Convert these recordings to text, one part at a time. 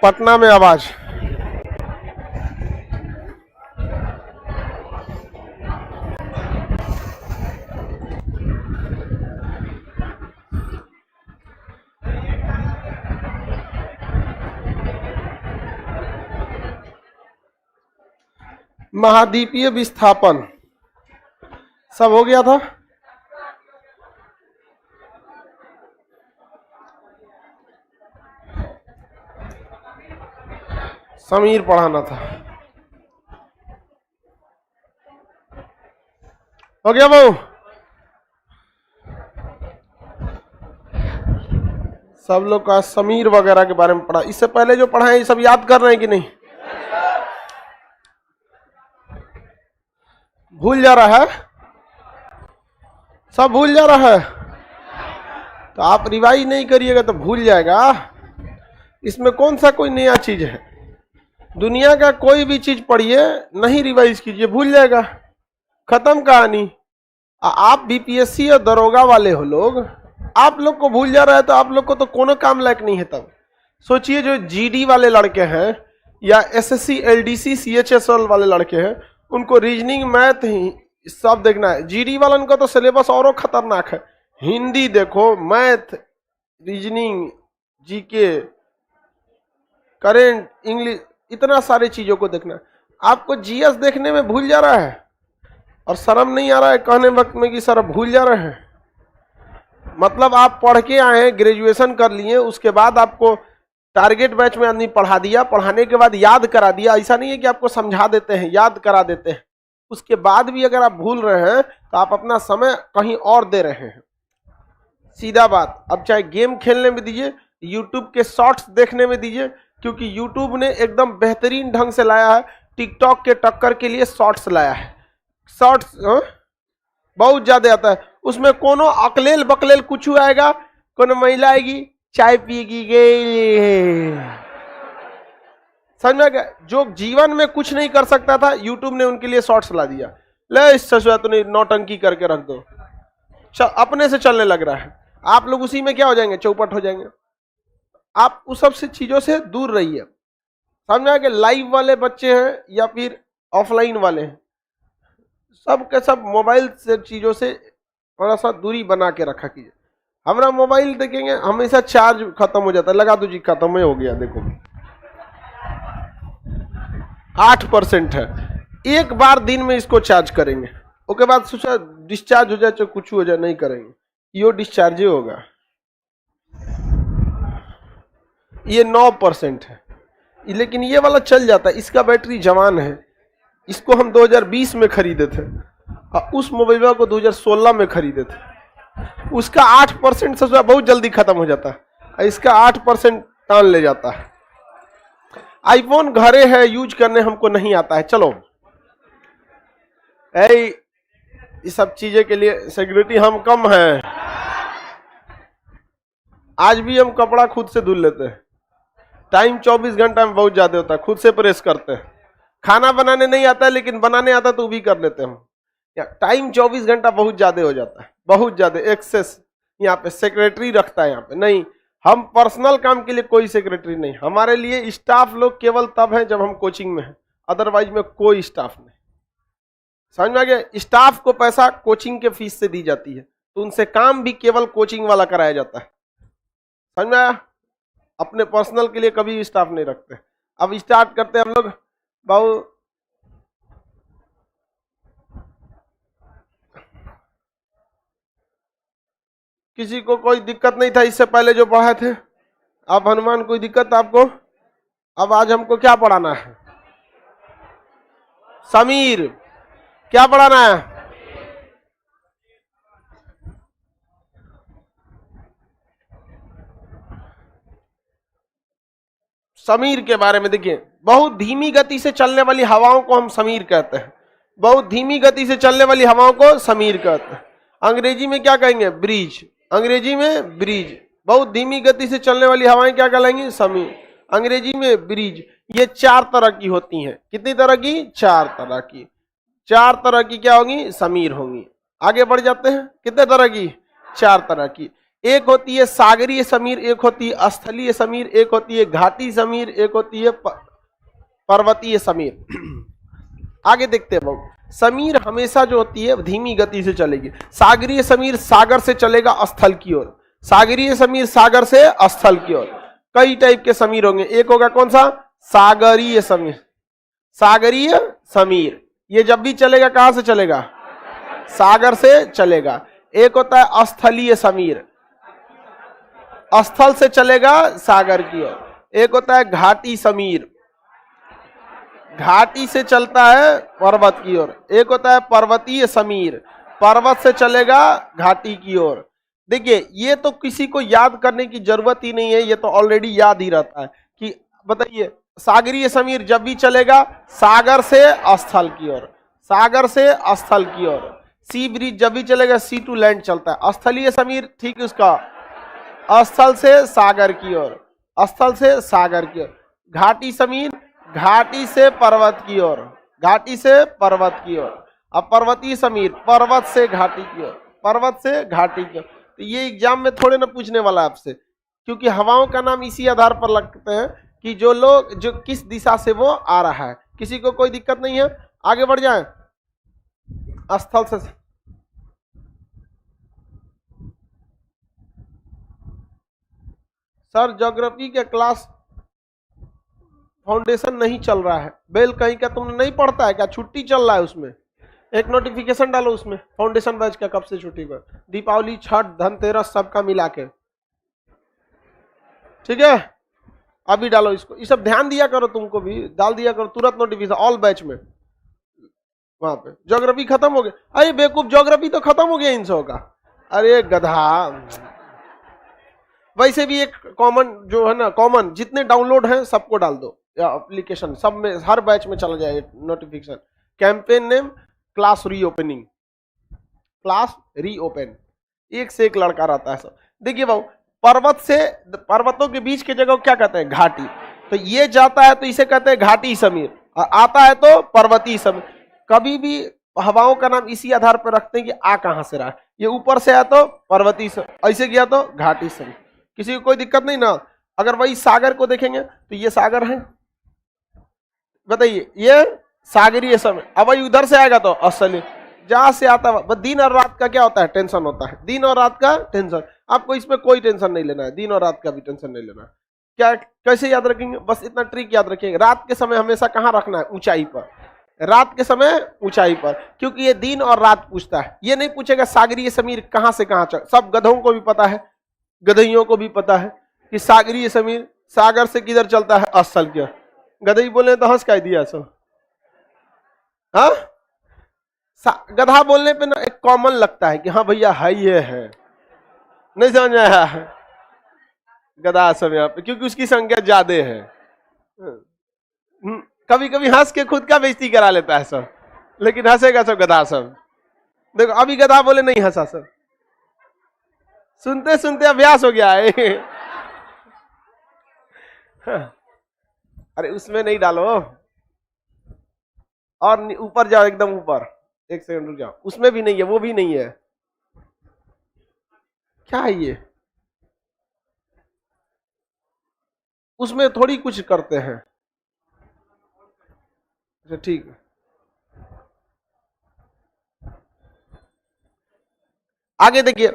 पटना में आवाज। महाद्वीपीय विस्थापन सब हो गया था। समीर पढ़ाना था। हो गया वो सब लोग का समीर वगैरह के बारे में पढ़ा। इससे पहले जो पढ़ा है ये सब याद कर रहे हैं कि नहीं? भूल जा रहा है? सब भूल जा रहा है? तो आप रिवाइज नहीं करिएगा तो भूल जाएगा। इसमें कौन सा कोई नया चीज है? दुनिया का कोई भी चीज पढ़िए, नहीं रिवाइज कीजिए, भूल जाएगा, खत्म कहानी। आप बीपीएससी और दरोगा वाले हो लोग, आप लोग को भूल जा रहा है तो आप लोग को तो कोनो काम लायक नहीं है। तब सोचिए जो जीडी वाले लड़के हैं या एसएससी एलडीसी सीएचएसएल वाले लड़के हैं, उनको रीजनिंग मैथ ही सब देखना है। जीडी वालन का तो सिलेबस और खतरनाक है। हिंदी देखो, math, reasoning, GK, current, English, इतना सारी चीजों को देखना है। आपको जीएस देखने में भूल जा रहा है और शर्म नहीं आ रहा है कहने वक्त में कि सर भूल जा रहे हैं। मतलब आप पढ़ के आए हैं, ग्रेजुएशन कर लिए, उसके बाद आपको टारगेट बैच में आदमी पढ़ा दिया, पढ़ाने के बाद याद करा दिया। ऐसा नहीं है कि आपको समझा देते हैं, याद करा देते हैं। उसके बाद भी अगर आप भूल रहे हैं तो आप अपना समय कहीं और दे रहे हैं। सीधा बात। अब चाहे गेम खेलने में दीजिए, यूट्यूब के शॉर्ट्स देखने में दीजिए, क्योंकि यूट्यूब ने एकदम बेहतरीन ढंग से लाया है, टिकटॉक के टक्कर के लिए शॉर्ट्स लाया है। शॉर्ट्स बहुत ज्यादा आता है, उसमें कोनो अकलेल बकलेल कुछ आएगा, कोनो महिला आएगी चाय पिएगी गई, समझ में गया? जो जीवन में कुछ नहीं कर सकता था, यूट्यूब ने उनके लिए शॉर्ट्स ला दिया। ले इस ससुरा तूने नौटंकी करके रख दो, अपने से चलने लग रहा है। आप लोग उसी में क्या हो जाएंगे? चौपट हो जाएंगे। आप उस सब से चीजों से दूर रहिए। समझ में आया? लाइव वाले बच्चे हैं या फिर ऑफलाइन वाले हैं, सब के सब मोबाइल से चीजों से थोड़ा सा दूरी बना के रखा कीजिए। हमारा मोबाइल देखेंगे हमेशा चार्ज खत्म हो जाता है, लगा दो जी, खत्म हो गया, देखो 8% है। एक बार दिन में इसको चार्ज करेंगे, उसके बाद सोचा डिस्चार्ज हो जाए चाहे कुछ हो जाए, नहीं करेंगे, यो डिस्चार्ज ही होगा। ये 9% है, लेकिन ये वाला चल जाता है, इसका बैटरी जवान है। इसको हम 2020 में खरीदे थे और उस मोबाइल को 2016 में खरीदे थे। उसका 8% से बहुत जल्दी खत्म हो जाता है, इसका 8% टान ले जाता है। आईफोन घरे है, यूज करने हमको नहीं आता है। चलो ये सब चीजें के लिए सिक्योरिटी हम कम है। आज भी हम कपड़ा खुद से धुल लेते हैं। टाइम 24 घंटा में बहुत ज्यादा होता है, खुद से प्रेस करते हैं। खाना बनाने नहीं आता है, लेकिन बनाने आता तो भी कर लेते हैं। टाइम 24 घंटा बहुत ज्यादा हो जाता है, बहुत ज्यादा एक्सेस। यहाँ पे सेक्रेटरी रखता है, यहाँ पे नहीं। हम पर्सनल काम के लिए कोई सेक्रेटरी नहीं, हमारे लिए स्टाफ लोग केवल तब है जब हम कोचिंग में हैं, अदरवाइज में कोई स्टाफ नहीं। समझ में आ गया? स्टाफ को पैसा कोचिंग के फीस से दी जाती है, तो उनसे काम भी केवल कोचिंग वाला कराया जाता है। समझ में आया? अपने पर्सनल के लिए कभी स्टाफ नहीं रखते। अब स्टार्ट करते हैं हम लोग। बाबू किसी को कोई दिक्कत नहीं था इससे पहले जो पढ़ाए थे? अब हनुमान कोई दिक्कत आपको? अब आज हमको क्या पढ़ाना है? समीर क्या पढ़ाना है? समीर के बारे में देखिए, बहुत धीमी गति से चलने वाली हवाओं को हम समीर कहते हैं। बहुत धीमी गति से चलने वाली हवाओं को समीर कहते हैं। अंग्रेजी में क्या कहेंगे? ब्रीज। अंग्रेजी में ब्रीज। बहुत धीमी गति से चलने वाली हवाएं क्या कहलाएंगी? समीर। अंग्रेजी में ब्रीज। ये 4 तरह की होती हैं। कितनी तरह की? 4 तरह की। 4 तरह की क्या होंगी? समीर होंगी। आगे बढ़ जाते हैं। कितने तरह की? 4 तरह की। एक होती है सागरीय समीर, एक होती है स्थलीय समीर, एक होती है घाटी समीर, एक होती है पर्वतीय समीर। आगे देखते हैं बाबू, समीर हमेशा जो होती है धीमी गति से चलेगी। सागरीय समीर सागर से चलेगा स्थल की ओर, सागरीय समीर सागर से स्थल की ओर। कई टाइप के समीर होंगे, एक होगा कौन सा, सागरीय समीर, सागरीय समीर, ये जब भी चलेगा कहां से चलेगा, सागर से चलेगा। एक होता है स्थलीय समीर, स्थल से चलेगा सागर की ओर। एक होता है घाटी समीर, घाटी से चलता है पर्वत की ओर। एक होता है पर्वतीय समीर, पर्वत से चलेगा घाटी की ओर। देखिए ये तो किसी को याद करने की जरूरत ही नहीं है, ये तो ऑलरेडी याद ही रहता है कि बताइए सागरीय समीर जब भी चलेगा सागर से स्थल की ओर, सागर से स्थल की ओर। सी ब्रिज जब भी चलेगा सी टू लैंड चलता है। स्थलीय समीर ठीक उसका स्थल से सागर की ओर, स्थल से सागर की ओर। घाटी समीर घाटी से पर्वत की ओर, घाटी से पर्वत की ओर। अब पर्वतीय समीर पर्वत से घाटी की ओर, पर्वत से घाटी की ओर। तो ये एग्जाम में थोड़े ना पूछने वाला है आपसे, क्योंकि हवाओं का नाम इसी आधार पर लगते हैं कि जो लोग जो किस दिशा से वो आ रहा है। किसी को कोई दिक्कत नहीं है, आगे बढ़ जाए। स्थल से सर ज्योग्राफी के क्लास फाउंडेशन नहीं चल रहा है। बेल कहीं का तुमने नहीं पढ़ता है क्या, छुट्टी चल रहा है उसमें? एक नोटिफिकेशन डालो उसमें फाउंडेशन बैच का कब से छुट्टी पर, दीपावली छठ धनतेरस सबका मिला के, ठीक है? अभी डालो इसको, ये सब ध्यान दिया करो, तुमको भी डाल दिया करो तुरंत नोटिफिकेशन ऑल बैच में। वहां पे ज्योग्राफी खत्म हो गया, अरे बेवकूफ ज्योग्राफी तो खत्म हो गया इन सब का, अरे गधा। वैसे भी एक कॉमन जो है ना, कॉमन जितने डाउनलोड हैं सबको डाल दो एप्लीकेशन, सब में हर बैच में चला जाए notification. Campaign name class reopening, class reopen, एक से एक लड़का रहता है सब। देखिए भाऊ, पर्वत से पर्वतों के बीच की जगह क्या कहते हैं, घाटी। तो ये जाता है तो इसे कहते हैं घाटी समीर, और आता है तो पर्वतीय समीर। कभी भी हवाओं का नाम इसी आधार पर रखते हैं कि आ कहां से रहा, ये ऊपर से आया तो पर्वतीय समीर, ऐसे गया तो घाटी समीर। किसी को कोई दिक्कत नहीं ना? अगर वही सागर को देखेंगे तो ये सागर है, बताइए ये सागरीय समीर। अब वही उधर से आएगा तो असली, जहां से आता है। दिन और रात का क्या होता है, टेंशन होता है, दिन और रात का टेंशन। आपको इसमें कोई टेंशन नहीं लेना है, दिन और रात का भी टेंशन नहीं लेना है। क्या कैसे याद रखेंगे, बस इतना ट्रिक याद रखेंगे। रात के समय हमेशा कहाँ रखना है, ऊंचाई पर, रात के समय ऊंचाई पर, क्योंकि ये दिन और रात पूछता है। ये नहीं पूछेगा सागरीय समीर कहां से कहां चल। सब गधों को भी पता है, गधइयों को भी पता है कि सागरीय समीर सागर से किधर चलता है, स्थल की। गधई बोले तो हंस का दिया सब, हाँ गधा बोलने पे ना एक कॉमन लगता है कि हाँ भैया है, ये है, नहीं समझ में आया? गधा सब यहाँ पे क्योंकि उसकी संख्या ज्यादा है। कभी कभी हंस के खुद का बेइज्जती करा लेता है सब, लेकिन हंसेगा सब गधा सब। देखो अभी गधा बोले नहीं हंसा सब, सुनते सुनते अभ्यास हो गया है। अरे उसमें नहीं डालो, और ऊपर जाओ, एकदम ऊपर, एक सेकंड रुक जाओ, उसमें भी नहीं है, वो भी नहीं है। क्या है ये, उसमें थोड़ी कुछ करते हैं। अच्छा ठीक है, आगे देखिए,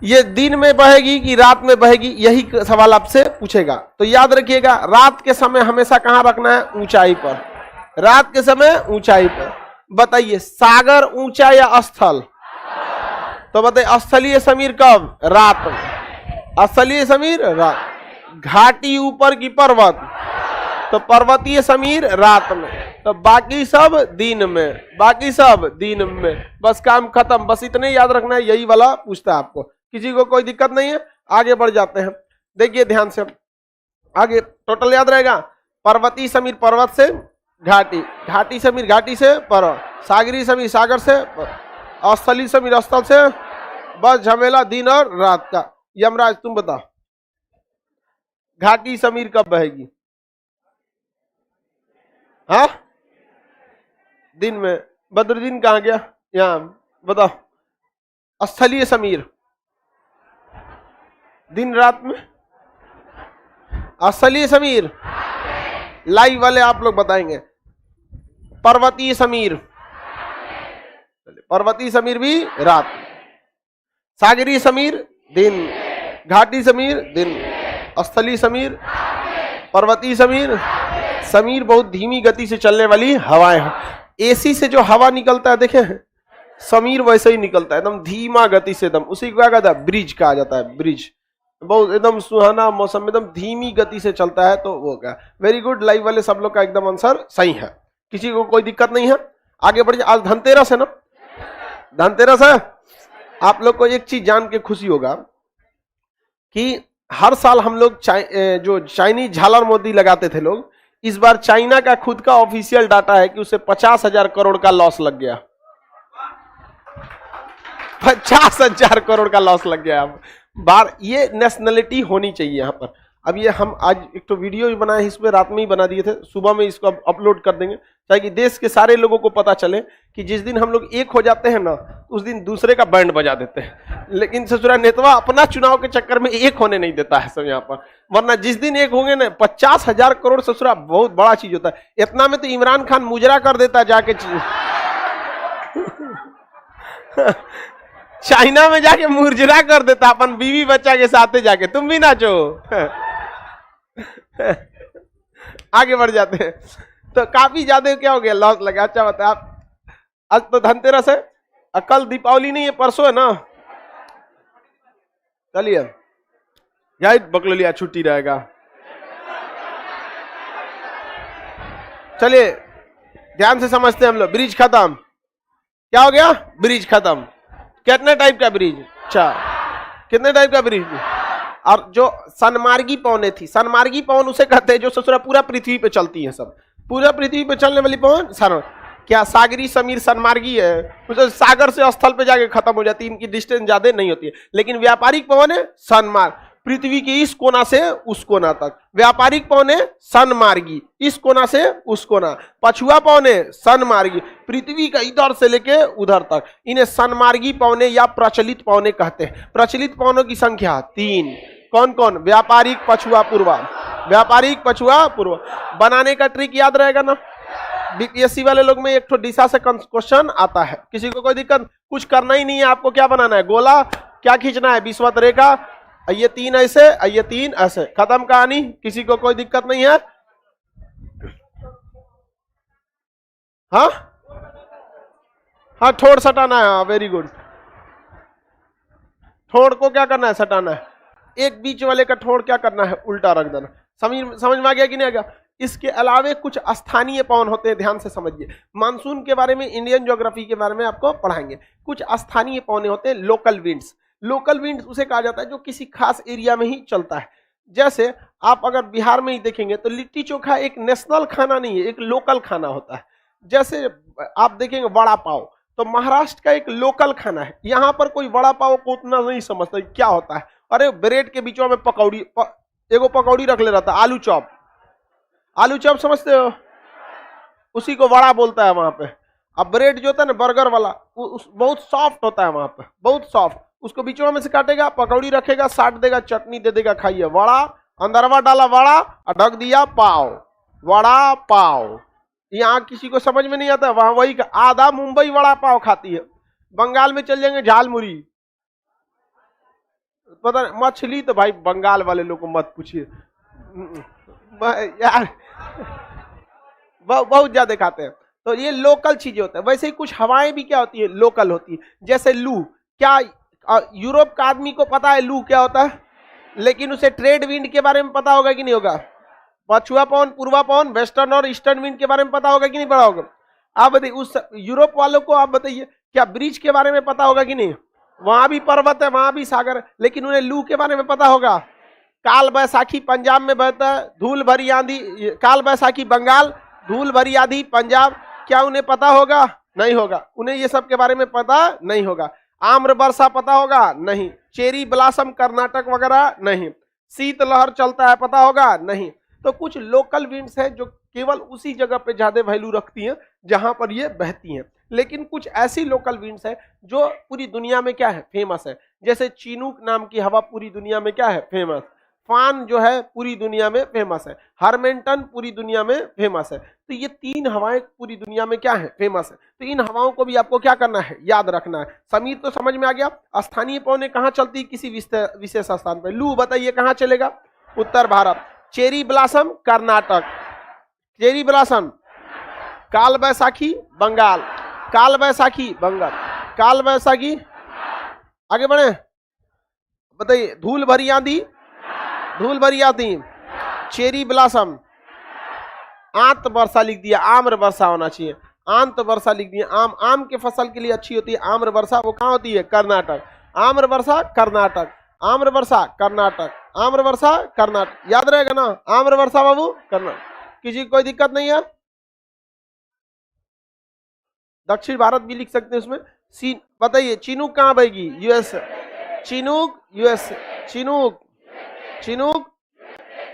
ये दिन में बहेगी कि रात में बहेगी, यही सवाल आपसे पूछेगा। तो याद रखिएगा, रात के समय हमेशा कहां रखना है, ऊंचाई पर, रात के समय ऊंचाई पर। बताइए सागर ऊंचा या स्थल? तो बताइए स्थलीय समीर कब, रात में, स्थलीय समीर रात। घाटी ऊपर की पर्वत, तो पर्वतीय समीर रात में, तो बाकी सब दिन में, बाकी सब दिन में। बस काम खत्म, बस इतने याद रखना है, यही वाला पूछता है आपको। किसी को कोई दिक्कत नहीं है, आगे बढ़ जाते हैं। देखिए ध्यान से, आगे टोटल याद रहेगा। पर्वतीय समीर पर्वत से घाटी, घाटी समीर घाटी से पर्वत, सागरीय समीर सागर से, स्थलीय समीर स्थल से। बस झमेला दिन और रात का। यमराज तुम बताओ, घाटी समीर कब बहेगी? हाँ दिन में। बद्रुद्दीन कहाँ गया, यहाँ बताओ। स्थलीय समीर दिन रात में असली समीर, लाइव वाले आप लोग बताएंगे। पर्वतीय समीर, पर्वतीय समीर भी रात, सागरीय समीर दिन, घाटी समीर दिन, स्थलीय समीर, पर्वतीय समीर। समीर बहुत धीमी गति से चलने वाली हवाएं हैं। एसी से जो हवा निकलता है देखे हैं, समीर वैसे ही निकलता है, एकदम धीमा गति से, एकदम उसी को क्या कहता है, ब्रिज कहा जाता है। ब्रिज बहुत एकदम सुहाना मौसम में एकदम धीमी गति से चलता है, तो वो क्या। वेरी गुड, लाइव वाले सब लोग का एकदम आंसर सही है, किसी को कोई दिक्कत नहीं है। आगे बढ़िए। आज धनतेरस है ना, धनतेरस है। आप लोग को एक चीज जान के खुशी होगा कि हर साल हम लोग जो चाइनीज झालर मोती लगाते थे लोग, इस बार चाइना का खुद का ऑफिशियल डाटा है कि उसे 50,000 करोड़ का लॉस लग गया। 50,000 करोड़ का लॉस लग गया। अब बार ये नेशनलिटी होनी चाहिए यहाँ पर। अब ये हम आज एक तो वीडियो भी बनाए, इसमें रात में ही बना दिए थे, सुबह में इसको अपलोड कर देंगे ताकि देश के सारे लोगों को पता चले कि जिस दिन हम लोग एक हो जाते हैं ना, उस दिन दूसरे का बैंड बजा देते हैं। लेकिन ससुरा नेतवा अपना चुनाव के चक्कर में एक होने नहीं देता है सब यहाँ पर, वरना जिस दिन एक होंगे ना 50,000 करोड़ ससुरा बहुत बड़ा चीज होता है। इतना में तो इमरान खान मुजरा कर देता जाके चाइना में जाके मुजरा कर देता अपन बीवी बच्चा के साथ जाके। तुम भी नाचो। आगे बढ़ जाते हैं। तो काफी ज्यादा क्या हो गया, लॉस लगा। अच्छा बता आप, आज तो धनतेरस है, कल दीपावली नहीं है, परसों है ना। चलिए यार, बकलोलिया छुट्टी रहेगा। चलिए ध्यान से समझते हैं हम लोग। ब्रिज खत्म, क्या हो गया, ब्रिज खत्म। कितने टाइप का ब्रिज, अच्छा कितने टाइप का ब्रिज। और जो सनमार्गी पवने थी, सनमार्गी पवन उसे कहते हैं जो ससुरा पूरा पृथ्वी पे चलती है, सब पूरा पृथ्वी पे चलने वाली पवन सन। क्या सागरी समीर सनमार्गी है, तो सागर से स्थल पे जाके खत्म हो जाती है, इनकी डिस्टेंस ज्यादा नहीं होती है। लेकिन व्यापारिक पवन है सनमार्ग, पृथ्वी के इस कोना से उस कोना तक। व्यापारिक पवन है सनमार्गी, इस कोना से उस कोना। पछुआ पवन है सनमार्गी, पृथ्वी का इधर से लेके उधर तक। इन्हें सनमार्गी पवने या प्रचलित पवने कहते हैं। प्रचलित पवनों की संख्या 3। कौन कौन, व्यापारिक, पछुआ, पूर्वा। व्यापारिक, पछुआ, पूर्वा। बनाने का ट्रिक याद रहेगा ना, बीपीएससी वाले लोग में एक तो दिशा से क्वेश्चन आता है। किसी को कोई दिक्कत, कुछ करना ही नहीं है, आपको क्या बनाना है, गोला क्या खींचना है, विषुवत रेखा, ये 3 ऐसे, ये 3 ऐसे, खत्म कहानी। किसी को कोई दिक्कत नहीं है। हाँ हाँ, ठोड़ सटाना है, हाँ वेरी गुड। ठोड़ को क्या करना है, सटाना है। एक बीच वाले का ठोड़ क्या करना है, उल्टा रख देना। समझ में आ गया कि नहीं आ गया। इसके अलावे कुछ स्थानीय पवन होते हैं, ध्यान से समझिए। मानसून के बारे में, इंडियन ज्योग्राफी के बारे में आपको पढ़ाएंगे। कुछ स्थानीय पवने होते हैं, लोकल विंड्स। लोकल विंड्स उसे कहा जाता है जो किसी खास एरिया में ही चलता है। जैसे आप अगर बिहार में ही देखेंगे तो लिट्टी चोखा एक नेशनल खाना नहीं है, एक लोकल खाना होता है। जैसे आप देखेंगे वड़ा पाव, तो महाराष्ट्र का एक लोकल खाना है। यहाँ पर कोई वड़ा पाव को उतना नहीं समझता क्या होता है। अरे ब्रेड के बीचों में पकौड़ी, एगो पकौड़ी रख ले रहता, आलू चॉप। आलू चॉप समझते हो, उसी को वड़ा बोलता है वहां पे। अब ब्रेड जो होता है ना बर्गर वाला, बहुत सॉफ्ट होता है वहां पे, बहुत सॉफ्ट। उसको बीचों में से काटेगा, पकौड़ी रखेगा, साट देगा, चटनी दे देगा, खाइए। वड़ा, अंदरवा डाला वड़ा और ढक दिया पाव, वड़ा पाव। यहाँ किसी को समझ में नहीं आता, वहां वही आधा मुंबई वड़ा पाव खाती है। बंगाल में चल जाएंगे झालमुरी, पता नहीं। मछली तो भाई बंगाल वाले लोग को मत पूछिए यार, बहुत ज्यादा खाते हैं। तो ये लोकल चीजें होते हैं। वैसे ही कुछ हवाएं भी क्या होती है, लोकल होती है। जैसे लू, क्या यूरोप का आदमी को पता है लू क्या होता है, लेकिन उसे ट्रेड विंड के बारे में पता होगा कि नहीं होगा। पछुआ पवन, पूर्वा पवन, वेस्टर्न और ईस्टर्न विंड के बारे में पता होगा कि नहीं पता होगा। आप बताइए, उस यूरोप वालों को आप बताइए क्या ब्रिज के बारे में पता होगा कि नहीं। वहां भी पर्वत है, वहां भी सागर है, लेकिन उन्हें लू के बारे में पता होगा। काल बैसाखी पंजाब में बहता है, धूल भरी आंधी, काल बैसाखी बंगाल, धूल भरी आंधी पंजाब, क्या उन्हें पता होगा, नहीं होगा। उन्हें ये सब के बारे में पता नहीं होगा। आम्र वर्षा पता होगा, नहीं। चेरी ब्लासम कर्नाटक वगैरह, नहीं। शीत लहर चलता है, पता होगा, नहीं। तो कुछ लोकल विंड्स है जो केवल उसी जगह पे ज्यादा वैल्यू रखती हैं जहां पर ये बहती हैं। लेकिन कुछ ऐसी लोकल विंड्स है जो पूरी दुनिया में क्या है, फेमस है। जैसे चिनूक नाम की हवा पूरी दुनिया में क्या है, फेमस। फान जो है पूरी दुनिया में फेमस है। हरमेंटन पूरी दुनिया में फेमस है। तो ये 3 हवाएं पूरी दुनिया में क्या है, फेमस है। तो इन हवाओं को भी आपको क्या करना है, याद रखना है। समीर तो समझ में आ गया। स्थानीय पवनें कहाँ चलती है, किसी विशेष स्थान पर। लू बताइए कहाँ चलेगा, उत्तर भारत। Cherry blossom Karnataka, cherry blossom. काल बैसाखी बंगाल, काल बैसाखी बंगाल, काल बैसाखी। आगे बढ़े, बताइए। धूल भरी आंधी, धूल भरी आंधी। Cherry blossom. आंत वर्षा लिख दिया, आम्र वर्षा होना चाहिए। आंत वर्षा लिख दिया। आम के फसल के लिए अच्छी होती है आम्र वर्षा, वो कहाँ होती है, कर्नाटक। आम्र वर्षा कर्नाटक, आम्र वर्षा कर्नाटक, आम्र वर्षा कर्नाटक। याद रहेगा ना, आम्र वर्षा बाबू कर्नाटक। किसी को कोई दिक्कत नहीं है। दक्षिण भारत भी लिख सकते हैं उसमें। बताइए चिनूक कहाँ बहेगी, US. Chinook US, Chinook, Chinook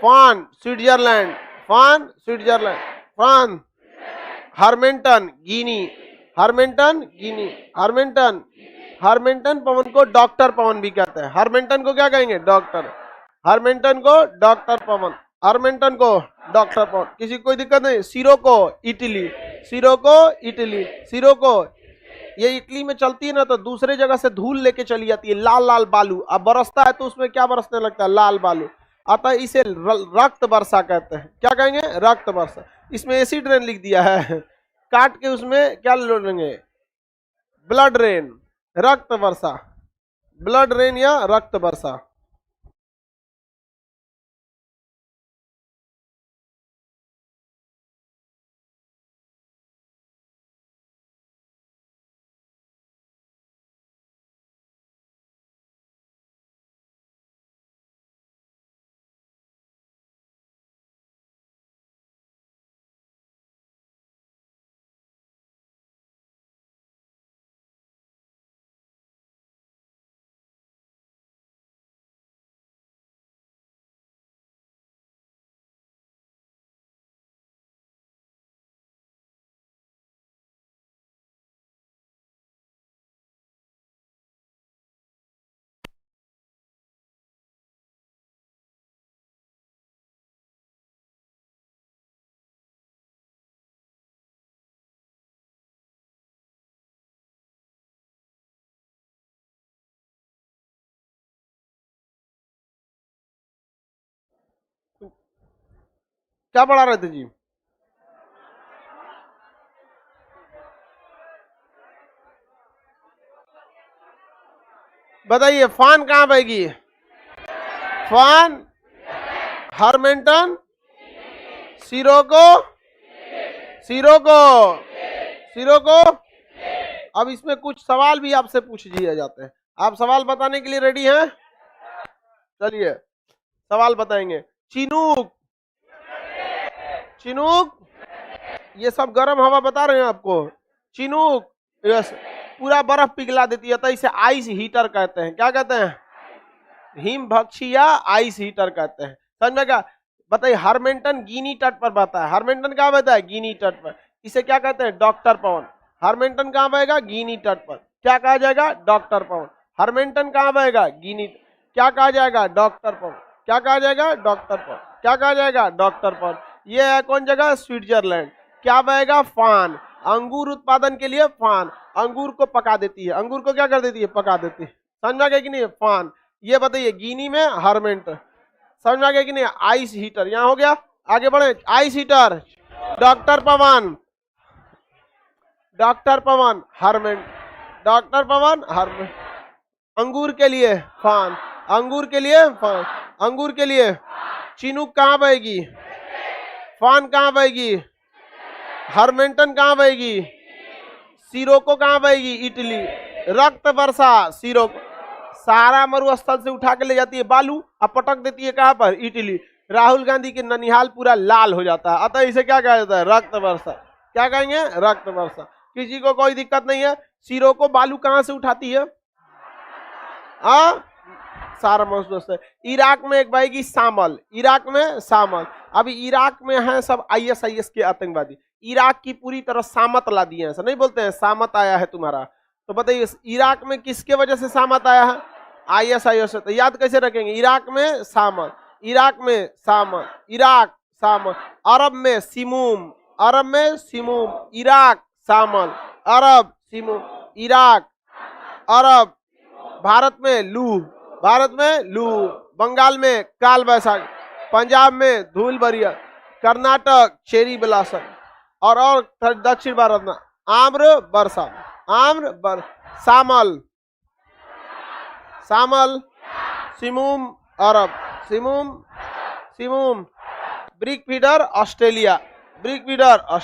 फान स्विट्जरलैंड, फान स्विट्जरलैंड, फान। हरमेंटन गिनी, हरमेंटन गिनी, हरमेंटन। हरमेंटन पवन को डॉक्टर पवन भी कहते हैं। हरमेंटन को क्या कहेंगे, डॉक्टर। हरमेंटन को डॉक्टर पवन, हरमेंटन को डॉक्टर पवन। किसी को कोई दिक्कत नहीं। Scirocco Italy, Scirocco Italy, Scirocco. ये इटली में चलती है ना, तो दूसरे जगह से धूल लेके चली जाती है, लाल लाल बालू। अब बरसता है तो उसमें क्या बरसने लगता है, लाल बालू। अतः इसे रक्त वर्षा कहते हैं। क्या कहेंगे, रक्त वर्षा। इसमें एसिड रेन लिख दिया है, काट के उसमें क्या जोड़ेंगे, ब्लड रेन, रक्त वर्षा। ब्लड रेन या रक्त वर्षा। क्या पढ़ा रहे थे जी, बताइए। फान कहाँ बहेगी, फान, हरमेंटन, सिरोको, सिरोको, सिरोको। अब इसमें कुछ सवाल भी आपसे पूछ दिए जाते हैं। आप सवाल बताने के लिए रेडी हैं, चलिए सवाल बताएंगे। चिनूक, चिनूक, ये सब गर्म हवा बता रहे हैं आपको। चिनूक यस, पूरा बर्फ पिघला देती है, तो इसे आइस हीटर कहते हैं। क्या कहते हैं, हिम भक्षी या आइस हीटर कहते हैं। समझ में क्या। बताइए, हरमेंटन गिनी तट पर बहता है। हरमेंटन कहाँ बहता है, गिनी तट पर। इसे क्या कहते हैं, डॉक्टर पवन। हरमेंटन कहाँ बहेगा, गिनी तट पर। क्या कहा जाएगा, डॉक्टर पवन। हरमेंटन कहाँ बहेगा, गिनी। क्या कहा जाएगा, डॉक्टर पवन। क्या कहा जाएगा, डॉक्टर पवन। क्या कहा जाएगा, डॉक्टर पवन। ये है कौन जगह, स्विट्जरलैंड। क्या बहेगा, फान। अंगूर उत्पादन के लिए फान, अंगूर को पका देती है। अंगूर को क्या कर देती है, पका देती है। समझ में आ गया कि नहीं, फान। ये बताइए, गिनी में हरमेंटन। समझ में आ गया कि नहीं, आइस हीटर। यहाँ हो गया, आगे बढ़े। आइस हीटर, डॉक्टर पवन, डॉक्टर पवन, हरमेंट, डॉक्टर पवन, हरमेंट। अंगूर के लिए फान, अंगूर के लिए फान, अंगूर के लिए। चिनूक कहाँ बहेगी, फान कहाँ बहेगी, हरमेंटन कहाँ बहेगी, सिरोको कहाँ बहेगी, इटली। रक्त वर्षा, सिरोको। सहारा मरुस्थल से उठा के ले जाती है बालू, अब पटक देती है कहाँ पर, इटली। राहुल गांधी के ननिहाल पूरा लाल हो जाता है, अतः इसे क्या कहा जाता है, रक्त वर्षा। क्या कहेंगे, रक्त वर्षा। किसी को कोई दिक्कत नहीं है। सिरोको बालू कहाँ से उठाती है, सारा मरुस्थल से। इराक में एक बहेगी शामल, इराक में शामल। अभी इराक में है सब ISIS के आतंकवादी। इराक की पूरी तरह सामत ला दिए हैं, ऐसा नहीं बोलते हैं सामत आया है तुम्हारा। तो बताइए, इराक में किसके वजह से सामत आया है, ISIS है, तो याद कैसे रखेंगे? इराक में सामल, इराक में सामल, इराक सामल। अरब में सिमूम, अरब में सिमूम, इराक सामल, अरब सिमूम, इराक अरब। भारत में लू, भारत में लू। बंगाल में काल बैसाखी, पंजाब में धूल भरिया, कर्नाटक चेरी ब्लॉसम, और दक्षिण भारत में आम्र बरसा, आम्र बर, सामल, सामल, सिमूम अरब, simoom, simoom. Brickfielder Australia, brickfielder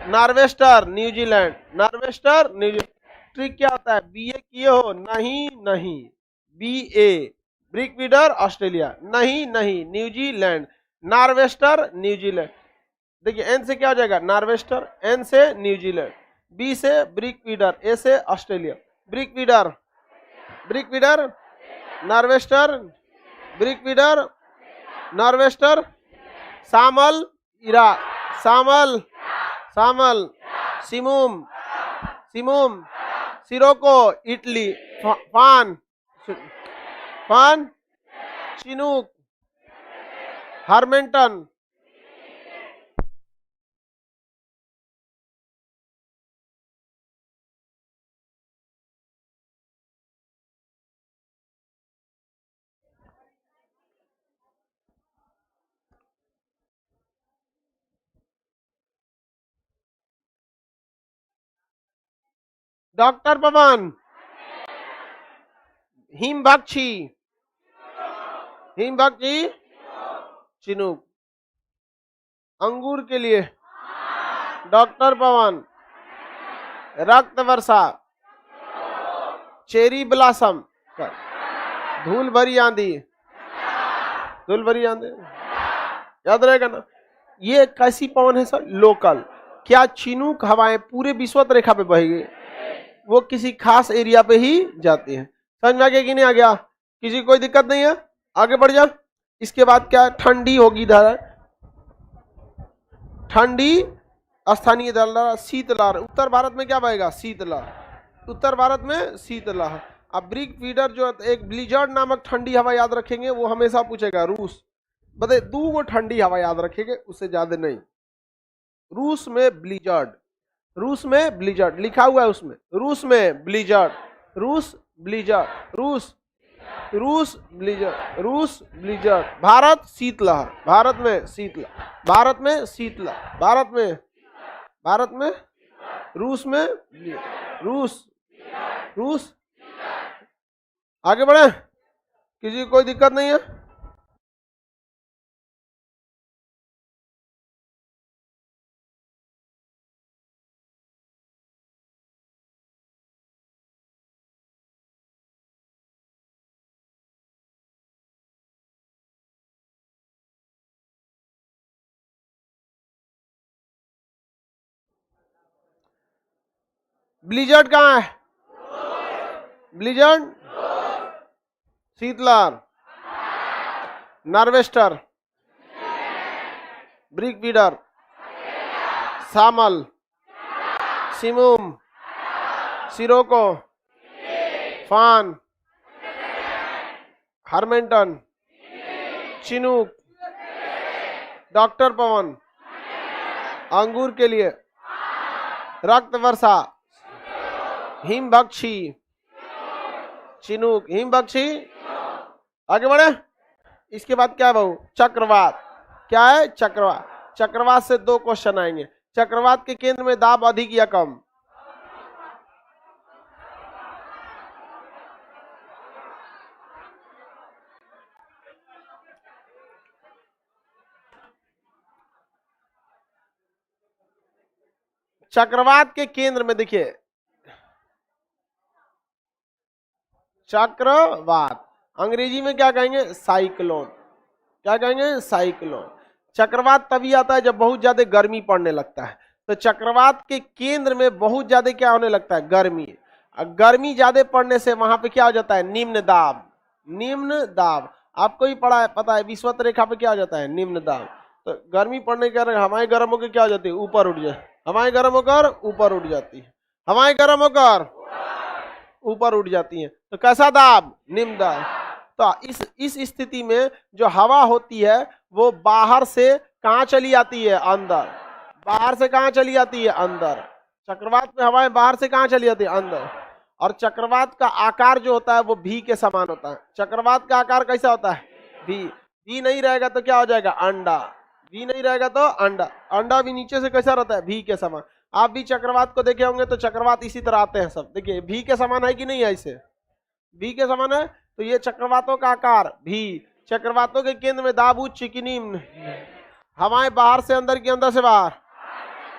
nor'wester New Zealand, nor'wester New Zealand. Trick क्या होता है? BA किए हो? नहीं नहीं, BA। ब्रिक फीडर ऑस्ट्रेलिया, नहीं नहीं, न्यूजीलैंड, नॉर्वेस्टर न्यूजीलैंड। देखिए N से क्या हो जाएगा? नॉर्वेस्टर, N से न्यूजीलैंड, B से ब्रिक फीडर, A से Australia. Brickfielder, brickfielder nor'wester, brickfielder nor'wester, shamal Iraq, shamal, shamal, simoom, simoom, sirocco Italy, foehn, foehn chinook, harmattan. Doctor पवन, हिमबख्शी, हिमबख्शी चिनूक। अंगूर के लिए डॉक्टर पवन, रक्त वर्षा, चेरी ब्लॉसम, धूल भरी आंधी, धूल भरी आंधी, याद रहेगा ना? ये कैसी पवन है सर? लोकल। क्या चिनूक हवाएं पूरे विषुवत रेखा पे बहेगी? वो किसी खास एरिया पे ही जाती है। समझ में आ गया कि नहीं आ गया? किसी कोई दिक्कत नहीं है? आगे बढ़ जा। इसके बाद क्या? ठंडी होगी इधर, ठंडी स्थानीय दलदला, शीतलहर। उत्तर भारत में क्या बहेगा? शीतलहर, उत्तर भारत में शीतलहर। अब ब्रिक फीडर जो एक ब्लिजर्ड नामक ठंडी हवा याद रखेंगे, वो हमेशा पूछेगा। रूस, बताइए 2 गो ठंडी हवा याद रखेंगे, उससे ज्यादा नहीं। रूस में ब्लिजर्ड, रूस में ब्लिजर्ड लिखा हुआ है उसमें, रूस में ब्लिजर्ड, रूस ब्लिजर्ड, रूस, रूस ब्लिजर्ड, रूस ब्लिजर्ड। भारत शीतलहर, भारत में शीतलहर, भारत में शीतलहर, भारत में, भारत में, रूस में, रूस, रूस। आगे बढ़े, किसी को कोई दिक्कत नहीं है? ब्लिजर्ड कहाँ है? ब्लिजर्ड, शीतलहर, नॉर्वेस्टर, ब्रिक फीडर, सामल, सिमूम, सिरोको, फान, हार्मेंटन, चिनूक, डॉक्टर पवन। अंगूर के लिए रक्त वर्षा, हिमबख्शी, चिनूक, हिमबख्शी। आगे बढ़े। इसके बाद क्या है बहू? चक्रवात। क्या है? चक्रवात। चक्रवात से 2 क्वेश्चन आएंगे। चक्रवात के केंद्र में दाब अधिक या कम? चक्रवात के केंद्र में देखिए, चक्रवात अंग्रेजी में क्या कहेंगे? साइक्लोन। क्या कहेंगे? साइक्लोन। चक्रवात तभी आता है जब बहुत ज्यादा गर्मी पड़ने लगता है। तो चक्रवात के केंद्र में बहुत ज्यादा क्या होने लगता है? गर्मी। गर्मी ज्यादा पड़ने से वहां पे क्या हो जाता है? निम्न दाब, निम्न दाब। आपको ही पढ़ा है, पता है, विषुवत रेखा पे क्या हो जाता है? निम्न दाब। तो गर्मी पड़ने के कारण हवाएं गर्म होकर क्या हो जाती है? ऊपर उठ जाए। हवाएं गर्म होकर ऊपर उठ जाती है, हवाएं गर्म होकर ऊपर उठ जाती हैं। तो कैसा दाब? निम्न दाब। तो इस स्थिति में जो हवा होती है वो बाहर से कहाँ चली आती है? अंदर। बाहर से कहाँ चली आती है? अंदर। चक्रवात में हवाएं बाहर से कहाँ चली आती है? अंदर। और चक्रवात का आकार जो होता है वो भी के समान होता है। चक्रवात का आकार कैसा होता है? भी नहीं रहेगा तो क्या हो जाएगा? अंडा। भी नहीं रहेगा तो अंडा। अंडा भी नीचे से कैसा रहता है? भी के समान। आप भी चक्रवात को देखे होंगे तो चक्रवात इसी तरह आते हैं सब। देखिए भी के समान है कि नहीं है? ऐसे भी के समान है। तो ये चक्रवातों का आकार भी। चक्रवातों के केंद्र में दाब उच्च की निम्न। हवाएं बाहर से अंदर की अंदर से बाहर।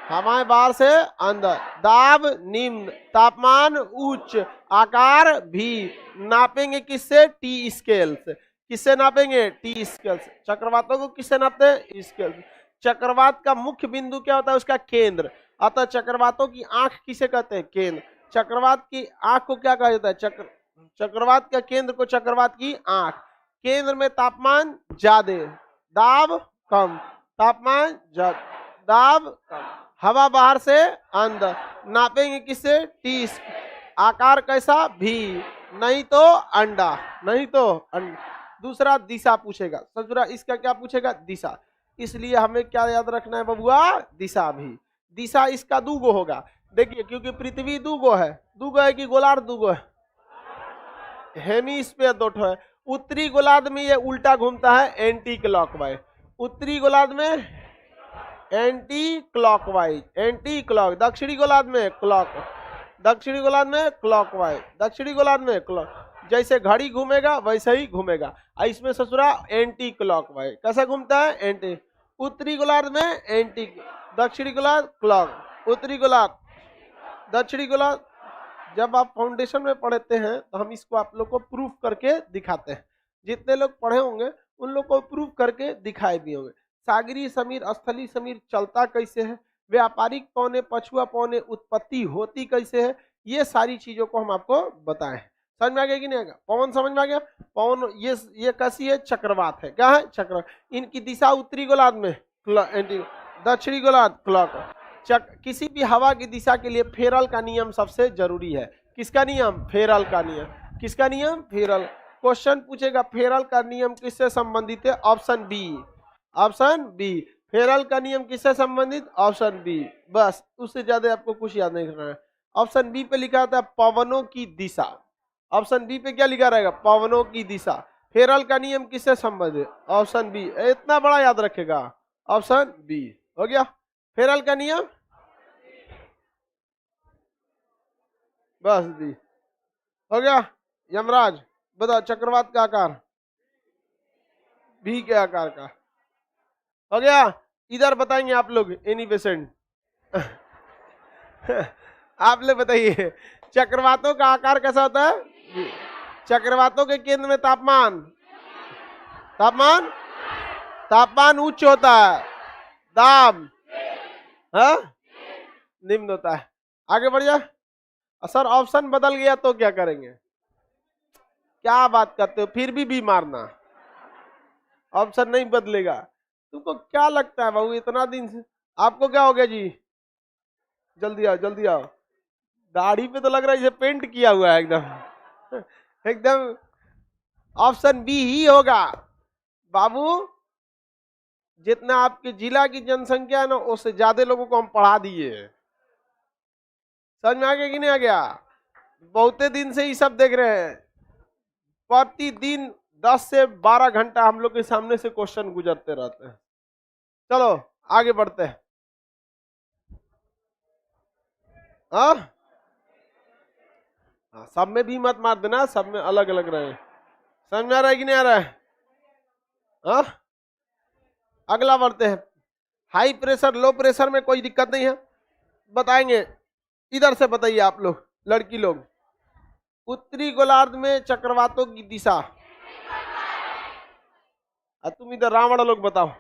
हवाएं बाहर से अंदर। दाब निम्न, तापमान उच्च, आकार भी। नापेंगे किससे? टी स्केल से। किससे नापेंगे? टी स्केल से। चक्रवातों को किससे नापते हैं? स्केल से। चक्रवात का मुख्य बिंदु क्या होता है? उसका केंद्र। अतः चक्रवातों की आंख किसे कहते हैं? केंद्र। चक्रवात की आंख को क्या कहा जाता है? चक्रवात का केंद्र को चक्रवात की आंख। केंद्र में तापमान ज्यादा, दाब कम। तापमान ज्यादा, दाब कम। हवा बाहर से अंदर। नापेंगे किससे? टी। आकार कैसा? भी। नहीं तो अंडा। नहीं तो अंडा। दूसरा दिशा पूछेगा। ससुरा इसका क्या पूछेगा? दिशा। इसलिए हमें क्या याद रखना है बबुआ? दिशा भी। दिशा इसका दूगो होगा। देखिए क्योंकि पृथ्वी दूगो है। दूगो है कि गोलार्ध दूगो है? हेमिस्फीयर दो है। उत्तरी गोलार्ध में ये उल्टा घूमता है, एंटी क्लॉकवाइज। उत्तरी गोलार्ध में एंटी क्लॉकवाइज, एंटी क्लॉक। दक्षिणी गोलार्ध में क्लॉक। दक्षिणी गोलार्ध में क्लॉकवाइज। दक्षिणी गोलार्ध में क्लॉक। जैसे घड़ी घूमेगा वैसे ही घूमेगा। इसमें ससुरा एंटी क्लॉकवाइज। कैसा घूमता है? एंटी। उत्तरी गोलार्ध में एंटी, दक्षिणी गोलार्ध क्लॉक। उत्तरी गोलार्ध, दक्षिणी गोलार्ध। जब आप फाउंडेशन में पढ़ते हैं तो हम इसको आप लोग को प्रूफ करके दिखाते हैं। जितने लोग पढ़े होंगे उन लोग को प्रूफ करके दिखाए भी होंगे। सागरीय समीर, स्थलीय समीर चलता कैसे है, व्यापारिक पौने, पछुआ पौने उत्पत्ति होती कैसे है, ये सारी चीजों को हम आपको बताएं। समझ में आ गया कि नहीं आएगा? पवन समझ में आ गया? पवन ये कैसी है? चक्रवात है। क्या है? चक्र। इनकी दिशा उत्तरी गोलार्ध में दक्षिणी गोलार्ध क्लॉक। किसी भी हवा की दिशा के लिए फेरल का नियम सबसे जरूरी है। किसका नियम? फेरल का नियम। किसका नियम? फेरल। क्वेश्चन पूछेगा फेरल का नियम किससे संबंधित है? Option B. Option B. Ferrel का नियम किससे संबंधित? Option B. बस उससे ज्यादा आपको कुछ याद नहीं करना है। ऑप्शन बी पे लिखा था पवनों की दिशा। ऑप्शन बी पे क्या लिखा रहेगा? पवनों की दिशा। फेरल का नियम किससे संबंधित? Option B. इतना बड़ा याद रखेगा। ऑप्शन बी हो गया। फेरल का नियम बस बी हो गया। यमराज बताओ चक्रवात का आकार? भी के आकार का। हो गया। इधर बताएंगे आप लोग एनी पेशेंट। आप लोग बताइए चक्रवातों का आकार कैसा होता है? चक्रवातों के केंद्र में तापमान, तापमान, तापमान उच्च होता है। दाब निम्न होता है। आगे बढ़ जा। सर ऑप्शन बदल गया तो क्या करेंगे? क्या बात करते हो? फिर भी मारना। ऑप्शन नहीं बदलेगा। तुमको क्या लगता है बाबू इतना दिन से? आपको क्या हो गया जी? जल्दी आओ जल्दी आओ। दाढ़ी पे तो लग रहा है जैसे पेंट किया हुआ है एकदम। एकदम ऑप्शन बी ही होगा बाबू। जितना आपके जिला की जनसंख्या है ना उससे ज्यादा लोगों को हम पढ़ा दिए। समझ में आ गया कि नहीं आ गया? बहुते दिन से ये सब देख रहे हैं। प्रतिदिन 10 से 12 घंटा हम लोग के सामने से क्वेश्चन गुजरते रहते हैं। चलो आगे बढ़ते हैं। हाँ, सब में भी मत मार देना, सब में अलग अलग रहे। समझ में आ रहा है कि नहीं आ रहा है? हाँ, अगला बढ़ते हैं। हाई प्रेशर, लो प्रेशर में कोई दिक्कत नहीं है, बताएंगे। इधर से बताइए आप लोग, लड़की लोग। उत्तरी गोलार्ध में चक्रवातों की दिशा। तुम इधर रावण लोग बताओ।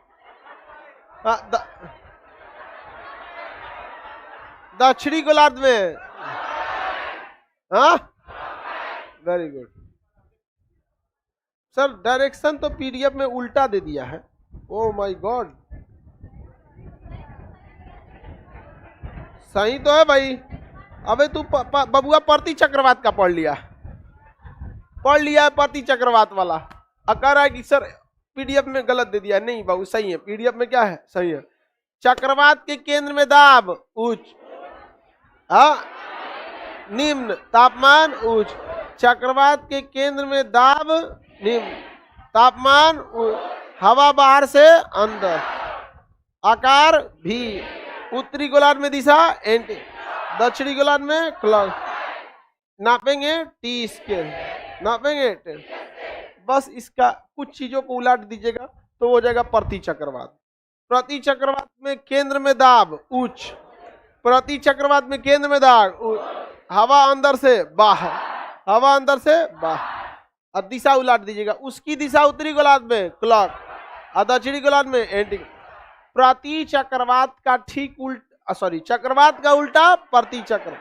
दक्षिणी गोलार्ध में। हाँ, वेरी गुड सर। डायरेक्शन तो पीडीएफ में उल्टा दे दिया है। ओ माय गॉड, सही तो है भाई। अबे तू बबुआ प्रति चक्रवात का पढ़ लिया है प्रति चक्रवात वाला। कह रहा है कि सर पीडीएफ में गलत दे दिया। नहीं बाबू सही है, पीडीएफ में क्या है सही है। चक्रवात के केंद्र में दाब उच्च, निम्न, तापमान उच्च। चक्रवात के केंद्र में दाब निम्न, तापमान हवा बाहर से अंदर, आकार भी, उत्तरी गोलार्ध में दिशा एंटी, दक्षिणी गोलार्ध में क्लॉक। नापेंगे टी स्केल, नापेंगे 10। बस इसका कुछ चीजों को उलट दीजिएगा तो हो जाएगा प्रति चक्रवात। प्रति चक्रवात में केंद्र में दाब उच्च, प्रति चक्रवात में केंद्र में दाब, हवा अंदर से बाहर, हवा अंदर से बाहर। और दिशा उलट दीजिएगा, उसकी दिशा उत्तरी गोलार्ध में क्लॉक और दक्षिणी गोलार्ध में एंटी। प्रति चक्रवात का ठीक उल्टा, सॉरी चक्रवात का उल्टा प्रति चक्र,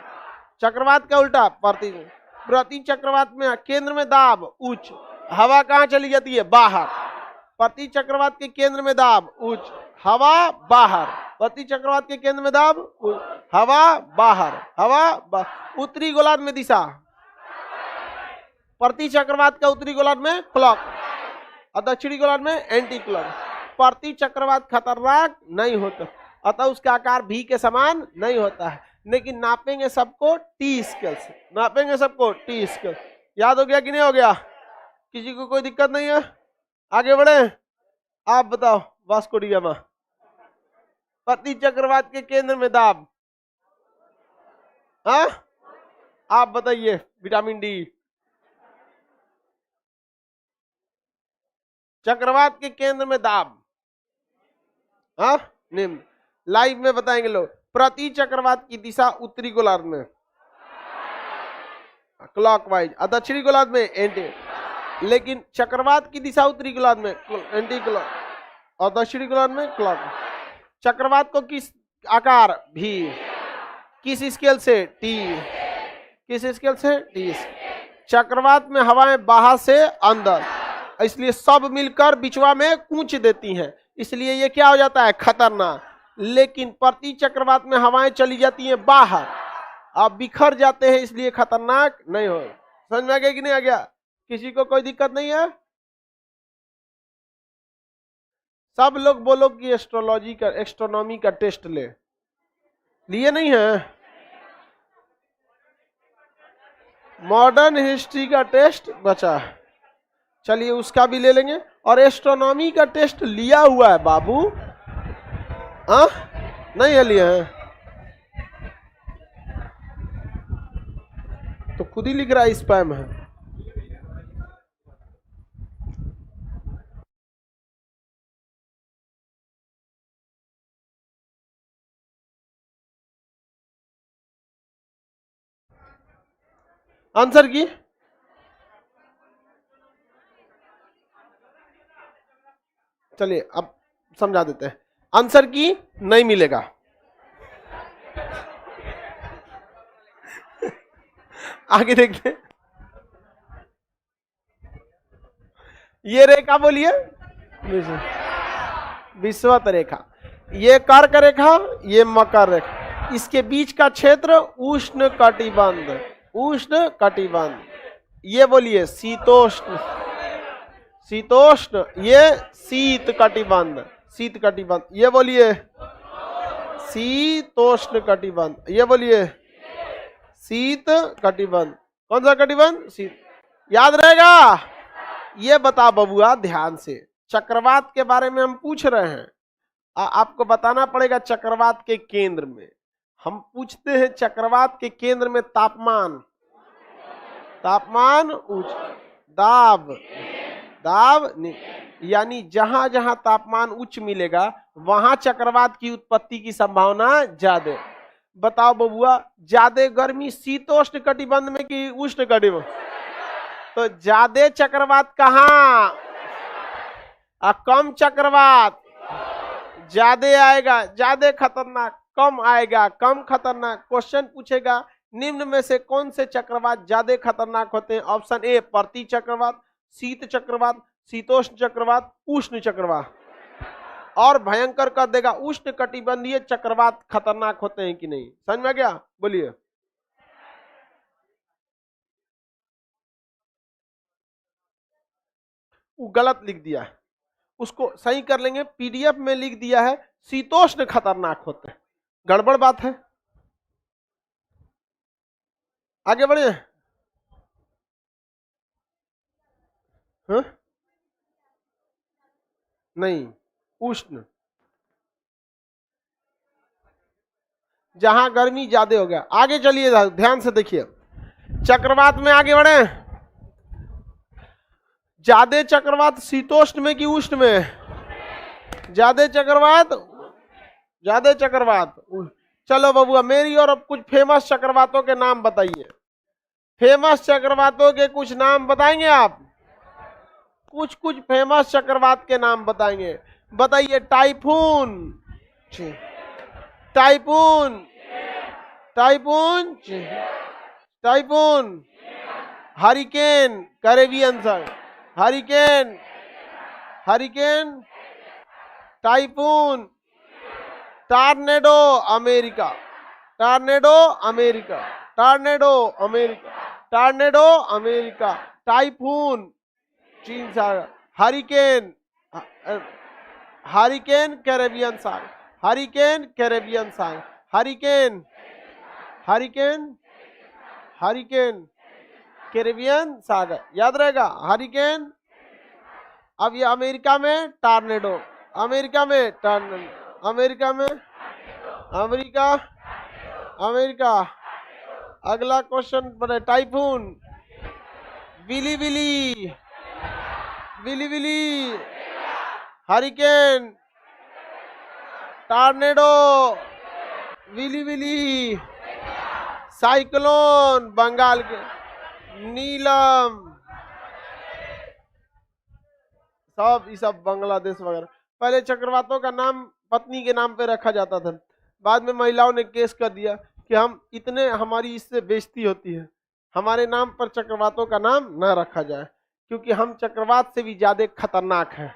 चक्रवात का उल्टा प्रति चक्रवात में केंद्र में दाब उच्च, हवा कहाँ चली जाती है बाहर। प्रति चक्रवात के केंद्र में दाब उच्च, हवा बाहर। प्रति चक्रवात के केंद्र में दाब हवा बाहर, हवा उत्तरी गोलार्ध में दिशा, प्रति चक्रवात का उत्तरी गोलार्ध में क्लॉक और दक्षिणी गोलार्ध में एंटी क्लॉक। प्रति चक्रवात खतरनाक नहीं होता, अतः उसका आकार भी के समान नहीं होता है, लेकिन नापेंगे सबको टी स्केल से, नापेंगे सबको टी स्केल। याद हो गया कि नहीं हो गया? किसी को कोई दिक्कत नहीं है? आगे बढ़े, आप बताओ। वास्को डी गामा, प्रति चक्रवात के केंद्र में दाब, आप बताइए। विटामिन डी, चक्रवात के केंद्र में दाब, निम्न। लाइव में बताएंगे लोग। प्रति चक्रवात की दिशा उत्तरी गोलार्ध में क्लॉकवाइज और दक्षिणी गोलार्ध में एंटी, लेकिन चक्रवात की दिशा उत्तरी गोलार्ध में एंटी क्लॉक और दक्षिणी गोलार्ध में क्लॉक। चक्रवात को किस आकार भी, किस स्केल से टी, किस स्केल से टी। चक्रवात में हवाएं बाहर से अंदर, इसलिए सब मिलकर बिचवा में कूच देती हैं, इसलिए ये क्या हो जाता है खतरनाक। लेकिन प्रति चक्रवात में हवाएं चली जाती हैं बाहर, अब बिखर जाते हैं, इसलिए खतरनाक नहीं हो। समझ में आ गया कि नहीं आ गया? किसी को कोई दिक्कत नहीं है? सब लोग बोलो कि एस्ट्रोलॉजी का, एस्ट्रोनॉमी का टेस्ट लिए नहीं है? मॉडर्न हिस्ट्री का टेस्ट बचा है, चलिए उसका भी ले लेंगे। और एस्ट्रोनॉमी का टेस्ट लिया हुआ है बाबू, नहीं है लिया है तो खुद ही लिख रहा है स्पैम है। आंसर की चलिए अब समझा देते हैं। आंसर की नहीं मिलेगा। आगे देखिए, ये रेखा बोलिए, विषुवत रेखा, ये कर्क रेखा, ये मकर रेखा, इसके बीच का क्षेत्र उष्ण कटिबंध, उष्ण कटिबंध। ये बोलिए शीतोष्ण, शीतोष्ण, ये शीत कटिबंध, शीत कटिबंध। ये बोलिए शीतोष्ण कटिबंध, ये बोलिए शीत कटिबंध। कौन सा कटिबंध? शीत। याद रहेगा? ये बता बबुआ ध्यान से, चक्रवात के बारे में हम पूछ रहे हैं, आपको बताना पड़ेगा चक्रवात के केंद्र में। हम पूछते हैं चक्रवात के केंद्र में तापमान, तापमान उच्च, दाब, दाब, यानी जहां जहां तापमान उच्च मिलेगा वहां चक्रवात की उत्पत्ति की संभावना ज्यादा। बताओ बबुआ, ज्यादा गर्मी शीतोष्ण कटिबंध में कि उष्ण कटिबंध? तो ज्यादा चक्रवात कहाँ? कम चक्रवात ज्यादा आएगा, ज्यादा खतरनाक। कम आएगा, कम खतरनाक। क्वेश्चन पूछेगा निम्न में से कौन से चक्रवात ज्यादा खतरनाक होते हैं? ऑप्शन ए प्रति चक्रवात, शीत चक्रवात, शीतोष्ण चक्रवात, उष्ण चक्रवात। और भयंकर कर देगा उष्ण कटिबंधीय चक्रवात खतरनाक होते हैं कि नहीं। समझ में आ गया? बोलिए। वो गलत लिख दिया है, उसको सही कर लेंगे। पीडीएफ में लिख दिया है शीतोष्ण खतरनाक होते हैं, गड़बड़ बात है। आगे बढ़े। हाँ? नहीं, उष्ण, जहां गर्मी ज्यादा हो गया। आगे चलिए, ध्यान से देखिए, चक्रवात में आगे बढ़े। ज्यादा चक्रवात शीतोष्ण में कि उष्ण में? ज्यादा चक्रवात, ज्यादा चक्रवात। चलो बबुआ, मेरी और अब कुछ फेमस चक्रवातों के नाम बताइए। फेमस चक्रवातों के कुछ नाम बताएंगे आप? कुछ कुछ फेमस चक्रवात के नाम बताएंगे, बताइए। Typhoon, typhoon, typhoon, typhoon, hurricane, Caribbean sir, hurricane, hurricane, typhoon, tornado America, tornado America, tornado America, tornado America, typhoon चीन सागर, हरिकेन, हरिकेन कैरेबियन सागर, हरिकेन कैरेबियन सागर, हरिकेन, हरिकेन, हरिकेन कैरेबियन सागर, याद रहेगा हरिकेन। अब ये अमेरिका में टॉर्नेडो, अमेरिका में टॉर्नेडो, अमेरिका में, अमेरिका, अमेरिका। अगला क्वेश्चन बने, typhoon, willy willy, willy willy, hurricane, tornado, willy willy, cyclone, Bengal के, नीलम, सब ये सब बांग्लादेश वगैरह। पहले चक्रवातों का नाम पत्नी के नाम पे रखा जाता था, बाद में महिलाओं ने केस कर दिया कि हम इतने, हमारी इससे बेइज्जती होती है, हमारे नाम पर चक्रवातों का नाम न रखा जाए, क्योंकि हम चक्रवात से भी ज्यादा खतरनाक हैं,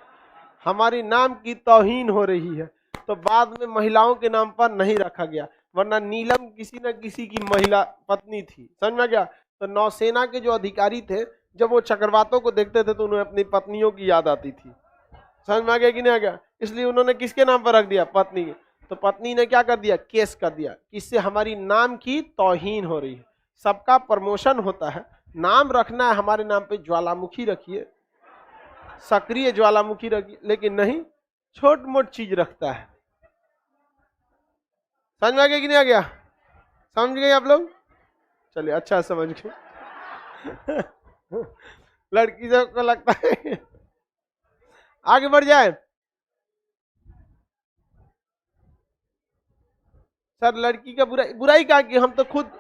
हमारी नाम की तौहीन हो रही है। तो बाद में महिलाओं के नाम पर नहीं रखा गया, वरना नीलम किसी न किसी की महिला पत्नी थी, समझ में गया। तो नौसेना के जो अधिकारी थे, जब वो चक्रवातों को देखते थे तो उन्हें अपनी पत्नियों की याद आती थी, समझ में आ गया कि नहीं आ गया। इसलिए उन्होंने किसके नाम पर रख दिया? पत्नी के। तो पत्नी ने क्या कर दिया? केस कर दिया, इससे हमारी नाम की तौहीन हो रही है। सबका प्रमोशन होता है, नाम रखना है हमारे नाम पे, ज्वालामुखी रखिए, सक्रिय ज्वालामुखी रखिए, लेकिन नहीं छोट मोट चीज रखता है। समझ में आ गया कि नहीं आ गया? समझ गए आप लोग? चलिए, अच्छा समझ गए। लड़की को लगता है आगे बढ़ जाए। सर लड़की का बुराई, बुराई का कि हम तो खुद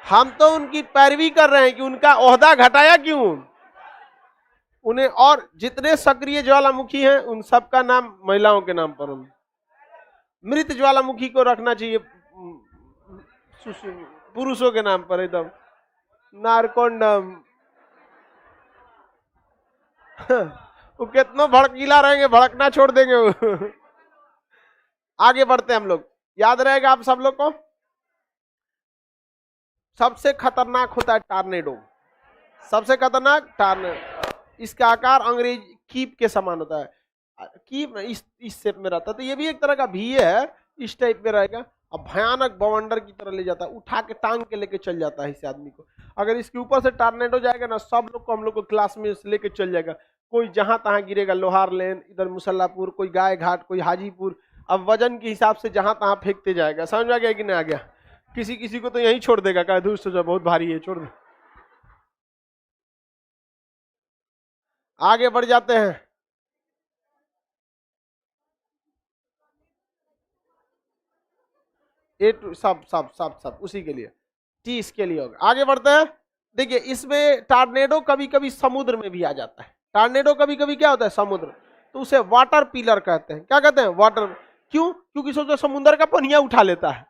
हम तो उनकी पैरवी कर रहे हैं कि उनका ओहदा घटाया क्यों? उन्हें, और जितने सक्रिय ज्वालामुखी हैं उन सबका नाम महिलाओं के नाम पर, मृत ज्वालामुखी को रखना चाहिए पुरुषों के नाम पर, एकदम नारकोंडम। वो कितना भड़कीला रहेंगे, भड़कना छोड़ देंगे वो। आगे बढ़ते हैं हम लोग, याद रहेगा आप सब लोग को। सबसे खतरनाक होता है टॉर्नेडो, सबसे खतरनाक टॉर्नेडो। इसका आकार अंग्रेज कीप के समान होता है, कीप इस शेप में रहता है, तो ये भी एक तरह का भी है, इस टाइप में रहेगा। अब भयानक बवंडर की तरह ले जाता है, उठा के टांग के लेके चल जाता है इस आदमी को। अगर इसके ऊपर से टॉर्नेडो जाएगा ना, सब लोग को, हम लोग को क्लास में लेके चल जाएगा। कोई जहां तहां गिरेगा, लोहार लेन, इधर मुसल्लापुर, कोई गाय घाट, कोई हाजीपुर। अब वजन के हिसाब से जहां तहां फेंकते जाएगा, समझ में आ गया कि नहीं आ गया? किसी किसी को तो यही छोड़ देगा, कहा दूर से बहुत भारी है, छोड़ दे। आगे बढ़ जाते हैं। ए टू सब सब सब सब उसी के लिए, टी इसके लिए होगा। आगे बढ़ते हैं। देखिए, इसमें टॉर्नेडो कभी कभी समुद्र में भी आ जाता है। टॉर्नेडो कभी कभी क्या होता है? समुद्र, तो उसे वाटर पिलर कहते हैं। क्या कहते हैं? वाटर। क्यों? क्योंकि सोचो समुद्र का पनिया उठा लेता है,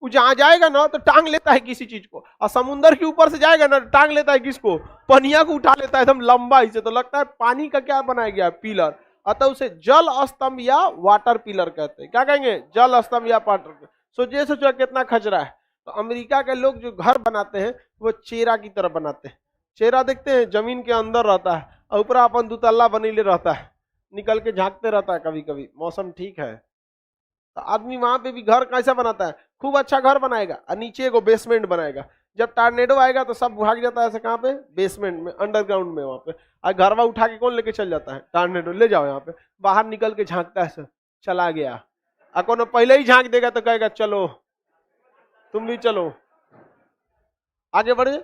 वो जहां जाएगा ना तो टांग लेता है किसी चीज को, और समुद्र के ऊपर से जाएगा ना, टांग लेता है किसको? पनिया को उठा लेता है एकदम लंबा ही से, तो लगता है पानी का क्या बनाया गया? पिलर। अतः उसे जल स्तंभ या वाटर पिलर कहते हैं। क्या कहेंगे? जल स्तंभ या वाटर। सोचो कितना खचरा है। तो अमेरिका के लोग जो घर बनाते हैं वो चेरा की तरह बनाते हैं। चेरा देखते हैं, जमीन के अंदर रहता है, और ऊपर अपन दुतल्ला बनीले रहता है, निकल के झांकते रहता है कभी कभी, मौसम ठीक है तो आदमी वहां पे भी घर कैसा बनाता है, खूब अच्छा घर बनाएगा और नीचे एगो बेसमेंट बनाएगा। जब टॉर्नेडो आएगा तो सब भाग जाता है ऐसे, कहाँ पे, बेसमेंट में, अंडरग्राउंड में वहां पे। और घरवा उठा के कौन लेके चल जाता है, टॉर्नेडो ले जाओ यहाँ पे, बाहर निकल के झांकता है सब, चला गया। और कोनो पहले ही झांक देगा तो कहेगा चलो तुम भी चलो, आगे बढ़े,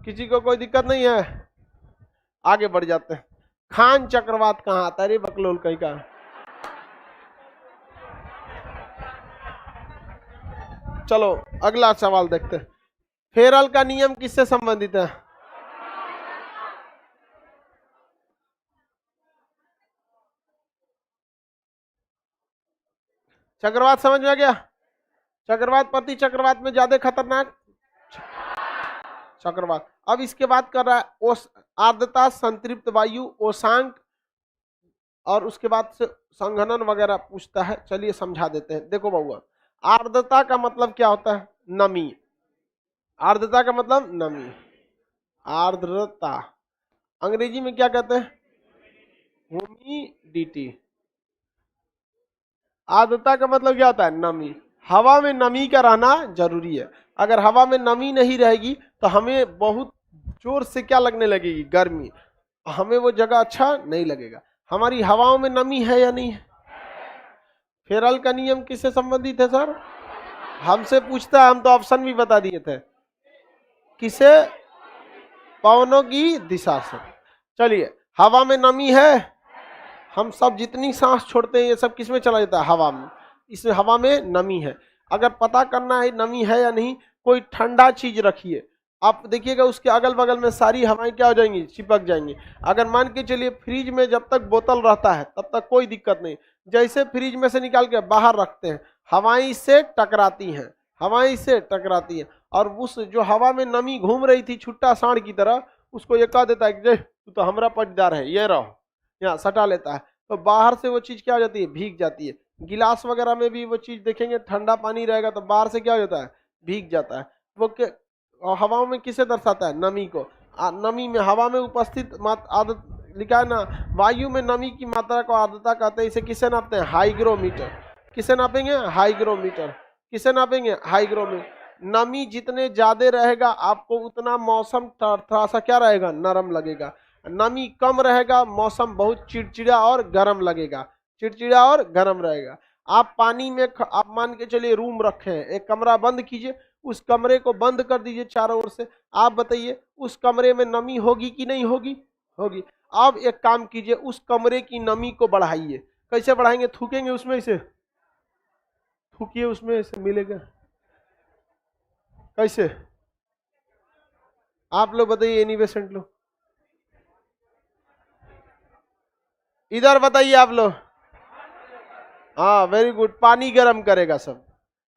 किसी को कोई दिक्कत नहीं है, आगे बढ़ जाते हैं। खान चक्रवात कहाँ आता है रे बकलोल कहीं का। चलो अगला सवाल देखते हैं। फेरल का नियम किससे संबंधित है? चक्रवात समझ में आ गया? चक्रवात प्रति चक्रवात में ज्यादा खतरनाक चक्रवात। अब इसके बाद कर रहा है आर्द्रता, संतृप्त वायु, ओशांक, और उसके बाद से संघनन वगैरह पूछता है। चलिए समझा देते हैं। देखो बउआ, आर्द्रता का मतलब क्या होता है? नमी। आर्द्रता का मतलब नमी। आर्द्रता अंग्रेजी में क्या कहते हैं? ह्यूमिडिटी। आर्द्रता का मतलब क्या होता है? नमी। हवा में नमी का रहना जरूरी है। अगर हवा में नमी नहीं रहेगी तो हमें बहुत जोर से क्या लगने लगेगी? गर्मी। हमें वो जगह अच्छा नहीं लगेगा। हमारी हवाओं में नमी है या नहीं है? फेरल का नियम किससे संबंधित है सर? हमसे पूछता है, हम तो ऑप्शन भी बता दिए थे। किसे? पवनों की दिशा से। चलिए, हवा में नमी है, हम सब जितनी सांस छोड़ते हैं ये सब किस में चला जाता है? हवा में। इसमें हवा में नमी है। अगर पता करना है नमी है या नहीं, कोई ठंडा चीज रखिए, आप देखिएगा उसके अगल बगल में सारी हवाएं क्या हो जाएंगी? चिपक जाएंगी। अगर मान के चलिए फ्रिज में जब तक बोतल रहता है तब तक कोई दिक्कत नहीं, जैसे फ्रिज में से निकाल के बाहर रखते हैं, हवाएं इससे टकराती हैं, हवाएं इससे टकराती हैं, और उस जो हवा में नमी घूम रही थी छुट्टा सांड की तरह, उसको ये कह देता है कि तू तो हमारा पटदार है, ये रहो, यहाँ सटा लेता है। तो बाहर से वो चीज क्या हो जाती है? भीग जाती है। गिलास वगैरह में भी वो चीज देखेंगे, ठंडा पानी रहेगा तो बाहर से क्या हो जाता है? भीग जाता है। वो हवाओं में किसे दर्शाता है? नमी को। नमी में हवा में उपस्थित आदत लिखा है ना, वायु में नमी की मात्रा को आर्द्रता कहते हैं। इसे किसे नापते हैं? हाईग्रोमीटर। किसे नापेंगे? हाईग्रोमीटर। किसे नापेंगे? हाईग्रोमीटर। नमी जितने ज्यादा रहेगा आपको उतना मौसम थोड़ा सा क्या रहेगा? नरम लगेगा। नमी कम रहेगा मौसम बहुत चिड़चिड़ा और गर्म लगेगा, चिड़चिड़ा और गर्म रहेगा। आप पानी में आप मान के चलिए रूम रखे हैं, एक कमरा बंद कीजिए, उस कमरे को बंद कर दीजिए चारों ओर से, आप बताइए उस कमरे में नमी होगी कि नहीं होगी? होगी। अब एक काम कीजिए, उस कमरे की नमी को बढ़ाइए। कैसे बढ़ाएंगे? थूकेंगे उसमें से, थूकिए उसमें से मिलेगा। कैसे? आप लोग बताइए, एनी बेसेंट लोग इधर बताइए आप लोग। हाँ वेरी गुड। पानी गर्म करेगा सब।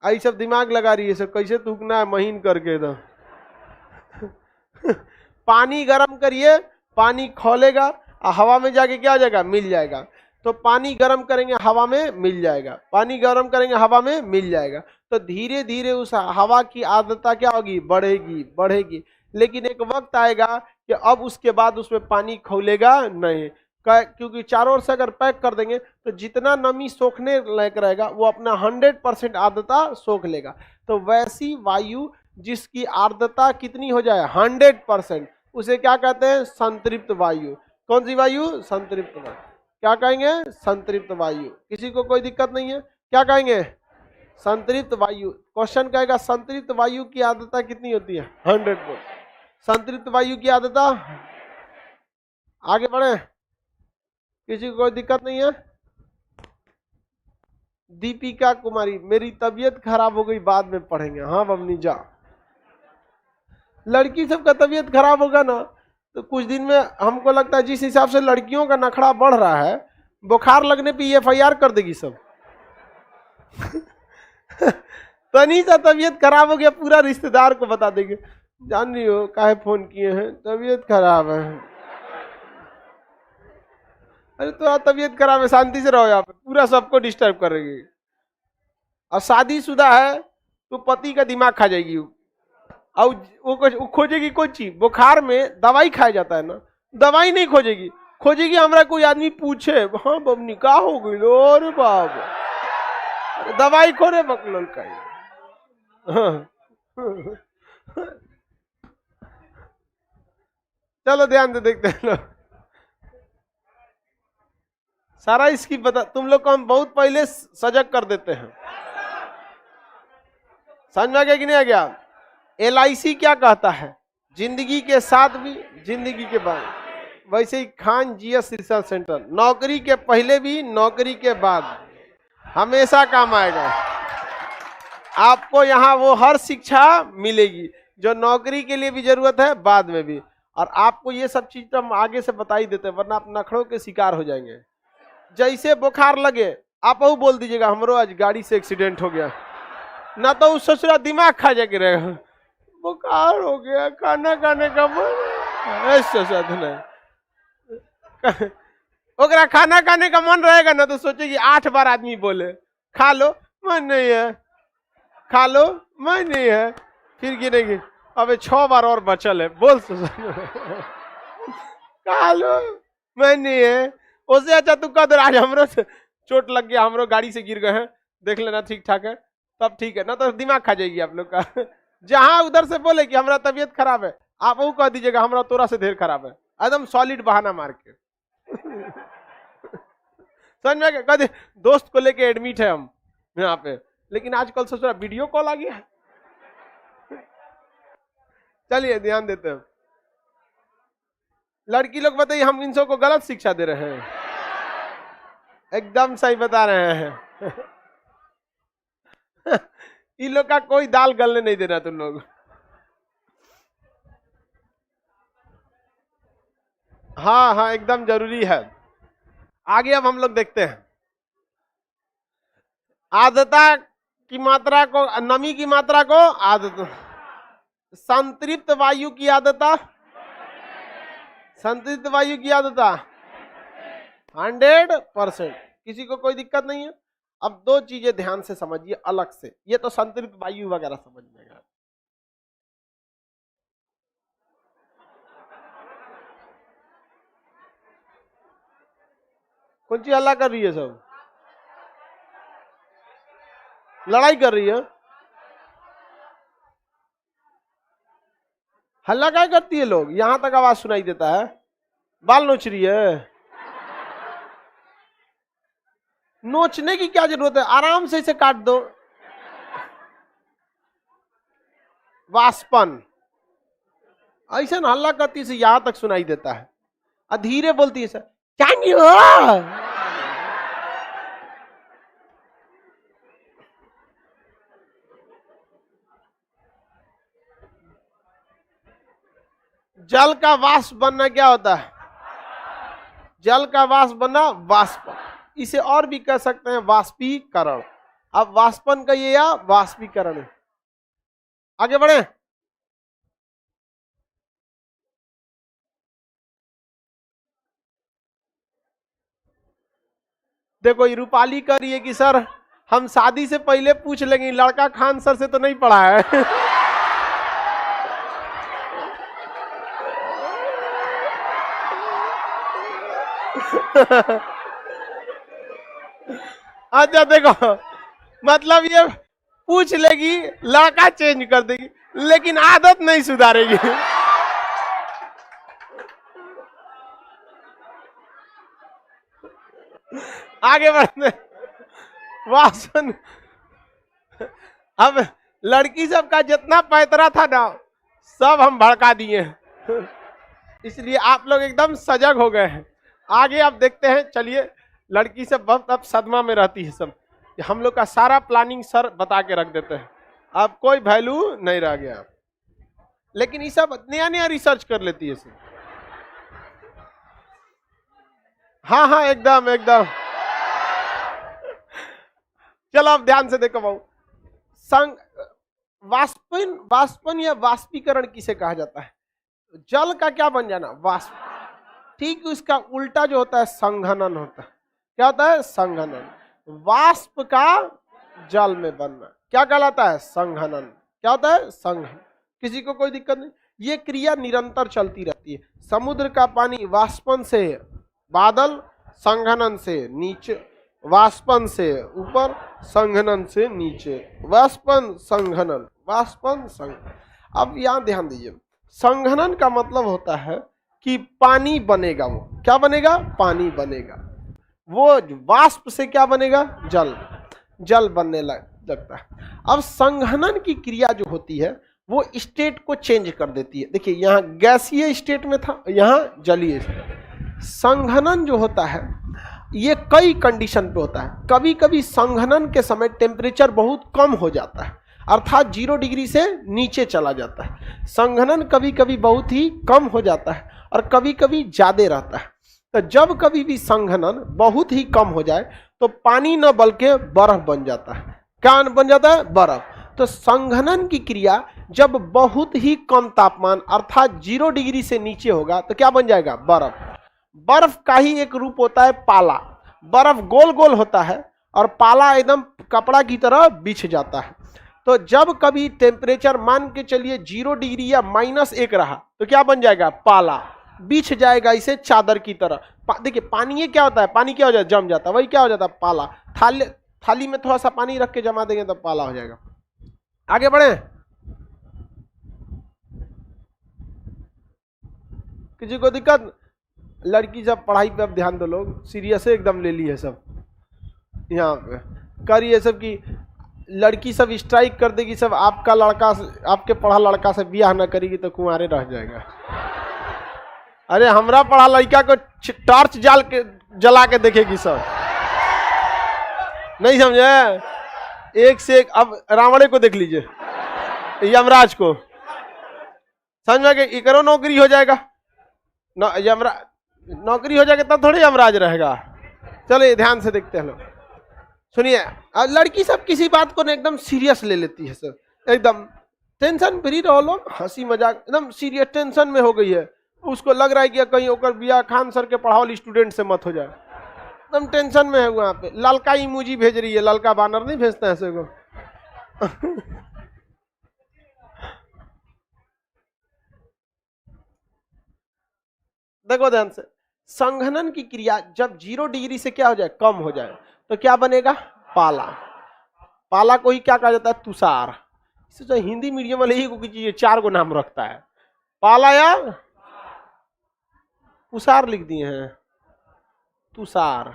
आई सब दिमाग लगा रही है सब, कैसे थूकना है महीन करके एकदम। पानी गर्म करिए, पानी खोलेगा और हवा में जाके क्या आ जाएगा? मिल जाएगा। तो पानी गर्म करेंगे हवा में मिल जाएगा, पानी गर्म करेंगे हवा में मिल जाएगा। तो धीरे धीरे उस हवा की आर्द्रता क्या होगी? बढ़ेगी बढ़ेगी। लेकिन एक वक्त आएगा कि अब उसके बाद उसमें पानी खौलेगा नहीं, क्योंकि चारों ओर से अगर पैक कर देंगे तो जितना नमी सोखने लायक रहेगा वो अपना 100% आर्द्रता सोख लेगा। तो वैसी वायु जिसकी आर्द्रता कितनी हो जाए? 100%, उसे क्या कहते हैं? संतृप्त वायु। कौन सी वायु? संतृप्त वायु। क्या कहेंगे? संतृप्त वायु। किसी को कोई दिक्कत नहीं है? क्या कहेंगे? संतृप्त वायु। क्वेश्चन कहेगा संतृप्त वायु की आर्द्रता कितनी होती है? 100%। संतृप्त वायु की आर्द्रता। आगे बढ़े, किसी को कोई दिक्कत नहीं है? दीपिका कुमारी, मेरी तबीयत खराब हो गई, बाद में पढ़ेंगे। हाँ बमनी जा। लड़की सबका तबीयत खराब होगा ना तो कुछ दिन में हमको लगता है जिस हिसाब से लड़कियों का नखरा बढ़ रहा है, बुखार लगने पे FIR कर देगी सब। तनी सा तबीयत खराब हो गया पूरा रिश्तेदार को बता देंगे, जान रही हो काहे फोन किए हैं? तबीयत खराब है। अरे तो तबीयत खराब है, शांति से रहो, यहाँ पे पूरा सबको डिस्टर्ब करेगी। और शादीशुदा है तो पति का दिमाग खा जाएगी। और वो खोजेगी कोई चीज, बुखार में दवाई खाया जाता है ना, दवाई नहीं खोजेगी, खोजेगी हमरा कोई आदमी पूछे हाँ बबनी का हो गई, अरे बाप दवाई खोरे बकलोल का। हाँ। चलो ध्यान से देखते हैं लोग, सारा इसकी बता, तुम लोग को हम बहुत पहले सजग कर देते हैं। समझ में आ गया कि नहीं आ गया? LIC क्या कहता है, जिंदगी के साथ भी जिंदगी के बाद, वैसे ही खान GS रिसर्च सेंटर नौकरी के पहले भी नौकरी के बाद हमेशा काम आएगा। आपको यहाँ वो हर शिक्षा मिलेगी जो नौकरी के लिए भी जरूरत है, बाद में भी। और आपको ये सब चीज तो हम आगे से बता ही देते हैं, वरना आप नखड़ों के शिकार हो जाएंगे। जैसे बुखार लगे आप वो बोल दीजिएगा हमरो आज गाड़ी से एक्सीडेंट हो गया, ना तो उस ससुरा दिमाग खा जाके रहेगा, बुखार हो गया खाना खाने का मन, ऐसा नहीं ओकरा खाना खाने का मन रहेगा ना तो सोचेगी 8 बार आदमी बोले खा लो, मन नहीं है, खा लो मन नहीं है, फिर गिरेगी अबे 6 बार और बचल है, बोल खा लो मन नहीं है। उससे अच्छा तू कह दो आज हमरो चोट लग गया, हमरो गाड़ी से गिर गए हैं, देख लेना ठीक ठाक है, तब ठीक है, ना तो दिमाग खा जाएगी आप लोग का। जहां उधर से बोले कि हमारा तबीयत खराब है, आप वो कह दीजिएगा हमारा तोरा से ढेर खराब है, एकदम सॉलिड बहाना मार के। समझ में कह दे दोस्त को लेके एडमिट है हम यहाँ पे, लेकिन आजकल सोच वीडियो कॉल आ गया है। चलिए ध्यान देते हैं। लड़की लोग बताइए हम इन सबको गलत शिक्षा दे रहे हैं? एकदम सही बता रहे हैं। इन लोग का कोई दाल गलने नहीं देना तुम लोग। हाँ हाँ एकदम जरूरी है। आगे अब हम लोग देखते हैं आर्द्रता की मात्रा को, नमी की मात्रा को आर्द्रता, संतृप्त वायु की आर्द्रता, संतृप्त वायु की आर्द्रता 100%। किसी को कोई दिक्कत नहीं है? अब 2 चीजें ध्यान से समझिए अलग से, ये तो संतृप्त वायु वगैरह समझ में आएगा। कौन सी हल्ला कर रही है? सब लड़ाई कर रही है? हल्ला क्या करती है लोग? यहां तक आवाज सुनाई देता है। बाल नोच रही है? नोचने की क्या जरूरत है, आराम से इसे काट दो। वाष्पन ऐसा हल्ला करती से यहां तक सुनाई देता है, धीरे बोलती है सर क्या नहीं हो। जल का वाष्प बनना क्या होता है? जल का वाष्प बनना वाष्प, इसे और भी कह सकते हैं वाष्पीकरण। अब वाष्पन कहिए या वाष्पीकरण। आगे बढ़े। देखो ये रूपाली कर रही है कि सर हम शादी से पहले पूछ लेंगे, लड़का खान सर से तो नहीं पढ़ा है। अच्छा देखो मतलब ये पूछ लेगी, लड़का चेंज कर देगी, लेकिन आदत नहीं सुधारेगी। आगे बढ़ते वासन। अब लड़की सब का जितना पैतरा था ना सब हम भड़का दिए, इसलिए आप लोग एकदम सजग हो गए हैं। आगे आप देखते हैं, चलिए लड़की सब बहुत अब सदमा में रहती है सब, हम लोग का सारा प्लानिंग सर बता के रख देते हैं, अब कोई वैल्यू नहीं रह गया। लेकिन ये सब नया नया रिसर्च कर लेती है सब। हाँ हाँ एकदम एकदम। चलो अब ध्यान से देखो बहु, संग वाष्पन, वाष्पन या वाष्पीकरण किसे कहा जाता है? जल का क्या बन जाना? वाष्प। ठीक उसका उल्टा जो होता है संघनन होता है। क्या होता है? संघनन। वाष्प का जल में बनना क्या कहलाता है? संघनन। क्या होता है? संघनन। किसी को कोई दिक्कत नहीं। ये क्रिया निरंतर चलती रहती है। समुद्र का पानी वाष्पन से बादल, संघनन से नीचे, वाष्पन से ऊपर, संघनन से नीचे, वाष्पन संघनन, वाष्पन संघनन। अब यहां ध्यान दीजिए, संघनन का मतलब होता है कि पानी बनेगा। वो क्या बनेगा? पानी बनेगा। वो वाष्प से क्या बनेगा? जल, जल बनने लगता है। अब संघनन की क्रिया जो होती है वो स्टेट को चेंज कर देती है। देखिए यहाँ गैसीय स्टेट में था, यहाँ जलीय। संघनन जो होता है ये कई कंडीशन पे होता है। कभी कभी संघनन के समय टेम्परेचर बहुत कम हो जाता है, अर्थात 0 डिग्री से नीचे चला जाता है। संघनन कभी कभी बहुत ही कम हो जाता है और कभी कभी ज्यादा रहता है। तो जब कभी भी संघनन बहुत ही कम हो जाए तो पानी न बल्कि बर्फ बन जाता है। क्या बन जाता है? बर्फ। तो संघनन की क्रिया जब बहुत ही कम तापमान अर्थात 0 डिग्री से नीचे होगा तो क्या बन जाएगा? बर्फ। बर्फ का ही एक रूप होता है पाला। बर्फ गोल गोल होता है और पाला एकदम कपड़ा की तरह बिछ जाता है। तो जब कभी टेम्परेचर मान के चलिए 0 डिग्री या -1 रहा तो क्या बन जाएगा? पाला, बिछ जाएगा इसे चादर की तरह। देखिए पानी ये क्या होता है? पानी क्या हो जाता है? जम जाता है। वही क्या हो जाता है? पाला। थाली में थोड़ा सा पानी रख के जमा देंगे तो पाला हो जाएगा। आगे बढ़े। किसी को दिक्कत? लड़की सब पढ़ाई पे अब ध्यान दो, लोग सीरियस एकदम ले लिए सब। यहाँ पे करिए सब की लड़की सब स्ट्राइक कर देगी सब, आपका लड़का, आपके पढ़ा लड़का से ब्याह ना करेगी तो कुंवारे रह जाएगा। अरे हमरा पढ़ा लड़का को टॉर्च जला के देखेगी सब। नहीं समझे? एक से एक। अब रावणे को देख लीजिए, यमराज को, समझ में कि इकरो नौकरी हो जाएगा, नौकरी हो जाएगा तब थोड़ी यमराज रहेगा। चलिए ध्यान से देखते हैं लोग। सुनिए, लड़की सब किसी बात को एकदम सीरियस ले लेती है सर, एकदम टेंशन फ्री रहो लोग, हंसी मजाक, एकदम सीरियस टेंशन में हो गई है। उसको लग रहा है कि कहीं होकर बिया खान सर के पढ़ाओ स्टूडेंट से मत हो जाए, एकदम टेंशन में है। वहां पे ललका इमोजी भेज रही है, ललका बानर नहीं भेजते हैं ऐसे को। देखो ध्यान से, संघनन की क्रिया जब 0 डिग्री से क्या हो जाए? कम हो जाए तो क्या बनेगा? पाला। पाला को ही क्या कहा जाता है? तुषार। इसे तो हिंदी मीडियम वाले ही को चीज 4 नाम रखता है, पाला या तुषार लिख दिए हैं, तुषार,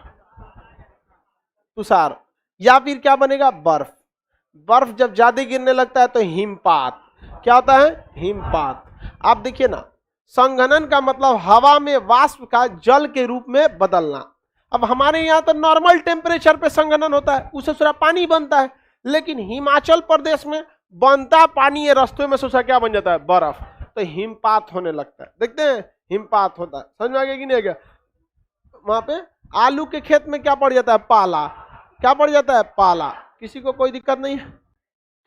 तुषार। या फिर क्या बनेगा? बर्फ। बर्फ जब ज्यादा गिरने लगता है तो हिमपात। क्या होता है? हिमपात। आप देखिए ना, संघनन का मतलब हवा में वाष्प का जल के रूप में बदलना। अब हमारे यहाँ तो नॉर्मल टेम्परेचर पे संघनन होता है, उससे थोड़ा पानी बनता है, लेकिन हिमाचल प्रदेश में बनता पानी है, रास्तों में सोचा क्या बन जाता है? बर्फ। तो हिमपात होने लगता है। देखते हैं हिमपात होता है, समझ में आ गया कि नहीं आ गया? वहां पे आलू के खेत में क्या पड़ जाता है? पाला। क्या पड़ जाता है? पाला। किसी को कोई दिक्कत नहीं है?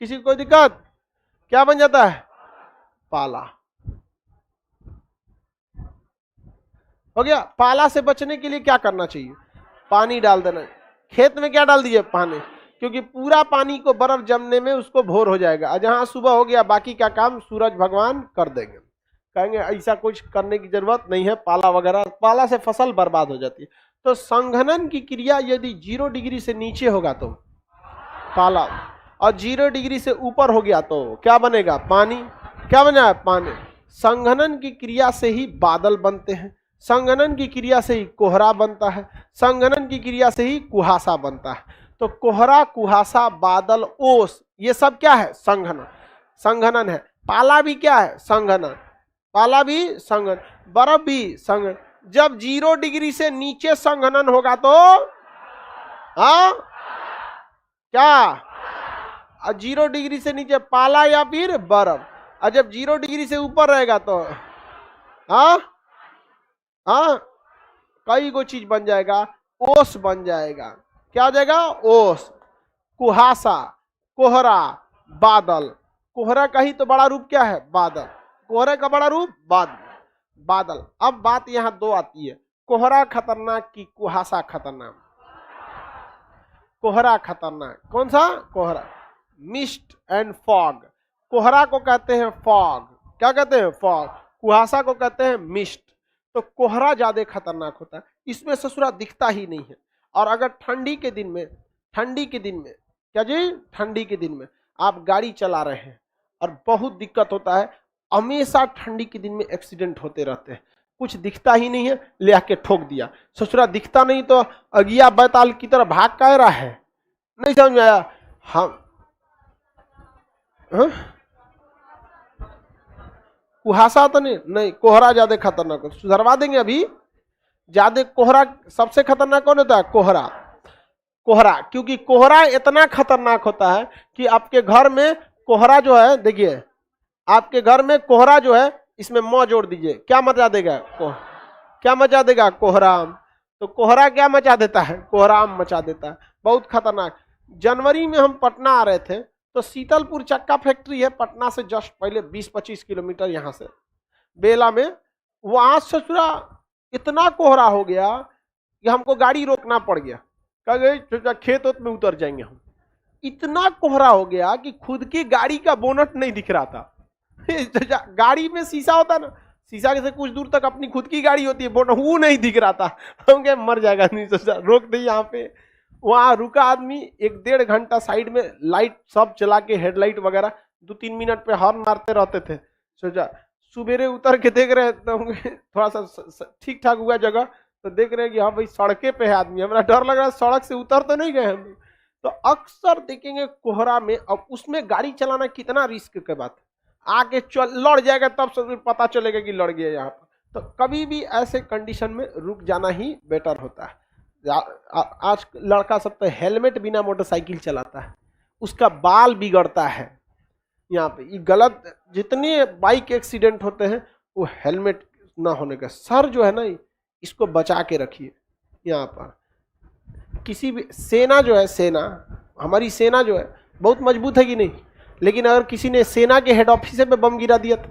किसी को कोई दिक्कत? क्या बन जाता है? पाला। हो गया। पाला से बचने के लिए क्या करना चाहिए? पानी डाल देना। खेत में क्या डाल दीजिए? पानी, क्योंकि पूरा पानी को बर्फ जमने में उसको भोर हो जाएगा, और जहां सुबह हो गया बाकी का काम सूरज भगवान कर देंगे। कहेंगे ऐसा कुछ करने की जरूरत नहीं है, पाला वगैरह, पाला से फसल बर्बाद हो जाती है। तो संघनन की क्रिया यदि 0 डिग्री से नीचे होगा तो पाला, और 0 डिग्री से ऊपर हो गया तो क्या बनेगा? पानी। क्या बना? पानी। संघनन की क्रिया से ही बादल बनते हैं, संघनन की क्रिया से ही कोहरा बनता है, संघनन की क्रिया से ही कुहासा बनता है। तो कोहरा, कुहासा, बादल, ओस, ये सब क्या है? संघनन। संघनन है। पाला भी क्या है? संघनन। पाला भी संघनन, बर्फ भी संघनन। जब 0 डिग्री से नीचे संघनन होगा तो हाँ क्या? 0 डिग्री से नीचे पाला या फिर बर्फ, और जब 0 डिग्री से ऊपर रहेगा तो हाँ हाँ कई गो चीज बन जाएगा, ओस बन जाएगा। क्या हो जाएगा? ओस, कुहासा, कोहरा, बादल। कोहरा का ही तो बड़ा रूप क्या है? बादल। कोहरे का बड़ा रूप बादल। अब बात यहां 2 आती है, कोहरा खतरनाक की कुहासा खतरनाक? कोहरा खतरनाक। कौन सा? कोहरा। Mist and fog. कोहरा को कहते हैं फॉग। क्या कहते हैं? फॉग। कुहासा को कहते हैं मिस्ट। तो कोहरा ज्यादा खतरनाक होता है, इसमें ससुरा दिखता ही नहीं है। और अगर ठंडी के दिन में क्या जी, ठंडी के दिन में आप गाड़ी चला रहे हैं और बहुत दिक्कत होता है, हमेशा ठंडी के दिन में एक्सीडेंट होते रहते हैं, कुछ दिखता ही नहीं है, ले आके ठोक दिया। ससुरा दिखता नहीं तो अगिया बैताल की तरह भाग का रहा है, नहीं समझ में आया? हम कुहासा तो नहीं, कोहरा ज्यादा खतरनाक होता है, सुधरवा देंगे अभी। ज्यादा कोहरा सबसे खतरनाक कौन होता है? कोहरा, क्योंकि कोहरा इतना खतरनाक होता है कि आपके घर में कोहरा जो है, देखिए आपके घर में कोहरा जो है, इसमें मौ जोड़ दीजिए, क्या मचा देगा? क्या मचा देगा? कोहराम। तो कोहरा क्या मचा देता है? कोहराम मचा देता है, बहुत खतरनाक। जनवरी में हम पटना आ रहे थे, तो शीतलपुर चक्का फैक्ट्री है पटना से जस्ट पहले 20-25 किलोमीटर यहाँ से बेला में। वहां से पूरा इतना कोहरा हो गया कि हमको गाड़ी रोकना पड़ गया, कह गए खेत में उतर जाएंगे हम। इतना कोहरा हो गया कि खुद की गाड़ी का बोनट नहीं दिख रहा था। गाड़ी में शीशा होता है ना, शीशा से कुछ दूर तक अपनी खुद की गाड़ी होती है, बोनट वो नहीं दिख रहा था। हम कहे मर जाएगा, नहीं सोचा रोक दे यहाँ पे। वहां रुका आदमी, 1-1.5 घंटा साइड में लाइट सब चला के, हेडलाइट वगैरह 2-3 मिनट पे हॉर्न मारते रहते थे। सोचा सुबेरे उतर के देख रहे तो थोड़ा सा ठीक ठाक हुआ जगह, तो देख रहे हैं कि हाँ भाई सड़के पे है आदमी, हमारा डर लग रहा है सड़क से उतर तो नहीं गए हम। तो अक्सर देखेंगे कोहरा में, अब उसमें गाड़ी चलाना कितना रिस्क की बात है, आगे लड़ जाएगा तब से पता चलेगा कि लड़ गया यहाँ पर। तो कभी भी ऐसे कंडीशन में रुक जाना ही बेटर होता है। आज लड़का सब तो हेलमेट बिना मोटरसाइकिल चलाता है, उसका बाल बिगड़ता है। यहाँ पे ये गलत, जितने बाइक एक्सीडेंट होते हैं वो हेलमेट ना होने का। सर जो है ना, इसको बचा के रखिए। यहाँ पर किसी भी सेना जो है, सेना हमारी सेना जो है बहुत मजबूत है कि नहीं, लेकिन अगर किसी ने सेना के हेड ऑफिस पे बम गिरा दिया तो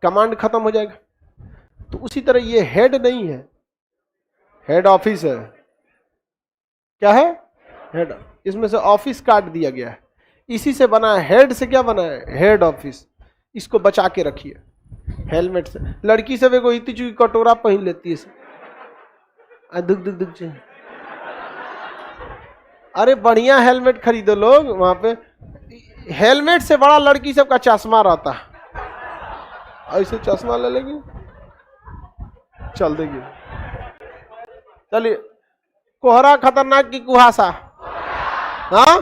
कमांड खत्म हो जाएगा। तो उसी तरह ये हेड नहीं है, हेड ऑफिस है। क्या है? हेड। इसमें से ऑफिस काट दिया गया है, इसी से बना है। हेड से क्या बना है? Head office. इसको बचा के रखिए हेलमेट से। लड़की सब एगो इतनी चुकी कटोरा पहन लेती है, दुख दुख दुख से। अरे बढ़िया हेलमेट खरीदो लोग, वहां पे हेलमेट से बड़ा लड़की सब का चश्मा रहता है। ऐसे चश्मा ले लेगी, चल देगी। चलिए, कोहरा खतरनाक की कुहासा। हाँ,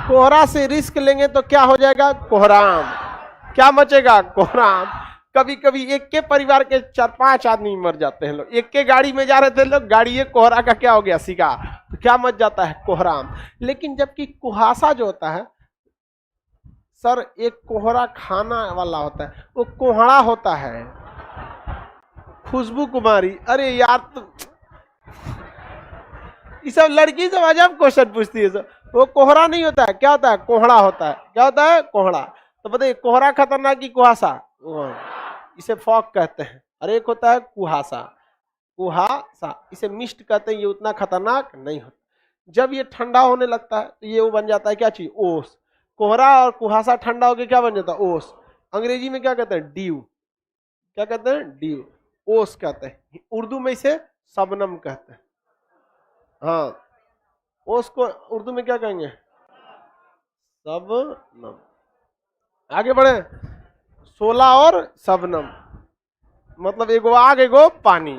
कोहरा से रिस्क लेंगे तो क्या हो जाएगा? कोहराम। क्या मचेगा? कोहराम। कभी कभी एक के परिवार के 4-5 आदमी मर जाते हैं लोग। एक के गाड़ी में जा रहे थे लोग, गाड़ी एक कोहरा का क्या हो गया? शिकार। तो क्या मच जाता है? कोहराम। लेकिन जबकि कुहासा जो होता है सर, एक कोहरा खाना वाला होता है, वो कोहड़ा होता है। खुशबू कुमारी, अरे यार ये सब लड़की सब अजब क्वेश्चन पूछती है सब। वो कोहरा नहीं होता है, क्या होता है? कोहड़ा होता है। क्या होता है? कोहड़ा। तो बताइए, कोहरा खतरनाक की कुहासा? इसे फॉग कहते हैं। और एक होता है कुहासा। कुहासा इसे मिस्ट कहते हैं, ये उतना खतरनाक नहीं होता। जब ये ठंडा होने लगता है तो ये वो बन जाता है, क्या चीज? ओस। कोहरा और कुहासा ठंडा होकर क्या बन जाता है? ओस। अंग्रेजी में क्या कहते हैं? ड्यू। क्या कहते हैं? ड्यू। ओस कहते हैं। उर्दू में इसे शबनम कहते हैं। हाँ, ओस को उर्दू में क्या कहेंगे? शबनम। आगे बढ़े। 16 और शबनम मतलब एगो आग एगो पानी।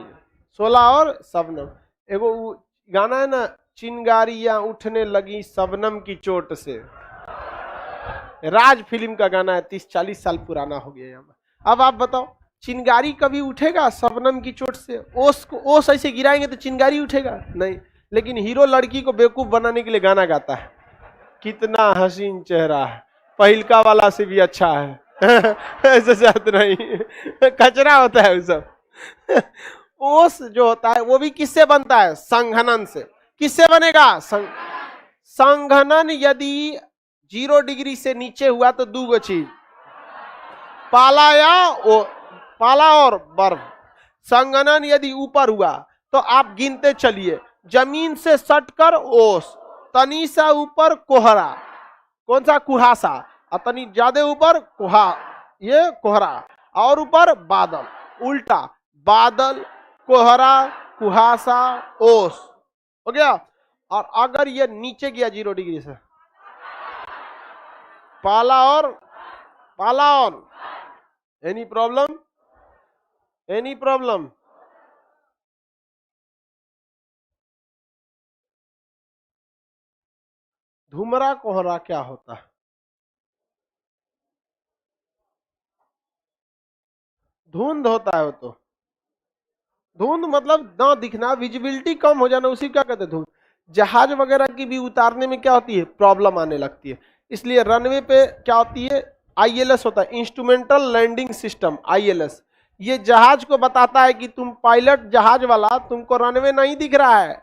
16 और शबनम। एगो गाना है ना, चिंगारियां उठने लगी शबनम की चोट से। राज फिल्म का गाना है, 30-40 साल पुराना हो गया यहाँ। अब आप बताओ, चिंगारी कभी उठेगा शबनम की चोट से? ओस को ओस ऐसे गिराएंगे तो चिंगारी उठेगा? नहीं। लेकिन हीरो लड़की को बेवकूफ बनाने के लिए गाना गाता है, कितना हसीन चेहरा है, पहिलका वाला से भी अच्छा है। ऐसे साथ नहीं, कचरा होता है वो सब। ओस जो होता है वो भी किससे बनता है? संघनन से। किससे बनेगा? संघनन यदि 0 डिग्री से नीचे हुआ तो 2 चीज, पाला और बर्फ। संघनन यदि ऊपर हुआ तो आप गिनते चलिए, जमीन से सटकर ओस, तनी सा ऊपर कोहरा, कौन सा? कुहासा, अतनी ज्यादा ऊपर कुहा, ये कोहरा, और ऊपर बादल, उल्टा बादल कोहरा कुहासा ओस, हो गया। और अगर ये नीचे गया 0 डिग्री से, पाला और एनी प्रॉब्लम, एनी प्रॉब्लम? धुमरा कोहरा क्या होता है? धुंध होता है वो तो। धुंध मतलब ना दिखना, विजिबिलिटी कम हो जाना, उसी क्या कहते हैं धुंध। जहाज वगैरह की भी उतारने में क्या होती है, प्रॉब्लम आने लगती है। इसलिए रनवे पे क्या होती है, आईएलएस होता है, इंस्ट्रूमेंटल लैंडिंग सिस्टम, आईएलएस। ये जहाज को बताता है कि तुम पायलट जहाज वाला, तुमको रनवे नहीं दिख रहा है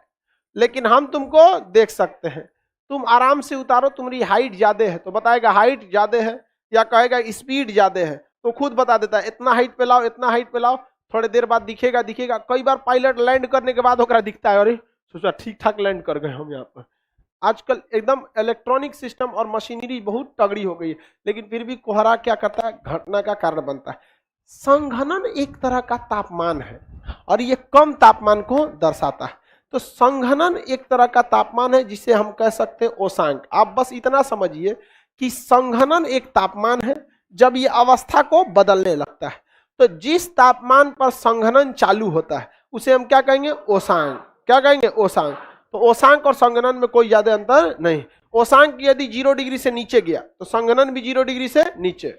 लेकिन हम तुमको देख सकते हैं, तुम आराम से उतारो, तुम्हारी हाइट ज्यादा है तो बताएगा हाइट ज्यादा है, या कहेगा स्पीड ज्यादा है तो खुद बता देता है इतना हाइट पे लाओ, इतना हाइट पे लाओ। थोड़ी देर बाद दिखेगा दिखेगा, कई बार पायलट लैंड करने के बाद होकर दिखता है, अरे सोचा ठीक ठाक लैंड कर गए हम यहाँ पर। आजकल एकदम इलेक्ट्रॉनिक सिस्टम और मशीनरी बहुत तगड़ी हो गई है, लेकिन फिर भी कोहरा क्या करता है, घटना का कारण बनता है। संघनन एक तरह का तापमान है और ये कम तापमान को दर्शाता है। तो संघनन एक तरह का तापमान है जिसे हम कह सकते हैं ओसांक। आप बस इतना समझिए कि संघनन एक तापमान है जब ये अवस्था को बदलने लगता है। तो जिस तापमान पर संघनन चालू होता है उसे हम क्या कहेंगे, ओसांक। क्या कहेंगे, ओसांक। तो ओसांक और संघनन में कोई ज्यादा अंतर नहीं। ओसांक यदि 0 डिग्री से नीचे गया तो संघनन भी 0 डिग्री से नीचे,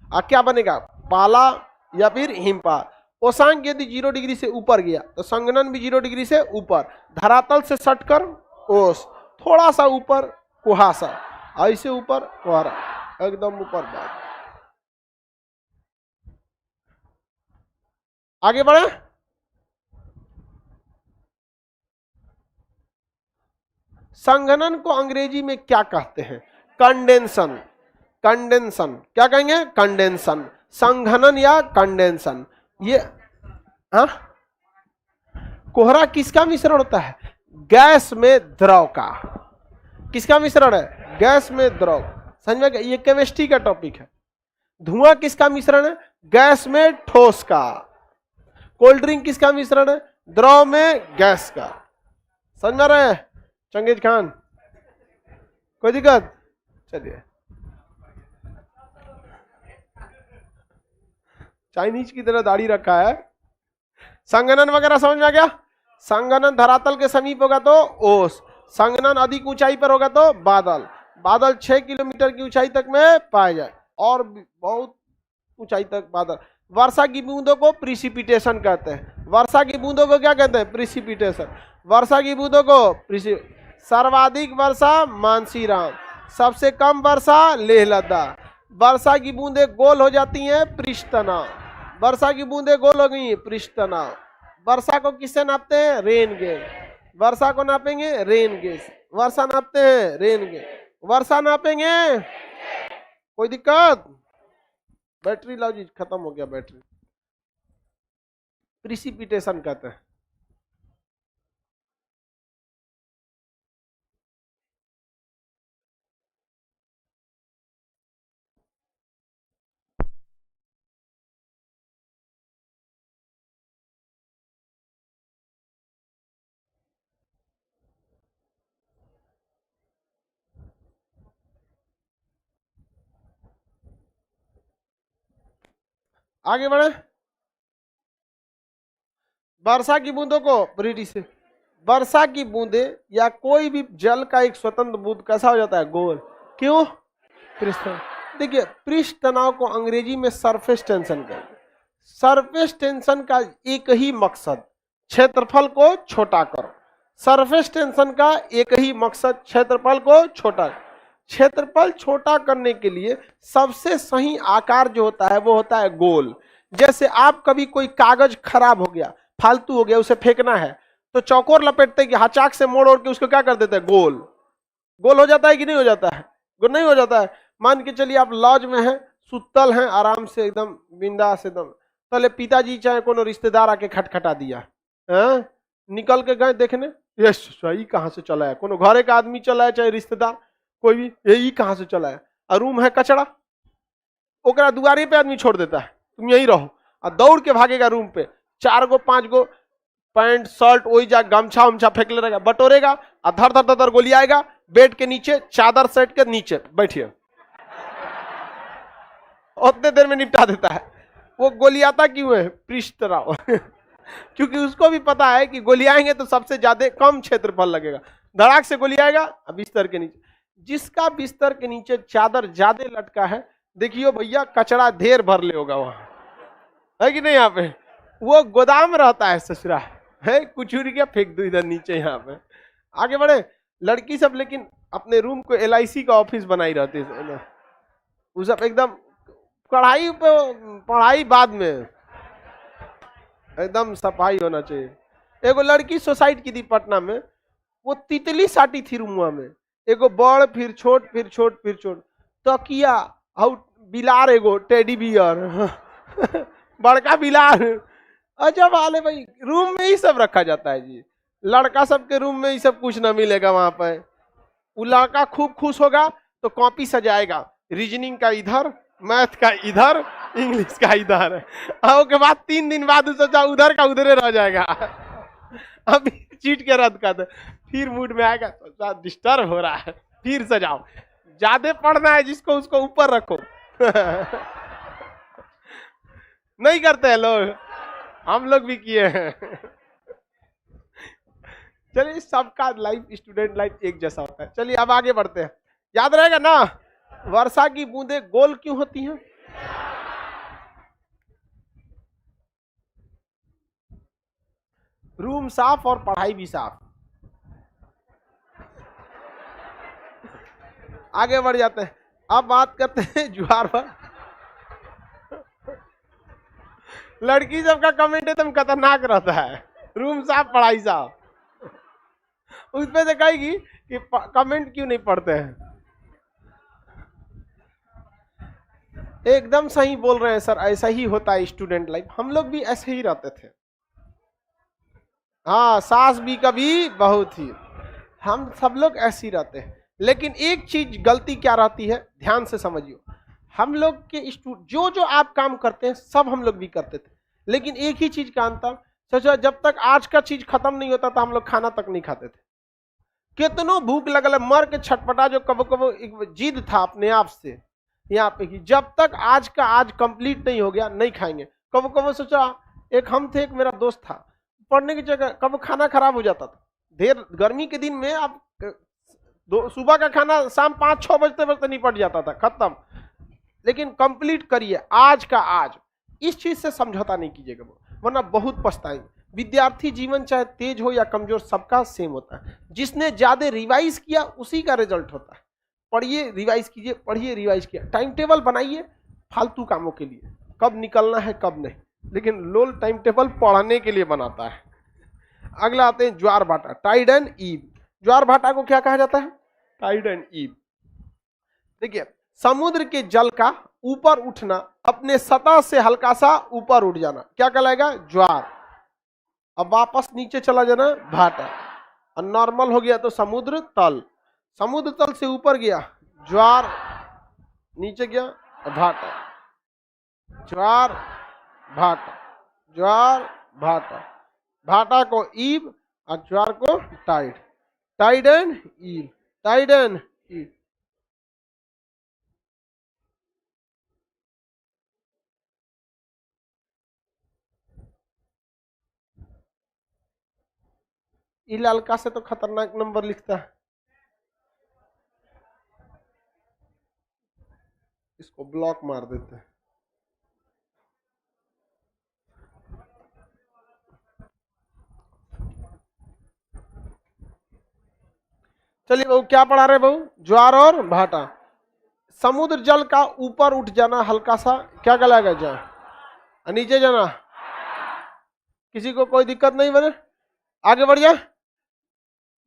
क्या बनेगा, पाला या फिर हिमपात। ओसांक यदि 0 डिग्री से ऊपर गया तो संघनन भी 0 डिग्री से ऊपर, धरातल से सटकर ओस, थोड़ा सा ऊपर कुहासा, ऐसे ऊपर कोहरा, एकदम ऊपर बात। आगे बढ़े। संघनन को अंग्रेजी में क्या कहते हैं, कंडेंसन। कंडेंसन क्या कहेंगे, कंडेंसन, संघनन या कंडेंसन। ये हाँ, कोहरा किसका मिश्रण होता है, गैस में द्रव का। किसका मिश्रण है, गैस में द्रव। समझ में, ये केमिस्ट्री का टॉपिक है। धुआं किसका मिश्रण है, गैस में ठोस का। कोल्ड ड्रिंक किसका मिश्रण है, द्रव में गैस का। समझ में रहे चंगेज खान, कोई दिक्कत? चलिए, चाइनीज की तरह दाढ़ी रखा है। संघनन वगैरह समझ में आ गया। संघनन धरातल के समीप होगा तो ओस, संघनन अधिक ऊंचाई पर होगा तो बादल। बादल 6 किलोमीटर की ऊंचाई तक में पाए जाए और बहुत ऊंचाई तक बादल। वर्षा की बूंदों को प्रिसिपिटेशन कहते हैं। वर्षा की बूंदों को क्या कहते हैं, प्रिसिपिटेशन। वर्षा की बूंदों को सर्वाधिक वर्षा मानसीराम, सबसे कम वर्षा लेह लद्दाख। वर्षा की बूंदें गोल हो जाती हैं पृष्ठ तनाव। वर्षा की बूंदें गोल हो गई पृष्ठ तनाव। वर्षा को किससे नापते हैं, रेन गेज। वर्षा को नापेंगे रेन गेज। वर्षा नापते हैं रेन गेज। वर्षा नापेंगे, कोई दिक्कत? बैटरी लाओ जी, खत्म हो गया बैटरी। प्रिसिपिटेशन कहते हैं। आगे बढ़े। वर्षा की बूंदों को ब्रिटिश, वर्षा की बूंदे या कोई भी जल का एक स्वतंत्र बूंद कैसा हो जाता है, गोल। क्यों, पृष्ठ। देखिए, पृष्ठ तनाव को अंग्रेजी में सरफेस टेंशन कहते हैं। सरफेस टेंशन का एक ही मकसद, क्षेत्रफल को छोटा करो। सरफेस टेंशन का एक ही मकसद, क्षेत्रफल को छोटा। क्षेत्रफल छोटा करने के लिए सबसे सही आकार जो होता है वो होता है गोल। जैसे आप कभी कोई कागज खराब हो गया, फालतू हो गया, उसे फेंकना है तो चौकोर लपेटते कि चाक से मोड़ ओढ़ के उसको क्या कर देते हैं, गोल। गोल हो जाता है कि नहीं हो जाता है, गोल नहीं हो जाता है। मान के चलिए आप लॉज में हैं, सुतल हैं आराम से एकदम बिंदास एकदम, तले पिताजी चाहे कोनो रिश्तेदार आके खटखटा दिया, है? निकल के गए देखने, ये सही कहाँ से चला है, कोनो घरे का आदमी चला है चाहे रिश्तेदार कोई भी, यही कहाँ से चला है, और रूम है कचड़ा, ओकरा दुआरे पे आदमी छोड़ देता है, तुम यहीं रहो, और दौड़ के भागेगा रूम पे, 4 गो 5 गो पैंट शर्ट वही जा गमछा उमछा फेंक ले रहेगा, बटोरेगा और धर धर धर गोली आएगा, बेड के नीचे चादर सेट के नीचे बैठिए, उतने देर में निपटा देता है। वो गोलियाता क्यों है? पृष्ठ राव क्योंकि उसको भी पता है कि गोली आएंगे तो सबसे ज्यादा कम क्षेत्रफल लगेगा, धड़ाक से गोली आएगा बिस्तर के नीचे। जिसका बिस्तर के नीचे चादर ज्यादा लटका है, देखियो भैया कचरा ढेर भर ले होगा वहां, है कि नहीं? यहाँ पे वो गोदाम रहता है ससुरा है, कुछ के फेंक दो इधर नीचे। यहाँ पे आगे बढ़े लड़की सब, लेकिन अपने रूम को LIC का ऑफिस बनाई रहती है, वो सब एकदम कढ़ाई पे, पढ़ाई बाद में, एकदम सफाई होना चाहिए। एगो लड़की सुसाइड की थी पटना में, वो तितली साटी थी रूमुआ में, एगो बड़ फिर छोट फिर छोट फिर छोट, तकिया और बिलार, एगो टेडी बियर बड़का बिलार। अच्छा वाले भाई, रूम में ही सब रखा जाता है जी, लड़का सबके रूम में ही सब कुछ ना मिलेगा वहां पे। वो लड़का खूब खुश होगा तो कॉपी सजाएगा, रीजनिंग का इधर, मैथ का इधर, इंग्लिश का इधर, और के बाद 3 दिन बाद सोचा उधर का उधर रह जाएगा अभी चीट के रद्द कर दे, फिर मूड में आएगा सोचा डिस्टर्ब हो रहा है, फिर सजाओ, ज्यादा पढ़ना है जिसको उसको ऊपर रखो नहीं करते हैं लोग, हम लोग भी किए हैं चलिए, सबका लाइफ, स्टूडेंट लाइफ एक जैसा होता है। चलिए अब आगे बढ़ते हैं, याद रहेगा ना वर्षा की बूंदें गोल क्यों होती हैं? रूम साफ और पढ़ाई भी साफ। आगे बढ़ जाते हैं, अब बात करते हैं ज्वार पर। लड़की सबका कमेंट एकदम खतरनाक रहता है, रूम साफ पढ़ाई साफ। उस पे से कहेगी कि कमेंट क्यों नहीं पढ़ते हैं। एकदम सही बोल रहे हैं सर, ऐसा ही होता है स्टूडेंट लाइफ, हम लोग भी ऐसे ही रहते थे। हाँ, सास भी कभी बहुत ही, हम सब लोग ऐसे ही रहते हैं। लेकिन एक चीज गलती क्या रहती है, ध्यान से समझियो, हम लोग के जो जो आप काम करते हैं सब हम लोग भी करते थे, लेकिन एक ही चीज का अंतर, सोचो जब तक आज का चीज खत्म नहीं होता था हम लोग खाना तक नहीं खाते थे। कितनो भूख लगल मर के छटपटा, जो कबो कबो एक जिद था अपने आप से यहाँ पे कि जब तक आज का आज कंप्लीट नहीं हो गया नहीं खाएंगे। कबो कबो सोचा, एक हम थे, एक मेरा दोस्त था, पढ़ने की जगह कब खाना खराब हो जाता था, देर गर्मी के दिन में आप सुबह का खाना शाम 5-6 बजते बजते निपट जाता था, खत्म। लेकिन कंप्लीट करिए आज का आज, इस चीज से समझौता नहीं कीजिएगा, वरना बहुत पछताएंगे। विद्यार्थी जीवन चाहे तेज हो या कमजोर, सबका सेम होता है। जिसने ज्यादा रिवाइज किया उसी का रिजल्ट होता है। पढ़िए, रिवाइज कीजिए, पढ़िए, रिवाइज किया, टाइम टेबल बनाइए फालतू कामों के लिए, कब निकलना है कब नहीं, लेकिन लोल टाइम टेबल पढ़ने के लिए बनाता है। अगला आते हैं ज्वार भाटा, टाइड एंड ईव। ज्वार भाटा को क्या कहा जाता है? Tide and ebb. देखिए, समुद्र के जल का ऊपर उठना, अपने सतह से हल्का सा ऊपर उठ जाना, क्या कहलाएगा? ज्वार। अब वापस नीचे चला जाना, भाटा। और नॉर्मल हो गया तो समुद्र तल, समुद्र तल से ऊपर गया ज्वार, नीचे गया भाटा, ज्वार भाटा, ज्वार भाटा। भाटा को ईव और ज्वार को tide, tide and ebb, tide and ebb. ई ललका से तो खतरनाक नंबर लिखता है, इसको ब्लॉक मार देते हैं। चलिए बहू, क्या पढ़ा रहे बहू? ज्वार और भाटा। समुद्र जल का ऊपर उठ जाना हल्का सा, क्या कहलाएगा? जा। नीचे जाना, किसी को कोई दिक्कत नहीं बने, आगे बढ़ जाए।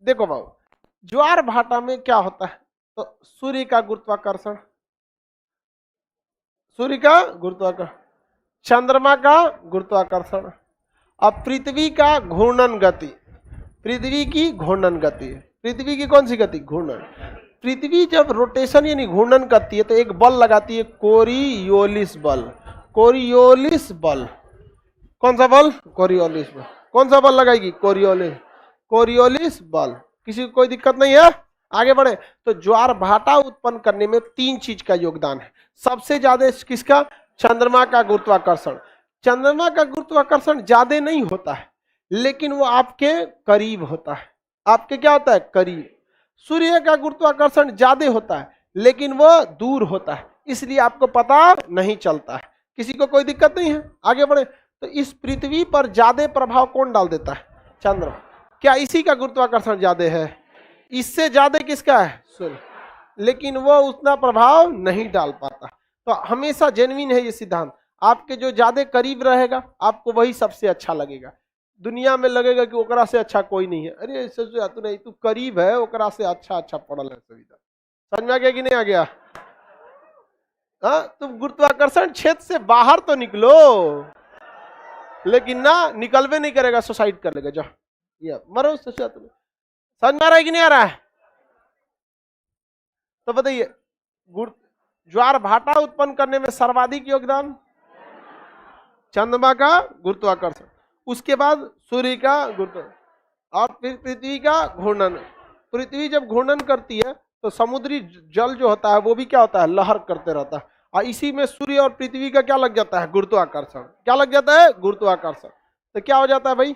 देखो बाबू, ज्वार भाटा में क्या होता है? तो सूर्य का गुरुत्वाकर्षण, सूर्य का गुरुत्वाकर्षण, चंद्रमा का गुरुत्वाकर्षण और पृथ्वी का घूर्णन गति। पृथ्वी की घूर्णन गति, पृथ्वी की कौन सी गति? घूर्णन। पृथ्वी जब रोटेशन यानी घूर्णन करती है तो एक बल लगाती है, कोरियोलिस बल। कोरियोलिस बल, कौन सा बल? कोरियोलिस बल। कौन सा बल लगाएगी? कोरियोलिस, कोरियोलिस बल। किसी को कोई दिक्कत नहीं है? आगे बढ़े। तो ज्वार भाटा उत्पन्न करने में 3 चीज का योगदान है। सबसे ज्यादा किसका? चंद्रमा का गुरुत्वाकर्षण। चंद्रमा का गुरुत्वाकर्षण ज्यादा नहीं होता है, लेकिन वो आपके करीब होता है। आपके क्या होता है? करीब। सूर्य का गुरुत्वाकर्षण ज्यादा होता है, लेकिन वो दूर होता है, इसलिए आपको पता नहीं चलता है। किसी को कोई दिक्कत नहीं है? आगे बढ़े। तो इस पृथ्वी पर ज्यादा प्रभाव कौन डाल देता है? चंद्रमा। क्या इसी का गुरुत्वाकर्षण ज्यादा है? इससे ज्यादा किसका है? सूर्य। लेकिन वो उतना प्रभाव नहीं डाल पाता। तो हमेशा जेन्युइन है ये सिद्धांत, आपके जो ज्यादा करीब रहेगा आपको वही सबसे अच्छा लगेगा। दुनिया में लगेगा कि ओकरा से अच्छा कोई नहीं है, अरे ऐसे तू नहीं, तू करीब है, ओकरा से अच्छा अच्छा पढ़ल है सुविधा। समझ में आ गया कि नहीं आ गया? हाँ, तुम गुरुत्वाकर्षण क्षेत्र से बाहर तो निकलो, लेकिन ना निकलवे नहीं करेगा, सुसाइड कर लेगा, जा ये मरो। समझ में आ रहा है कि नहीं आ रहा है? तो बताइए, ज्वार भाटा उत्पन्न करने में सर्वाधिक योगदान चंद्रमा का गुरुत्वाकर्षण, उसके बाद सूर्य का गुरुत्व, और फिर पृथ्वी का घूर्णन। पृथ्वी जब घूर्णन करती है तो समुद्री जल जो होता है वो भी क्या होता है? लहर करते रहता है। और इसी में सूर्य और पृथ्वी का क्या लग जाता है? गुरुत्वाकर्षण। क्या लग जाता है? गुरुत्वाकर्षण। तो क्या हो जाता है भाई?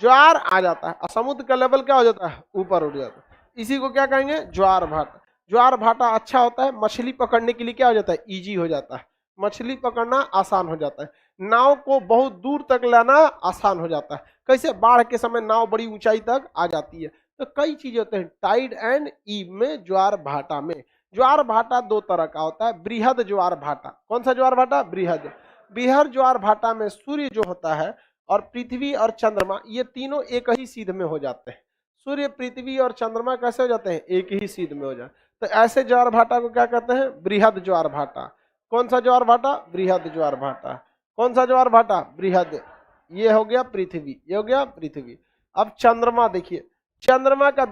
ज्वार आ जाता है, और समुद्र का लेवल क्या हो जाता है? ऊपर उठ जाता है। इसी को क्या कहेंगे? ज्वार भाटा। ज्वार भाटा अच्छा होता है, मछली पकड़ने के लिए क्या हो जाता है? इजी हो जाता है, मछली पकड़ना आसान हो जाता है, नाव को बहुत दूर तक लाना आसान हो जाता है। कैसे? बाढ़ के समय नाव बड़ी ऊंचाई तक आ जाती है। तो कई चीजें होते हैं टाइड एंड ईव में, ज्वार भाटा में। ज्वार भाटा 2 तरह का होता है। बृहद ज्वार भाटा। कौन सा ज्वार भाटा? बृहद। बृहद ज्वार भाटा में सूर्य जो होता है और पृथ्वी और चंद्रमा, ये तीनों एक ही सीध में हो जाते हैं। सूर्य, पृथ्वी और चंद्रमा कैसे हो जाते हैं? एक ही सीध में हो जाते हैं। तो ऐसे ज्वार भाटा को क्या कहते हैं? बृहद ज्वार भाटा। कौन सा ज्वार भाटा? बृहद ज्वार भाटा। कौन सा ज्वार भाटा? बृहद। ये हो गया पृथ्वी, ये हो गया पृथ्वी। अब चंद्रमा देखिए, चंद्रमा का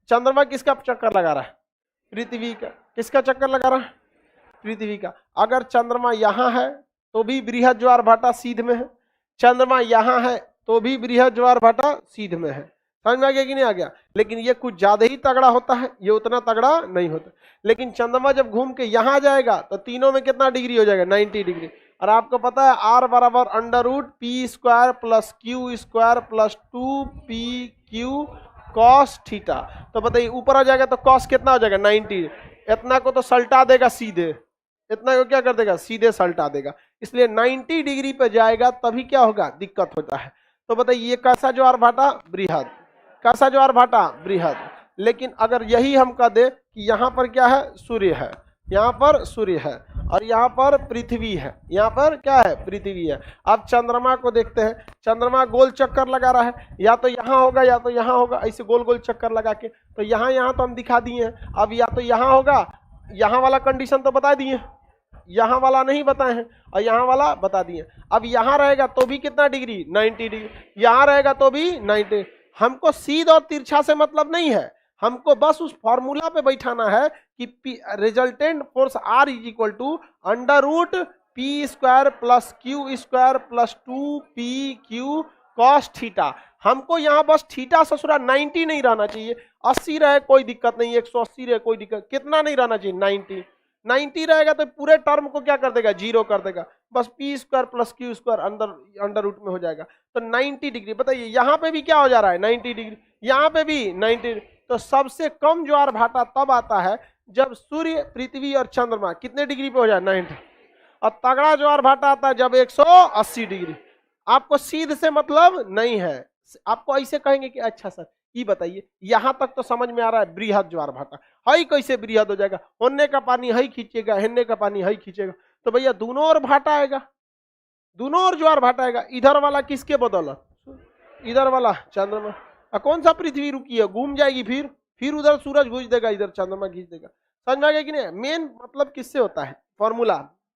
चंद्रमा किसका चक्कर लगा रहा है? पृथ्वी का। किसका चक्कर लगा रहा है? पृथ्वी का। अगर चंद्रमा यहाँ है तो भी बृहद ज्वार भाटा सीध में है, चंद्रमा यहाँ है तो भी बृहद ज्वार भाटा सीध में है। समझ में आ गया कि नहीं आ गया? लेकिन ये कुछ ज्यादा ही तगड़ा होता है, ये उतना तगड़ा नहीं होता। लेकिन चंद्रमा जब घूम के यहाँ जाएगा तो तीनों में कितना डिग्री हो जाएगा? 90 डिग्री। और आपको पता है आर बराबर √p² + q² + 2pq cos theta. तो बताइए ऊपर आ जाएगा तो cos कितना हो जाएगा? 90। इतना को तो सल्टा देगा सीधे, इतना को क्या कर देगा? सीधे सल्टा देगा। इसलिए 90 डिग्री पे जाएगा तभी क्या होगा? दिक्कत होता है। तो बताइए ये कैसा ज्वार भाटा? बृहद। कैसा ज्वार भाटा? बृहद। लेकिन अगर यही हम कह दे कि यहाँ पर क्या है? सूर्य है, यहाँ पर सूर्य है, और यहाँ पर पृथ्वी है, यहाँ पर क्या है? पृथ्वी है। अब चंद्रमा को देखते हैं, चंद्रमा गोल चक्कर लगा रहा है, या तो यहाँ होगा या तो यहाँ होगा, ऐसे गोल गोल चक्कर लगा के। तो यहाँ यहाँ तो हम दिखा दिए हैं। अब या तो यहाँ होगा, यहाँ वाला कंडीशन तो बता दिए, यहाँ वाला नहीं बताए हैं, और यहाँ वाला बता दिए। अब यहाँ रहेगा तो भी कितना डिग्री? 90 डिग्री। यहाँ रहेगा तो भी 90। हमको सीध और तिरछा से मतलब नहीं है, हमको बस उस फॉर्मूला पे बैठाना है कि resultant force R = √p² + q² + 2pq cos theta. हमको यहाँ बस थीटा ससुरा 90 नहीं रहना चाहिए, 80 रहे कोई दिक्कत नहीं, 180 रहे कोई दिक्कत, कितना नहीं रहना चाहिए? 90। 90 रहेगा तो पूरे टर्म को क्या कर देगा? 0 कर देगा। बस p² + q² अंडर रूट में हो जाएगा। तो 90 डिग्री। बताइए यहाँ पे भी क्या हो जा रहा है? 90 डिग्री। यहाँ पे भी 90। तो सबसे कम ज्वार भाटा तब आता है जब सूर्य, पृथ्वी और चंद्रमा कितने डिग्री पे हो जाए? 90। और तगड़ा ज्वार भाटा आता है जब 180 डिग्री। आपको सीध से मतलब नहीं है, आपको ऐसे कहेंगे कि अच्छा सर ये बताइए, यहां तक तो समझ में आ रहा है बृहद ज्वार भाटा, हई कैसे बृहद हो जाएगा? होने का पानी हई खींचेगा, हेन्ने का पानी हई खींचेगा। तो भैया दोनों ओर भाटा आएगा, दोनों ओर ज्वार भाटा आएगा। इधर वाला किसके बदौलत? इधर वाला चंद्रमा। कौन सा पृथ्वी रुकी है? घूम जाएगी, फिर उधर सूरज घुस देगा, इधर चंद्रमा खींच देगा। समझ में आ गया कि नहीं? मेन मतलब किससे होता है? फॉर्मूला।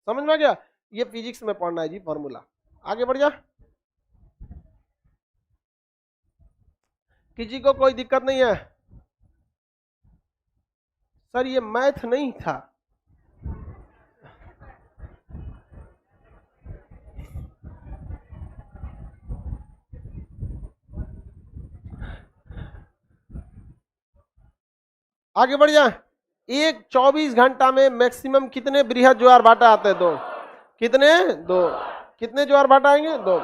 समझ में आ गया? ये फिजिक्स में पढ़ना है जी, फॉर्मूला। आगे बढ़ जा। किसी को कोई दिक्कत नहीं है? सर ये मैथ नहीं था। आगे बढ़ जाए। एक 24 घंटा में मैक्सिमम कितने बृहद ज्वार भाटा आते हैं? दो। कितने? दो। कितने ज्वार भाटा आएंगे? दो।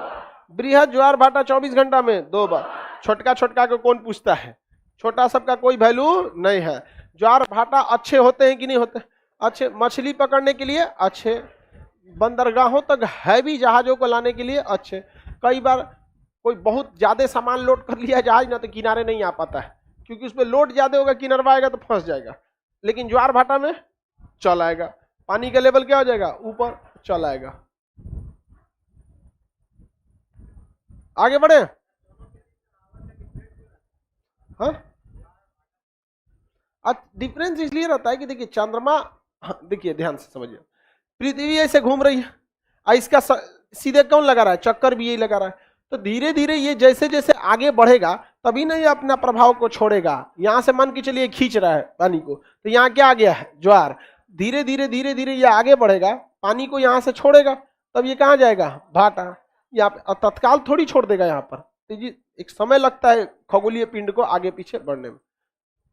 बृहद ज्वार भाटा 24 घंटा में दो बार। छोटका छोटका को कौन पूछता है? छोटा सबका कोई वैल्यू नहीं है। ज्वार भाटा अच्छे होते हैं कि नहीं होते? अच्छे। मछली पकड़ने के लिए अच्छे, बंदरगाहों तक हैवी जहाजों को लाने के लिए अच्छे। कई बार कोई बहुत ज्यादा सामान लोड कर लिया जहाज ना, तो किनारे नहीं आ पाता है, क्योंकि उसमें लोड ज्यादा होगा, किनारवा आएगा तो फंस जाएगा। लेकिन ज्वार भाटा में चल आएगा, पानी का लेवल क्या हो जाएगा? ऊपर चल आएगा। आगे बढ़े। हाँ, डिफरेंस इसलिए रहता है कि देखिए चंद्रमा, देखिए ध्यान से समझिए, पृथ्वी ऐसे घूम रही है और इसका सीधे कौन लगा रहा है? चक्कर भी यही लगा रहा है। तो धीरे धीरे ये जैसे जैसे आगे बढ़ेगा तभी ना ये अपना प्रभाव को छोड़ेगा। यहां से मान के चलिए खींच रहा है पानी को, तो यहाँ क्या आ गया है? ज्वार। धीरे धीरे ये आगे बढ़ेगा, पानी को यहाँ से छोड़ेगा, तब ये कहाँ जाएगा? भाटा। यहाँ पे तत्काल थोड़ी छोड़ देगा यहाँ पर, तो ये एक समय लगता है खगोलीय पिंड को आगे पीछे बढ़ने में।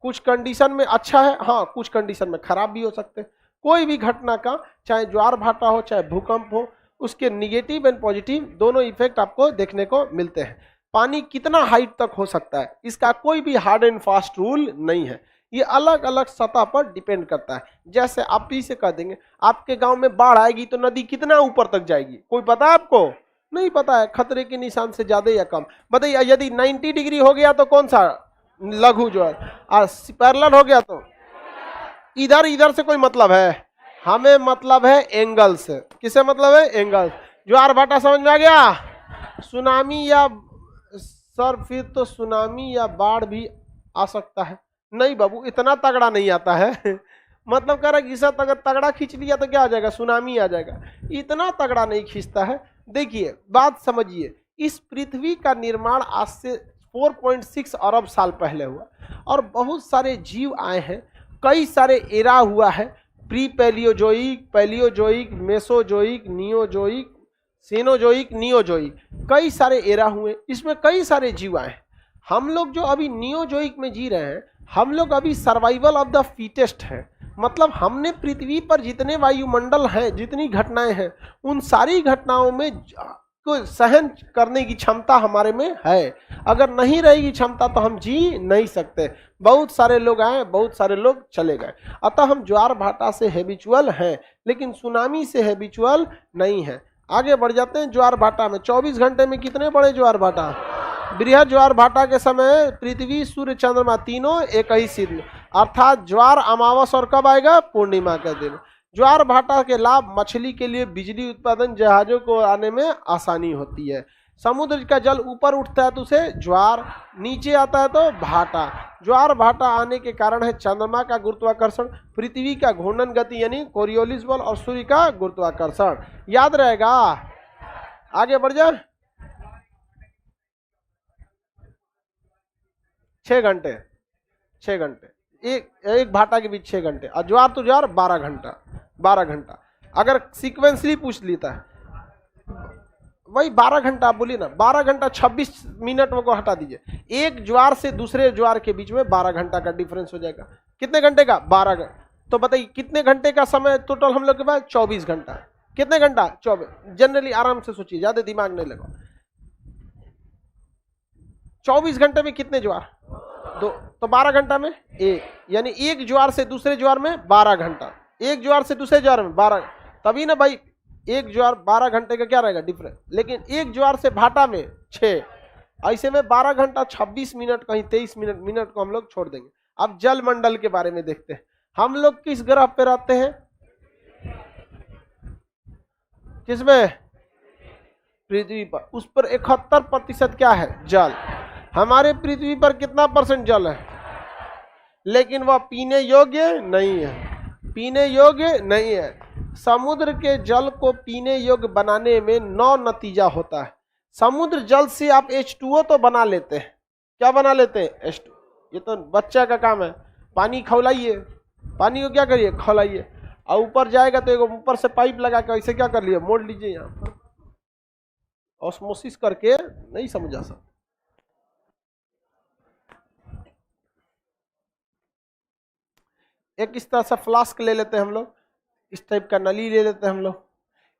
कुछ कंडीशन में अच्छा है, हाँ, कुछ कंडीशन में खराब भी हो सकते हैं। कोई भी घटना का, चाहे ज्वार भाटा हो चाहे भूकंप हो, उसके निगेटिव एंड पॉजिटिव दोनों इफेक्ट आपको देखने को मिलते हैं। पानी कितना हाइट तक हो सकता है, इसका कोई भी हार्ड एंड फास्ट रूल नहीं है, ये अलग अलग सतह पर डिपेंड करता है। जैसे आप इसे कह देंगे आपके गांव में बाढ़ आएगी तो नदी कितना ऊपर तक जाएगी, कोई पता है आपको? नहीं पता है। खतरे के निशान से ज्यादा या कम? बताइए, यदि 90 डिग्री हो गया तो कौन सा? लघु ज्वार। और पैरेलल हो गया तो इधर इधर से कोई मतलब है? हमें मतलब है एंगल से। किसे मतलब है? एंगल। ज्वार भाटा समझ में आ गया? सुनामी या सर फिर तो सुनामी या बाढ़ भी आ सकता है। नहीं बाबू, इतना तगड़ा नहीं आता है। मतलब कह रहा कि अगर तगड़ा खींच लिया तो क्या आ जाएगा? सुनामी आ जाएगा। इतना तगड़ा नहीं खींचता है। देखिए बात समझिए, इस पृथ्वी का निर्माण आज से 4.6 अरब साल पहले हुआ और बहुत सारे जीव आए हैं, कई सारे एरा हुआ है, pre Palaeozoic, Palaeozoic, Mesozoic, Neozoic, Cenozoic, Neozoic, कई सारे एरा हुए, इसमें कई सारे जीव आए हैं। हम लोग जो अभी नियोजोइक में जी रहे हैं, हम लोग अभी सर्वाइवल ऑफ द फिटेस्ट है। मतलब हमने पृथ्वी पर जितने वायुमंडल हैं, जितनी घटनाएं हैं, उन सारी घटनाओं में को सहन करने की क्षमता हमारे में है। अगर नहीं रहेगी क्षमता तो हम जी नहीं सकते। बहुत सारे लोग आए, बहुत सारे लोग चले गए। अतः हम ज्वार भाटा से हैबिचुअल हैं, लेकिन सुनामी से हैबिचुअल नहीं है। आगे बढ़ जाते हैं। ज्वार भाटा में 24 घंटे में कितने बड़े ज्वार भाटा? बृहद ज्वार भाटा के समय पृथ्वी, सूर्य, चंद्रमा तीनों एक ही सिद्ध, अर्थात ज्वार अमावस और कब आएगा? पूर्णिमा का दिन। ज्वार भाटा के लाभ मछली के लिए बिजली उत्पादन, जहाजों को आने में आसानी होती है। समुद्र का जल ऊपर उठता है तो उसे ज्वार, नीचे आता है तो भाटा। ज्वार भाटा आने के कारण है चंद्रमा का गुरुत्वाकर्षण, पृथ्वी का घूर्णन गति यानी कोरियोलिस बल और सूर्य का गुरुत्वाकर्षण। याद रहेगा? आगे बढ़ जाए। 6 घंटे, 6 घंटे एक भाटा के बीच 6 घंटे, और ज्वार तो ज्वार 12 घंटा, 12 घंटा। अगर सीक्वेंसली पूछ लेता है वही 12 घंटा, आप बोलिए ना 12 घंटा 26 मिनट को हटा दीजिए, एक ज्वार से दूसरे ज्वार के बीच में 12 घंटा का डिफरेंस हो जाएगा। कितने घंटे का? 12 घंटा। तो बताइए कितने घंटे का समय टोटल हम लोग के पास? 24 घंटा। कितने घंटा? 24। जनरली आराम से सोचिए, ज्यादा दिमाग नहीं लगा। 24 घंटे में कितने ज्वार? दो। तो 12 घंटा में एक, यानी एक ज्वार से दूसरे ज्वार में 12 घंटा, एक ज्वार से दूसरे ज्वार में 12। तभी ना भाई, एक ज्वार 12 घंटे का क्या रहेगा डिफरेंस। लेकिन एक ज्वार से भाटा में 6, ऐसे में 12 घंटा 26 मिनट, कहीं 23 मिनट को हम लोग छोड़ देंगे। अब जल मंडल के बारे में देखते हैं। हम लोग किस ग्रह पे रहते हैं? किसमें? पृथ्वी पर। उस पर 71% क्या है? जल। हमारे पृथ्वी पर कितना % जल है? लेकिन वह पीने योग्य नहीं है, पीने योग्य नहीं है। समुद्र के जल को पीने योग्य बनाने में 9 नतीजा होता है। समुद्र जल से आप H2O तो बना लेते हैं। क्या बना लेते हैं? H2। ये तो बच्चा का काम है। पानी खौलाइए, पानी को क्या करिए, खौलाइए, और ऊपर जाएगा तो एक ऊपर से पाइप लगा के ऐसे क्या कर लिए, मोड़ लीजिए यहाँ पर, ऑस्मोसिस करके, नहीं समझा सब। एक इस तरह से फ्लास्क ले लेते हैं हम लोग, इस टाइप का नली ले लेते हैं हम लोग,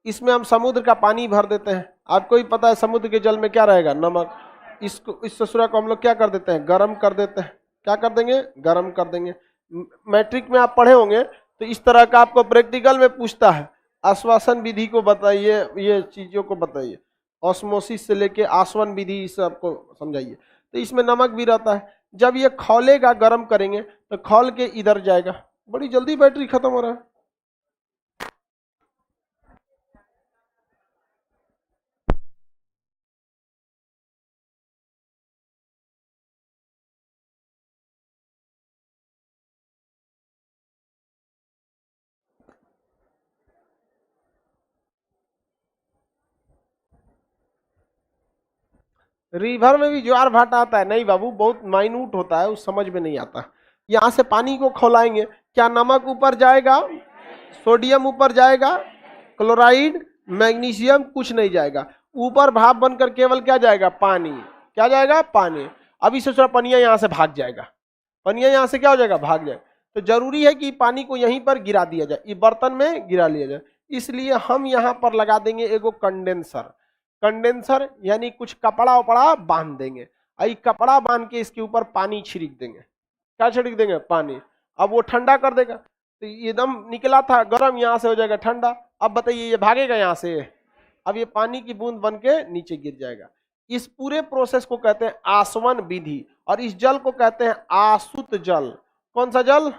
इसमें हम समुद्र का पानी भर देते हैं। आपको ही पता है समुद्र के जल में क्या रहेगा, नमक। इसको, इस ससुरा को हम लोग क्या कर देते हैं, गर्म कर देते हैं। क्या कर देंगे, गर्म कर देंगे। मैट्रिक में आप पढ़े होंगे तो इस तरह का आपको प्रैक्टिकल में पूछता है, आश्वासन विधि को बताइए, ये चीजों को बताइए, ऑस्मोसिस से लेके आसवन विधि, इसे आपको समझाइए। तो इसमें नमक भी रहता है। जब ये खौलेगा, गर्म करेंगे तो खौल के इधर जाएगा। बड़ी जल्दी बैटरी खत्म हो रहा है। रिवर में भी ज्वार भाटा आता है? नहीं बाबू, बहुत माइन्यूट होता है, उस समझ में नहीं आता। यहाँ से पानी को खौलाएंगे, क्या नमक ऊपर जाएगा, सोडियम ऊपर जाएगा, क्लोराइड, मैग्नीशियम कुछ नहीं जाएगा। ऊपर भाप बनकर केवल क्या जाएगा, पानी। क्या जाएगा, पानी। अभी से पनिया यहाँ से भाग जाएगा, पनिया यहाँ से क्या हो जाएगा, भाग जाएगा। तो जरूरी है कि पानी को यहीं पर गिरा दिया जाए, ये बर्तन में गिरा लिया जाए। इसलिए हम यहाँ पर लगा देंगे एगो कंडेंसर। कंडेंसर यानी कुछ कपड़ा वपड़ा बांध देंगे, आई कपड़ा बांध के इसके ऊपर पानी छिड़क देंगे। क्या छिड़क देंगे, पानी। अब वो ठंडा कर देगा, तो एकदम निकला था गर्म, यहाँ से हो जाएगा ठंडा। अब बताइए ये भागेगा यहाँ से, अब ये पानी की बूंद बन के नीचे गिर जाएगा। इस पूरे प्रोसेस को कहते हैं आसवन विधि, और इस जल को कहते हैं आसुत जल। कौन सा जल,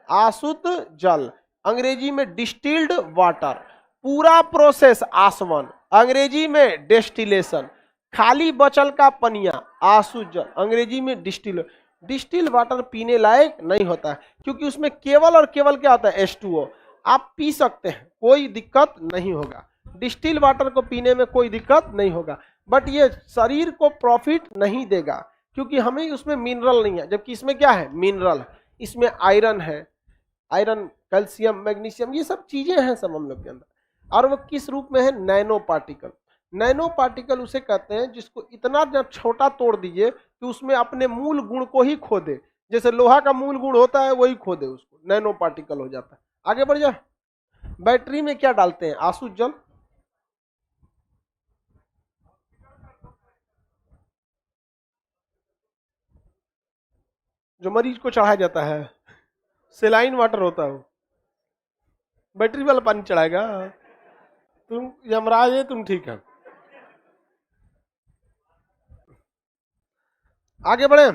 आसुत जल, अंग्रेजी में डिस्टिल्ड वाटर। पूरा प्रोसेस आसवन, अंग्रेजी में डेस्टिलेशन। खाली बचल का पनिया आसुत जल, अंग्रेजी में डिस्टिल। डिस्टिल वाटर पीने लायक नहीं होता है, क्योंकि उसमें केवल और केवल क्या होता है, H2O। आप पी सकते हैं, कोई दिक्कत नहीं होगा, डिस्टिल वाटर को पीने में कोई दिक्कत नहीं होगा। बट ये शरीर को प्रॉफिट नहीं देगा, क्योंकि हमें उसमें मिनरल नहीं है, जबकि इसमें क्या है, मिनरल। इसमें आयरन है, आयरन, कैल्शियम, मैग्नीशियम, ये सब चीजें हैं सब हम लोग के अंदर। और वो किस रूप में है, नैनो पार्टिकल। नैनो पार्टिकल उसे कहते हैं जिसको इतना छोटा तोड़ दीजिए कि उसमें अपने मूल गुण को ही खो दे। जैसे लोहा का मूल गुण होता है वही खो दे उसको, नैनो पार्टिकल हो जाता है। आगे बढ़ जा। बैटरी में क्या डालते हैं, आसुत जल। जो मरीज को चढ़ाया जाता है, सेलाइन वाटर होता है, बैटरी वाला पानी चढ़ाएगा। तुम यमराज है, तुम ठीक है। आगे बढ़े।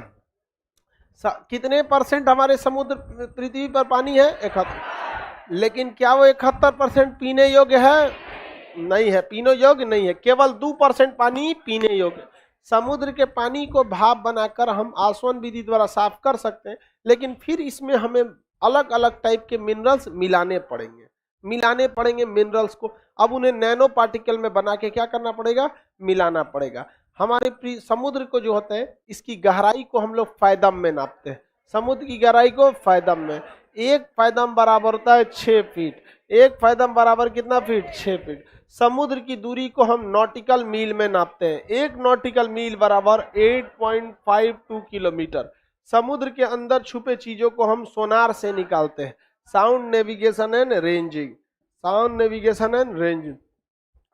कितने परसेंट हमारे समुद्र पृथ्वी पर पानी है, 71। लेकिन क्या वो 71% पीने योग्य है, नहीं है, पीने योग्य नहीं है। केवल 2% पानी पीने योग्य। समुद्र के पानी को भाप बनाकर हम आसवन विधि द्वारा साफ कर सकते हैं, लेकिन फिर इसमें हमें अलग अलग टाइप के मिनरल्स मिलाने पड़ेंगे मिनरल्स को। अब उन्हें नैनो पार्टिकल में बना के क्या करना पड़ेगा, मिलाना पड़ेगा। हमारे समुद्र को जो होता है, इसकी गहराई को हम लोग फायदम में नापते हैं। समुद्र की गहराई को फायदम में, एक फायदम बराबर होता है 6 फीट। एक फायदम बराबर कितना फीट, 6 फीट। समुद्र की दूरी को हम नॉटिकल मील में नापते हैं। एक नॉटिकल मील बराबर 8.52 किलोमीटर। समुद्र के अंदर छुपे चीजों को हम सोनार से निकालते हैं, sound navigation and ranging. Sound navigation and ranging.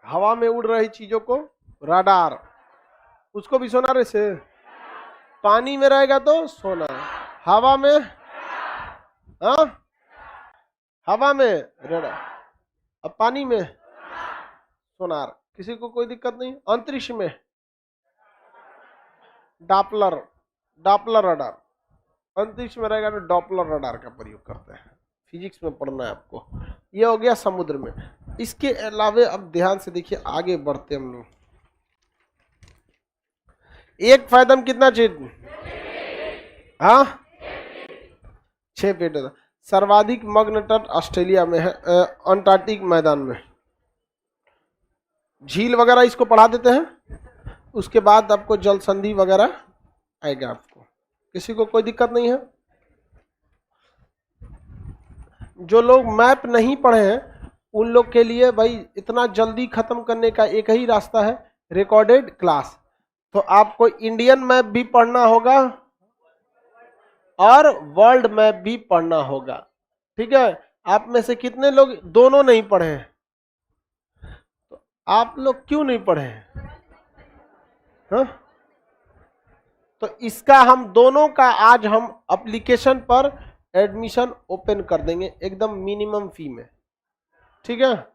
हवा में उड़ रही चीजों को राडार, उसको भी सोनार से। पानी में रहेगा तो सोनार, हवा में, हाँ हवा में राडार, अब पानी में सोनार। किसी को कोई दिक्कत नहीं। अंतरिक्ष में डॉपलर रडार, अंतरिक्ष में रहेगा तो डॉपलर रडार का प्रयोग करते हैं। फिजिक्स में पढ़ना है आपको। ये हो गया समुद्र में। इसके अलावे अब ध्यान से देखिए, आगे बढ़ते हम लोग। एक फायदम कितना चीज, हाँ 6 फीट। सर्वाधिक मग्न तट ऑस्ट्रेलिया में है, अंटार्कटिक मैदान में। झील वगैरह इसको पढ़ा देते हैं, उसके बाद आपको जल संधि वगैरह आएगा आपको। किसी को कोई दिक्कत नहीं है। जो लोग मैप नहीं पढ़े हैं उन लोग के लिए भाई इतना जल्दी खत्म करने का एक ही रास्ता है, रिकॉर्डेड क्लास। तो आपको इंडियन मैप भी पढ़ना होगा और वर्ल्ड मैप भी पढ़ना होगा। ठीक है, आप में से कितने लोग दोनों नहीं पढ़े हैं? तो आप लोग क्यों नहीं पढ़े हैं? हाँ? तो इसका हम दोनों का आज हम एप्लीकेशन पर एडमिशन ओपन कर देंगे एकदम मिनिमम फी में। ठीक है,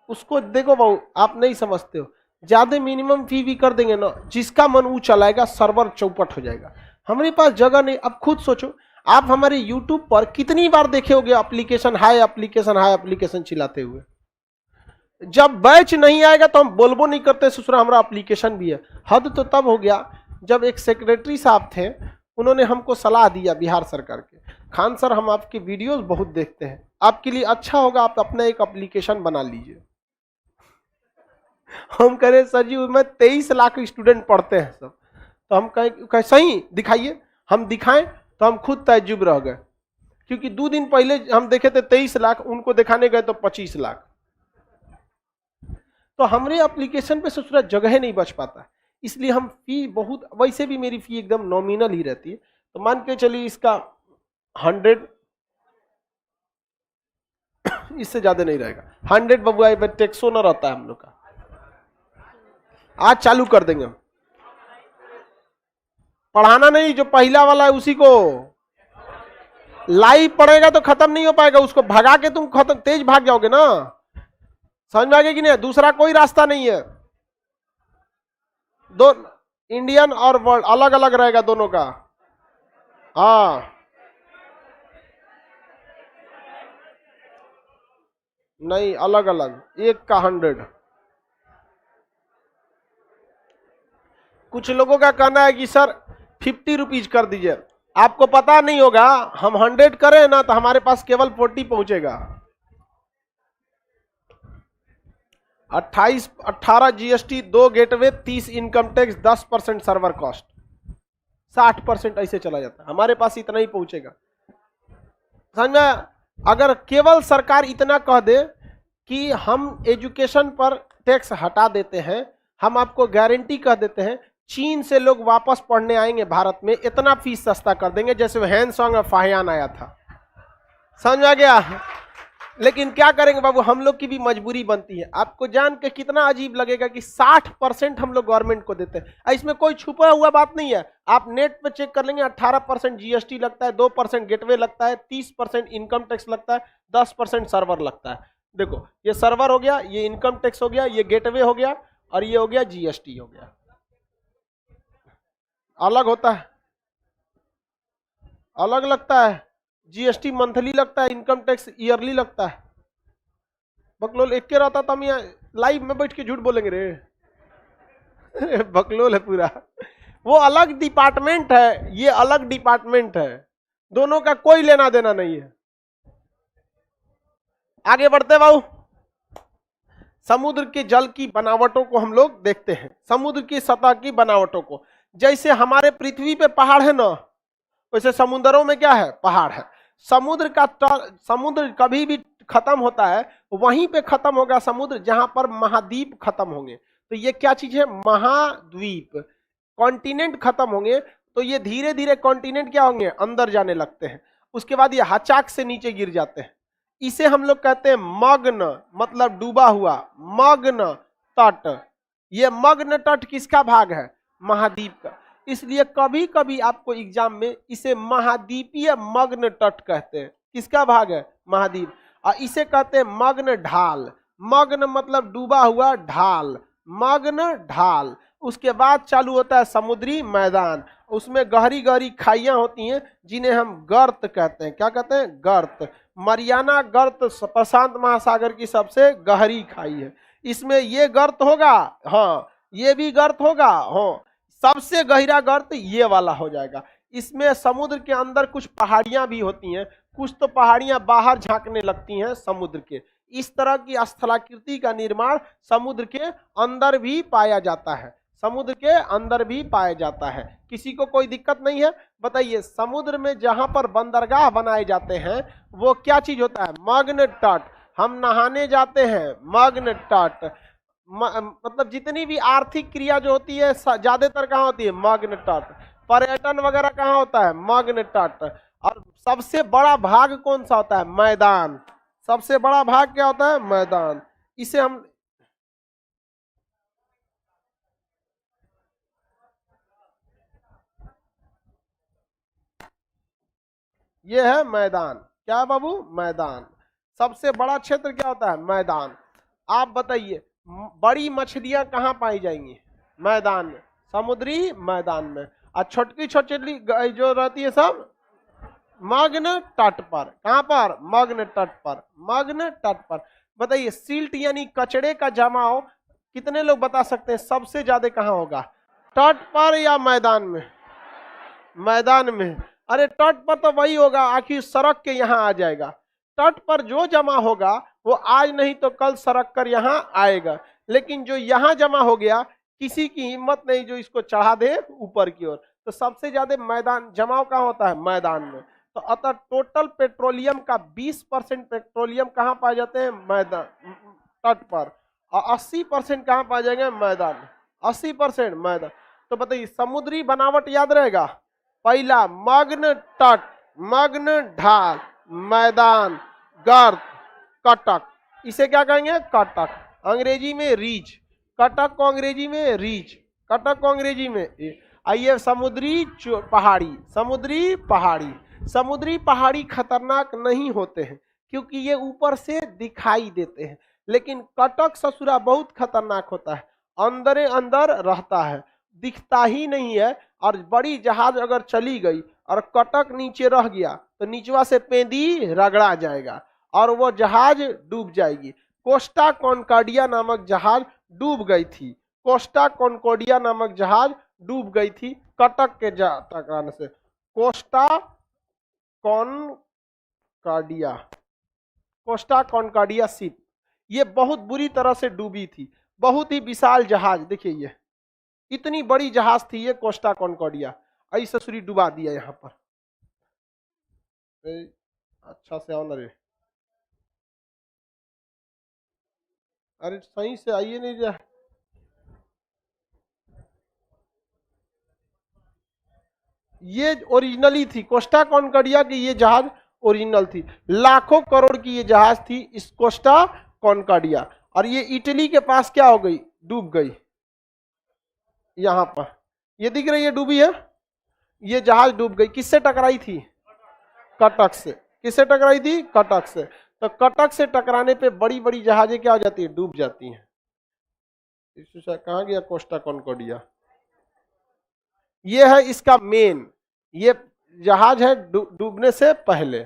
उसको देखो बाबू, आप नहीं समझते हो, ज्यादा मिनिमम फी भी कर देंगे ना, जिसका मन वो चलाएगा, सर्वर चौपट हो जाएगा। हमारे पास जगह नहीं। अब खुद सोचो, आप हमारे YouTube पर कितनी बार देखे होगे एप्लीकेशन हाय एप्लीकेशन हाय एप्लीकेशन चिल्लाते हुए। जब बैच नहीं आएगा तो हम बोलबो नहीं करते ससुरा हमारा एप्लीकेशन भी है। हद तो तब हो गया जब एक सेक्रेटरी साहब थे, उन्होंने हमको सलाह दिया बिहार सरकार के, खान सर हम आपकी वीडियोस बहुत देखते हैं, आपके लिए अच्छा होगा आप अपना एक एप्लीकेशन बना लीजिए। हम कह रहे सर जी उसमें 23 लाख स्टूडेंट पढ़ते हैं सब। तो हम कहें सही दिखाइए, हम दिखाएं तो हम खुद ताज्जुब रह गए, क्योंकि 2 दिन पहले हम देखे थे 23 लाख, उनको दिखाने गए तो 25 लाख। तो हमारे एप्लीकेशन पे ससुरा जगह नहीं बच पाता, इसलिए हम फी बहुत, वैसे भी मेरी फी एकदम नॉमिनल ही रहती है। तो मान के चलिए इसका 100, इससे ज्यादा नहीं रहेगा, 100 बबुआ टैक्सो ना रहता है हम लोग का। आज चालू कर देंगे हम, पढ़ाना नहीं, जो पहला वाला है उसी को लाइव पढ़ेगा तो खत्म नहीं हो पाएगा, उसको भगा के तुम खत्म तेज भाग जाओगे ना। समझ में आ गया कि नहीं? दूसरा कोई रास्ता नहीं है, दो इंडियन और वर्ल्ड अलग अलग रहेगा दोनों का। हाँ नहीं, अलग अलग, एक का 100। कुछ लोगों का कहना है कि सर 50 रुपीज कर दीजिए। आपको पता नहीं होगा, हम 100 करें ना तो हमारे पास केवल 40 पहुंचेगा। 18 GST, 2 gateway, 30 income tax, 10% server cost, 60% ऐसे चला जाता है, हमारे पास इतना ही पहुंचेगा। समझ में? अगर केवल सरकार इतना कह दे कि हम एजुकेशन पर टैक्स हटा देते हैं, हम आपको गारंटी कह देते हैं चीन से लोग वापस पढ़ने आएंगे भारत में, इतना फीस सस्ता कर देंगे जैसे हैंसोंग और फाहियान आया था। समझ आ गया? लेकिन क्या करेंगे बाबू, हम लोग की भी मजबूरी बनती है। आपको जान के कितना अजीब लगेगा कि 60% हम लोग गवर्नमेंट को देते हैं। इसमें कोई छुपा हुआ बात नहीं है, आप नेट पे चेक कर लेंगे। 18% जीएसटी लगता है, 2% गेटवे लगता है, 30% इनकम टैक्स लगता है, 10% सर्वर लगता है। देखो ये सर्वर हो गया, ये इनकम टैक्स हो गया, ये गेटवे हो गया, और ये हो गया जीएसटी हो गया। अलग होता है, अलग लगता है। जीएसटी मंथली लगता है, इनकम टैक्स ईयरली लगता है। बकलोल एक के रहता, हम यहाँ लाइव में बैठ के झूठ बोलेंगे रे। बकलोल है पूरा, वो अलग डिपार्टमेंट है, ये अलग डिपार्टमेंट है, दोनों का कोई लेना देना नहीं है। आगे बढ़ते बाबू, समुद्र के जल की बनावटों को हम लोग देखते हैं, समुद्र की सतह की बनावटों को। जैसे हमारे पृथ्वी पे पहाड़ है ना, वैसे समुद्रों में क्या है? पहाड़ है। समुद्र कभी भी खत्म होता है, वहीं पे खत्म होगा समुद्र जहां पर महाद्वीप खत्म होंगे। तो ये क्या चीज है? महाद्वीप। कॉन्टिनेंट खत्म होंगे तो ये धीरे धीरे कॉन्टिनेंट क्या होंगे? अंदर जाने लगते हैं। उसके बाद ये हचाक से नीचे गिर जाते हैं। इसे हम लोग कहते हैं मग्न, मतलब डूबा हुआ, मग्न तट। ये मग्न तट किसका भाग है? महाद्वीप का। इसलिए कभी कभी आपको एग्जाम में इसे महाद्वीपीय मग्न तट कहते हैं। किसका भाग है? महाद्वीप। और इसे कहते हैं मग्न ढाल। मग्न मतलब डूबा हुआ, ढाल, मग्न ढाल। उसके बाद चालू होता है समुद्री मैदान, उसमें गहरी गहरी खाइयां होती हैं जिन्हें हम गर्त कहते हैं। क्या कहते हैं? गर्त। मरियाना गर्त प्रशांत महासागर की सबसे गहरी खाई है, इसमें ये गर्त होगा, हाँ ये भी गर्त होगा, हाँ सबसे गहरा गर्त ये वाला हो जाएगा। इसमें समुद्र के अंदर कुछ पहाड़ियां भी होती हैं, कुछ तो पहाड़ियां बाहर झांकने लगती हैं समुद्र के। इस तरह की स्थलाकृति का निर्माण समुद्र के अंदर भी पाया जाता है। समुद्र के अंदर भी पाया जाता है। किसी को कोई दिक्कत नहीं है? बताइए, समुद्र में जहां पर बंदरगाह बनाए जाते हैं वो क्या चीज होता है? मग्न तट। हम नहाने जाते हैं, मग्न तट। मतलब जितनी भी आर्थिक क्रिया जो होती है ज्यादातर कहाँ होती है? मग्न तट। पर्यटन वगैरह कहाँ होता है? मग्न तट। और सबसे बड़ा भाग कौन सा होता है? मैदान। सबसे बड़ा भाग क्या होता है? मैदान। इसे हम ये है मैदान। क्या बाबू? मैदान। सबसे बड़ा क्षेत्र क्या होता है? मैदान। आप बताइए, बड़ी मछलियां कहाँ पाई जाएंगी? मैदान में, समुद्री मैदान में। और छोटकी छोटी जो रहती है सब मग्न तट पर। कहां पर? मग्न तट पर। मग्न तट पर। बताइए, सिल्ट यानी कचड़े का जमाव कितने लोग बता सकते हैं सबसे ज्यादा कहां होगा? तट पर या मैदान में? मैदान में। अरे तट पर तो वही होगा, आखिर सड़क के यहाँ आ जाएगा। तट पर जो जमा होगा वो आज नहीं तो कल सड़क कर यहाँ आएगा। लेकिन जो यहाँ जमा हो गया, किसी की हिम्मत नहीं जो इसको चढ़ा दे ऊपर की ओर। तो सबसे ज्यादा मैदान जमाव कहाँ होता है? मैदान में। तो अतः टोटल पेट्रोलियम का 20% पेट्रोलियम कहाँ पाए जाते हैं? मैदान, तट पर। और 80% कहाँ पाए जाएंगे? मैदान। 80% मैदान। तो बताइए, समुद्री बनावट याद रहेगा? पहला मग्न तट, मग्न ढाल, मैदान, गर्त, कटक। इसे क्या कहेंगे? कटक। अंग्रेजी में रीच। कटक को अंग्रेजी में रीच। कटक को अंग्रेजी में। आइए, समुद्री पहाड़ी। समुद्री पहाड़ी। समुद्री पहाड़ी खतरनाक नहीं होते हैं क्योंकि ये ऊपर से दिखाई देते हैं, लेकिन कटक ससुरा बहुत खतरनाक होता है, अंदर अंदर रहता है, दिखता ही नहीं है। और बड़ी जहाज अगर चली गई और कटक नीचे रह गया तो नीचवा से पेंदी रगड़ा जाएगा और वो जहाज डूब जाएगी। कोस्टा कॉन्कॉर्डिया नामक जहाज डूब गई थी। कोस्टा कॉन्कॉर्डिया नामक जहाज डूब गई थी कटक के टकराने से। कोस्टा कॉन्कॉर्डिया, कोस्टा कॉन्कॉर्डिया शिप, ये बहुत बुरी तरह से डूबी थी। बहुत ही विशाल जहाज, देखिए ये इतनी बड़ी जहाज थी ये कोस्टा कॉन्कॉर्डिया, ऐसे ससुरी डुबा दिया यहाँ पर। अच्छा से आओ ना रे, अरे सही से आइए नहीं जा। ये ओरिजिनली थी कोस्टा कॉन्कॉर्डिया की, ये जहाज ओरिजिनल थी। लाखों करोड़ की ये जहाज थी इस कोस्टा कॉन्कॉर्डिया। और ये इटली के पास क्या हो गई? डूब गई। यहां पर ये दिख रही है डूबी है, ये जहाज डूब गई। किससे टकराई थी? कटक से। किससे टकराई थी? कटक से। तो कटक से टकराने पे बड़ी बड़ी जहाजें क्या हो जाती है? डूब जाती हैं। कहां गया कोस्टा कॉन्कॉर्डिया? ये है इसका मेन, ये जहाज है डूबने से पहले।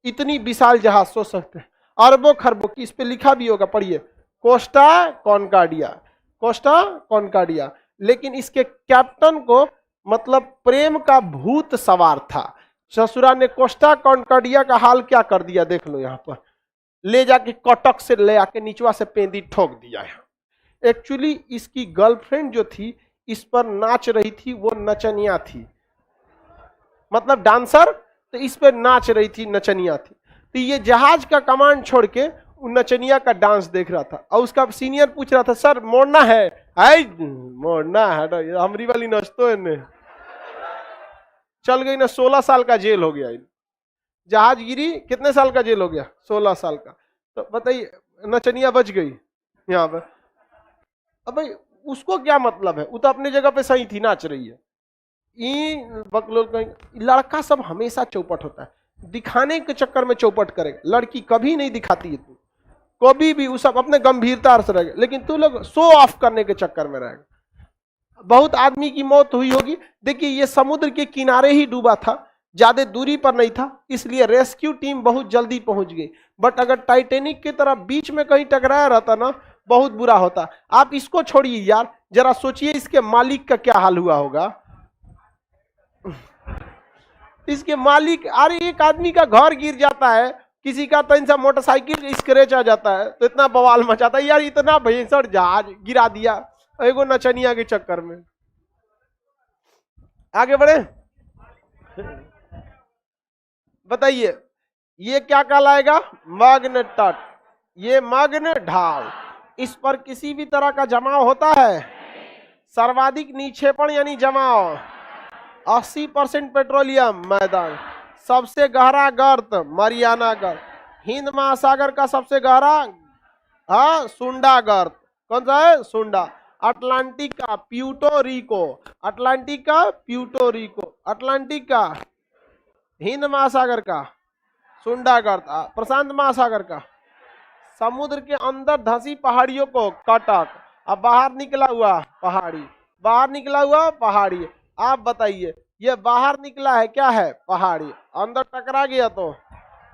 इतनी विशाल जहाज, सोच सकते हैं अरबों खरबों की। इस पे लिखा भी होगा, पढ़िए, कोस्टा कॉन्कॉर्डिया, कोस्टा कॉन्कॉर्डिया। लेकिन इसके कैप्टन को मतलब प्रेम का भूत सवार था। ससुरा ने कोस्टा कॉन्कॉर्डिया का हाल क्या कर दिया देख लो, यहाँ पर ले जाके कटक से ले आके नीचवा से पेंदी ठोक दिया है। एक्चुअली इसकी गर्लफ्रेंड जो थी इस पर नाच रही थी, वो नचनिया थी, मतलब डांसर, तो इस पर नाच रही थी, नचनिया थी। तो ये जहाज का कमांड छोड़ के नचनिया का डांस देख रहा था और उसका सीनियर पूछ रहा था, सर मोड़ना है? आई मोड़ना है तो हमरी वाली नचतो है। चल गई ना, 16 साल का जेल हो गया। जहाज गिरी, कितने साल का जेल हो गया? 16 साल का। तो बताइए, नचनिया बच गई यहाँ पर। अब भाई उसको क्या मतलब है? वो तो अपनी जगह पे सही थी, नाच रही है। लड़का सब हमेशा चौपट होता है, दिखाने के चक्कर में चौपट करेगा। लड़की कभी नहीं दिखाती है, तू कभी भी, वो सब अपने गंभीरता से रहेगा, लेकिन तू लोग शो ऑफ करने के चक्कर में रहेगा। बहुत आदमी की मौत हुई होगी। देखिए, ये समुद्र के किनारे ही डूबा था, ज्यादा दूरी पर नहीं था, इसलिए रेस्क्यू टीम बहुत जल्दी पहुंच गई। बट अगर टाइटेनिक की तरह बीच में कहीं टकराया रहता ना, बहुत बुरा होता। आप इसको छोड़िए यार, जरा सोचिए इसके मालिक का क्या हाल हुआ होगा। इसके मालिक, अरे एक आदमी का घर गिर जाता है, किसी का तो इंसान मोटरसाइकिल स्क्रैच आ जाता है तो इतना बवाल मचाता है यार, इतना भयंकर जहाज गिरा दिया। एगो नचनिया के चक्कर में। आगे बढ़े, बताइए ये क्या कहलाएगा? मग्न तट। ये मग्न ढाल, इस पर किसी भी तरह का जमाव होता है? सर्वाधिक निक्षेपण यानी जमाव 80% पेट्रोलियम मैदान। सबसे गहरा गर्त मरियाना गर्त। हिंद महासागर का सबसे गहरा सुंडा गर्त। कौन सा है? सुंडा। अटलांटिक का प्यूर्टो रिको। अटलांटिक का प्यूर्टो रिको। अटलांटिक का हिंद महासागर का सुंडा गर्त। प्रशांत महासागर का समुद्र के अंदर धंसी पहाड़ियों को कटक। अब बाहर निकला हुआ पहाड़ी, बाहर निकला हुआ पहाड़ी। आप बताइए ये बाहर निकला है क्या है? पहाड़ी। अंदर टकरा गया तो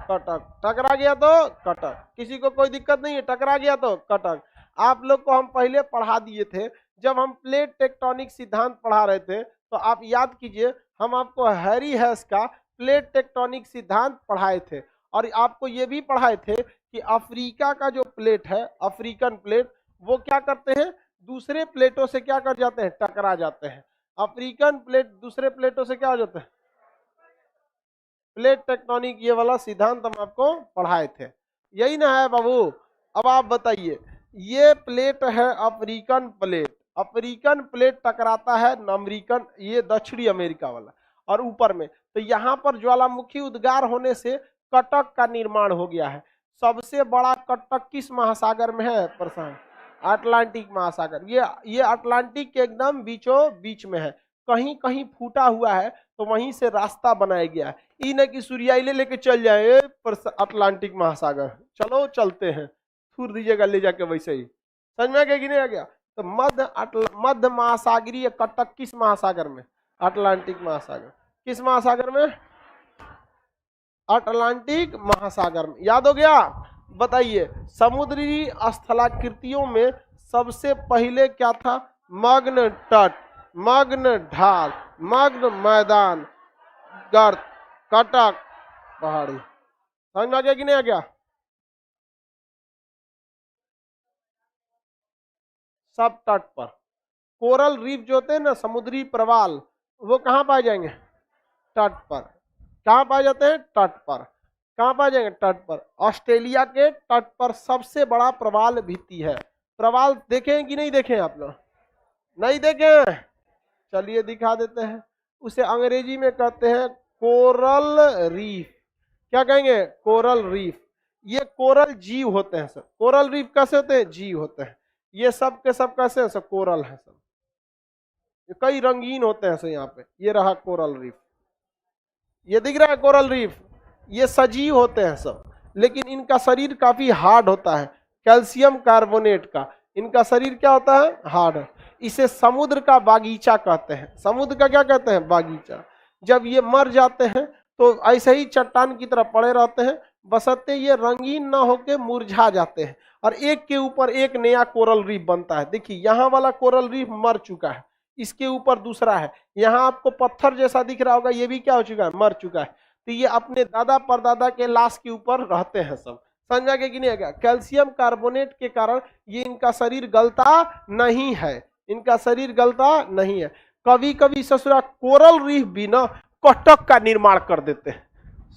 कटक, टकरा गया तो कटक। किसी को कोई दिक्कत नहीं है, टकरा गया तो कटक। आप लोग को हम पहले पढ़ा दिए थे, जब हम प्लेट टेक्टोनिक सिद्धांत पढ़ा रहे थे, तो आप याद कीजिए हम आपको हैरी हेस का प्लेट टेक्टोनिक सिद्धांत पढ़ाए थे। और आपको ये भी पढ़ाए थे कि अफ्रीका का जो प्लेट है, अफ्रीकन प्लेट, वो क्या करते हैं? दूसरे प्लेटों से क्या कर जाते हैं? टकरा जाते हैं। अफ्रीकन प्लेट दूसरे प्लेटों से क्या हो जाता है? प्लेट टेक्टोनिक, ये वाला सिद्धांत हम आपको पढ़ाए थे, यही ना है बाबू? अब आप बताइए, ये प्लेट है अफ्रीकन प्लेट। अफ्रीकन प्लेट टकराता है अमेरिकन, ये दक्षिणी अमेरिका वाला, और ऊपर में तो यहाँ पर ज्वालामुखी उद्गार होने से कटक का निर्माण हो गया है। सबसे बड़ा कटक किस महासागर में है? प्रशांत, अटलांटिक महासागर। ये अटलांटिक के एकदम बीचों बीच में है। कहीं कहीं फूटा हुआ है तो वहीं से रास्ता बनाया गया है। ई न कि सूर्याइले लेके चल जाए अटलांटिक महासागर, चलो चलते हैं, छूट दीजिएगा ले जाके वैसे ही। समझ में आ गया कि नहीं आ गया? तो मध्य महासागरीय कटक किस महासागर में? अटलांटिक महासागर। किस महासागर में? अटलांटिक महासागर में। याद हो गया? बताइए समुद्री स्थलाकृतियों में सबसे पहले क्या था? मग्न तट, मग्न ढाल, मग्न मैदान, गर्त, कटक, पहाड़ी। समझ में आ गया कि नहीं आ गया? सब तट पर। कोरल रीफ जो होते हैं ना, समुद्री प्रवाल, वो कहाँ पाए जाएंगे? तट पर। कहाँ पाए जाते हैं? तट पर। कहाँ पाए जाएंगे? तट पर। ऑस्ट्रेलिया के तट पर सबसे बड़ा प्रवाल भित्ति है। प्रवाल देखे हैं कि नहीं देखे हैं आप लोग? नहीं देखे हैं? चलिए दिखा देते हैं। उसे अंग्रेजी में कहते हैं कोरल रीफ। क्या कहेंगे? Coral reef. ये कोरल जीव होते हैं सर। कोरल रीफ कैसे होते हैं? जीव होते हैं। ये सब के सब कैसे हैं? सब कोरल है सब। ये कई रंगीन होते हैं सर। यहाँ पे ये रहा कोरल रीफ, ये दिख रहा है कोरल रीफ। ये सजीव होते हैं सब, लेकिन इनका शरीर काफी हार्ड होता है, कैल्शियम कार्बोनेट का। इनका शरीर क्या होता है? हार्ड। इसे समुद्र का बागीचा कहते हैं। समुद्र का क्या कहते हैं? बागीचा। जब ये मर जाते हैं तो ऐसे ही चट्टान की तरह पड़े रहते हैं, बशर्ते ये रंगीन ना होके मुरझा जाते हैं, और एक के ऊपर एक नया कोरल रीफ बनता है। देखिए यहाँ वाला कोरल रीफ मर चुका है, इसके ऊपर दूसरा है। यहाँ आपको पत्थर जैसा दिख रहा होगा, ये भी क्या हो चुका है? मर चुका है। तो ये अपने दादा परदादा के लाश के ऊपर रहते हैं सब। समझा गया कि नहीं आएगा? कैल्शियम कार्बोनेट के कारण ये इनका शरीर गलता नहीं है, इनका शरीर गलता नहीं है। कभी कभी ससुरा कोरल रीफ भी ना कटक का निर्माण कर देते हैं।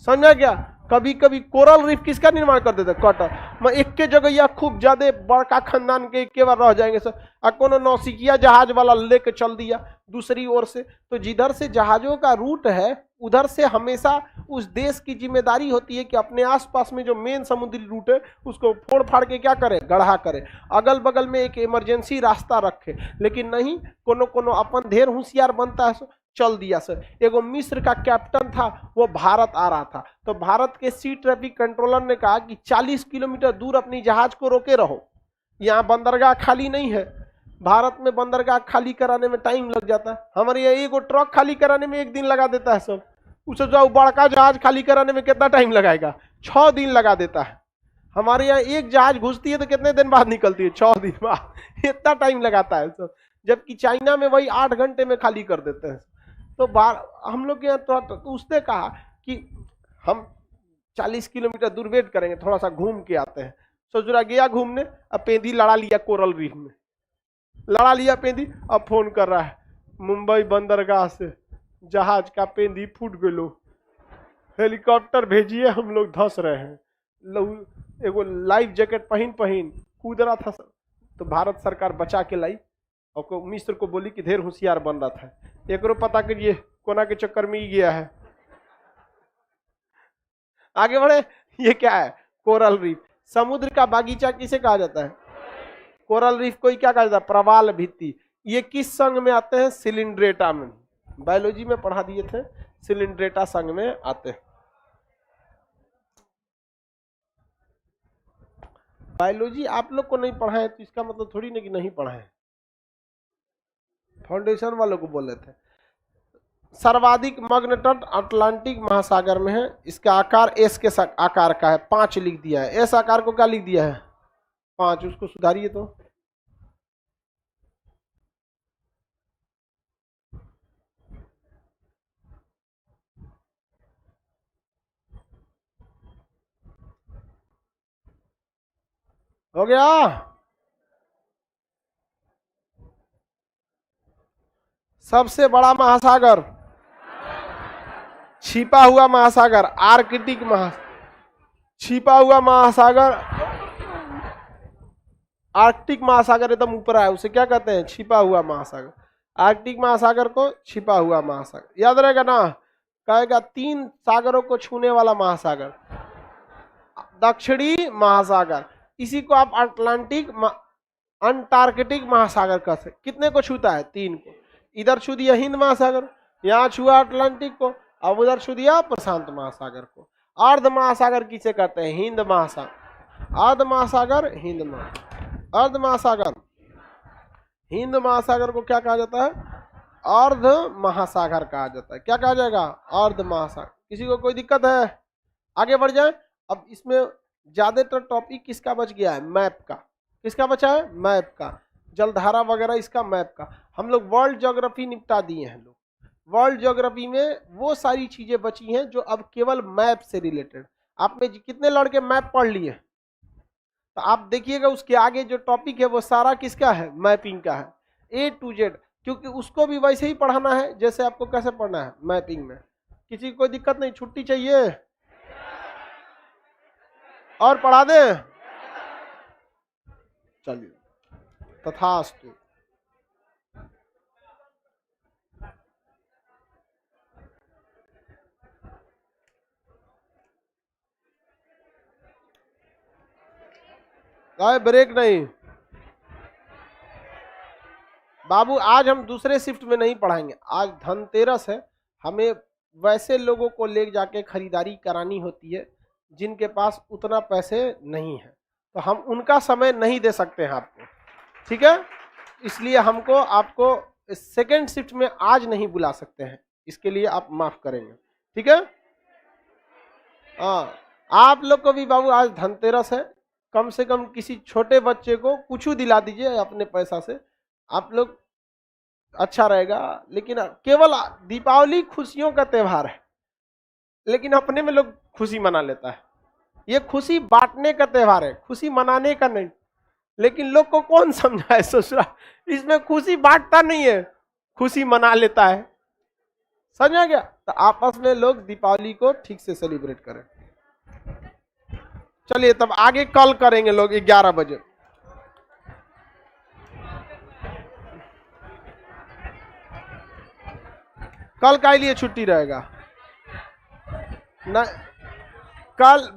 समझा गया? कभी कभी कोरल रीफ किसका निर्माण कर देते? कटक। मैं एक के जगह या खूब ज्यादा बड़का खानदान के एक बार रह जाएंगे सर। कोनो नौसिखिया जहाज वाला लेके चल दिया दूसरी ओर से, तो जिधर से जहाजों का रूट है उधर से हमेशा उस देश की जिम्मेदारी होती है कि अपने आसपास में जो मेन समुद्री रूट है उसको फोड़ फाड़ के क्या करे? गढ़ा करे, अगल बगल में एक इमरजेंसी रास्ता रखे। लेकिन नहीं, कोनो कोनो अपन ढेर होशियार बनता है, चल दिया सर। एगो मिस्र का कैप्टन था, वो भारत आ रहा था, तो भारत के सी ट्रैफिक कंट्रोलर ने कहा कि 40 किलोमीटर दूर अपनी जहाज को रोके रहो, यहाँ बंदरगाह खाली नहीं है। भारत में बंदरगाह खाली कराने में टाइम लग जाता है। हमारे यहाँ एगो ट्रक खाली कराने में 1 दिन लगा देता है सब। उसे जो बड़का जहाज खाली कराने में कितना टाइम लगाएगा? 6 दिन लगा देता है। हमारे यहाँ एक जहाज घुसती है तो कितने दिन बाद निकलती है? 6 दिन बाद। इतना टाइम लगाता है सब, जबकि चाइना में वही 8 घंटे में खाली कर देते हैं। तो हम लोग के यहाँ तो उसने कहा कि हम 40 किलोमीटर दूर वेट करेंगे, थोड़ा सा घूम के आते हैं। ससुरा गया घूमने, अब पेंदी लड़ा लिया कोरल रीफ में। लड़ा लिया पेंदी, अब फोन कर रहा है मुंबई बंदरगाह से, जहाज का पेंदी फूट गलो, हेलीकॉप्टर भेजिए, हम लोग धंस रहे हैं। एगो लाइफ जैकेट पहन पहन कूद रहा था, तो भारत सरकार बचा के लाई और को मिस्र को बोली कि ढेर होशियार बन रहा था, एक पता करिए कोना के चक्कर में ही गया है। आगे बढ़े, ये क्या है? Coral reef. समुद्र का बागीचा किसे कहा जाता है? कोरल रीफ को क्या कहा जाता है? प्रवाल भित्ति। ये किस संघ में आते हैं? सिलिंड्रेटा में। बायोलॉजी में पढ़ा दिए थे, सिलिंड्रेटा संघ में आते हैं। बायोलॉजी आप लोग को नहीं पढ़ा है तो इसका मतलब थोड़ी नहीं कि नहीं पढ़ा है, फाउंडेशन वालों को बोले थे। सर्वाधिक मग्न तट अटलांटिक महासागर में है। इसका आकार एस के आकार का है, 5 लिख दिया है। एस आकार को क्या लिख दिया है? 5। उसको सुधारिए तो। हो गया? सबसे बड़ा महासागर, छिपा हुआ महासागर, आर्कटिक छिपा हुआ महासागर, आर्कटिक महासागर एकदम ऊपर है, उसे क्या कहते हैं? छिपा हुआ महासागर। आर्कटिक महासागर को छिपा हुआ महासागर याद रहेगा ना। कहेगा 3 सागरों को छूने वाला महासागर, दक्षिणी महासागर, इसी को आप अंटार्कटिक महासागर कहते हैं। कितने को छूता है? 3 को। इधर छू दिया हिंद महासागर, यहाँ छुआ अटलांटिक को, अब उधर छू दिया प्रशांत महासागर को। अर्ध महासागर किसे कहते हैं? हिंद महासागर। अर्ध महासागर, हिंद महासागर। अर्ध महासागर, हिंद महासागर को क्या कहा जाता है? अर्ध महासागर कहा जाता है। क्या कहा जाएगा? अर्ध महासागर। किसी को कोई दिक्कत है? आगे बढ़ जाए। अब इसमें ज्यादातर टॉपिक किसका बच गया है? मैप का। किसका बचा है? मैप का। जलधारा वगैरह इसका मैप का। हम लोग वर्ल्ड ज्योग्राफी निपटा दिए हैं। लोग वर्ल्ड ज्योग्राफी में वो सारी चीजें बची हैं जो अब केवल मैप से रिलेटेड। आप में कितने लड़के मैप पढ़ लिए? तो आप देखिएगा उसके आगे जो टॉपिक है वो सारा किसका है? मैपिंग का है, A to Z। क्योंकि उसको भी वैसे ही पढ़ाना है जैसे आपको कैसे पढ़ना है मैपिंग में। किसी को कोई दिक्कत नहीं? छुट्टी चाहिए और पढ़ा दें? चलिए, तथास्तु। ब्रेक नहीं बाबू, आज हम दूसरे शिफ्ट में नहीं पढ़ाएंगे। आज धनतेरस है, हमें वैसे लोगों को ले जाके खरीदारी करानी होती है जिनके पास उतना पैसे नहीं है, तो हम उनका समय नहीं दे सकते हैं आपको, ठीक है? इसलिए हमको आपको सेकेंड शिफ्ट में आज नहीं बुला सकते हैं, इसके लिए आप माफ करेंगे, ठीक है? हाँ, आप लोग को भी बाबू आज धनतेरस है, कम से कम किसी छोटे बच्चे को कुछ दिला दीजिए अपने पैसा से, आप लोग अच्छा रहेगा। लेकिन केवल दीपावली खुशियों का त्योहार है, लेकिन अपने में लोग खुशी मना लेता है। ये खुशी बांटने का त्योहार है, खुशी मनाने का नहीं। लेकिन लोग को कौन समझाए ससुरा, इसमें खुशी बांटता नहीं है, खुशी मना लेता है। समझा गया? तो आपस में लोग दीपावली को ठीक से सेलिब्रेट करें। चलिए तब आगे कल करेंगे लोग 11 बजे। कल का लिए छुट्टी रहेगा ना? कल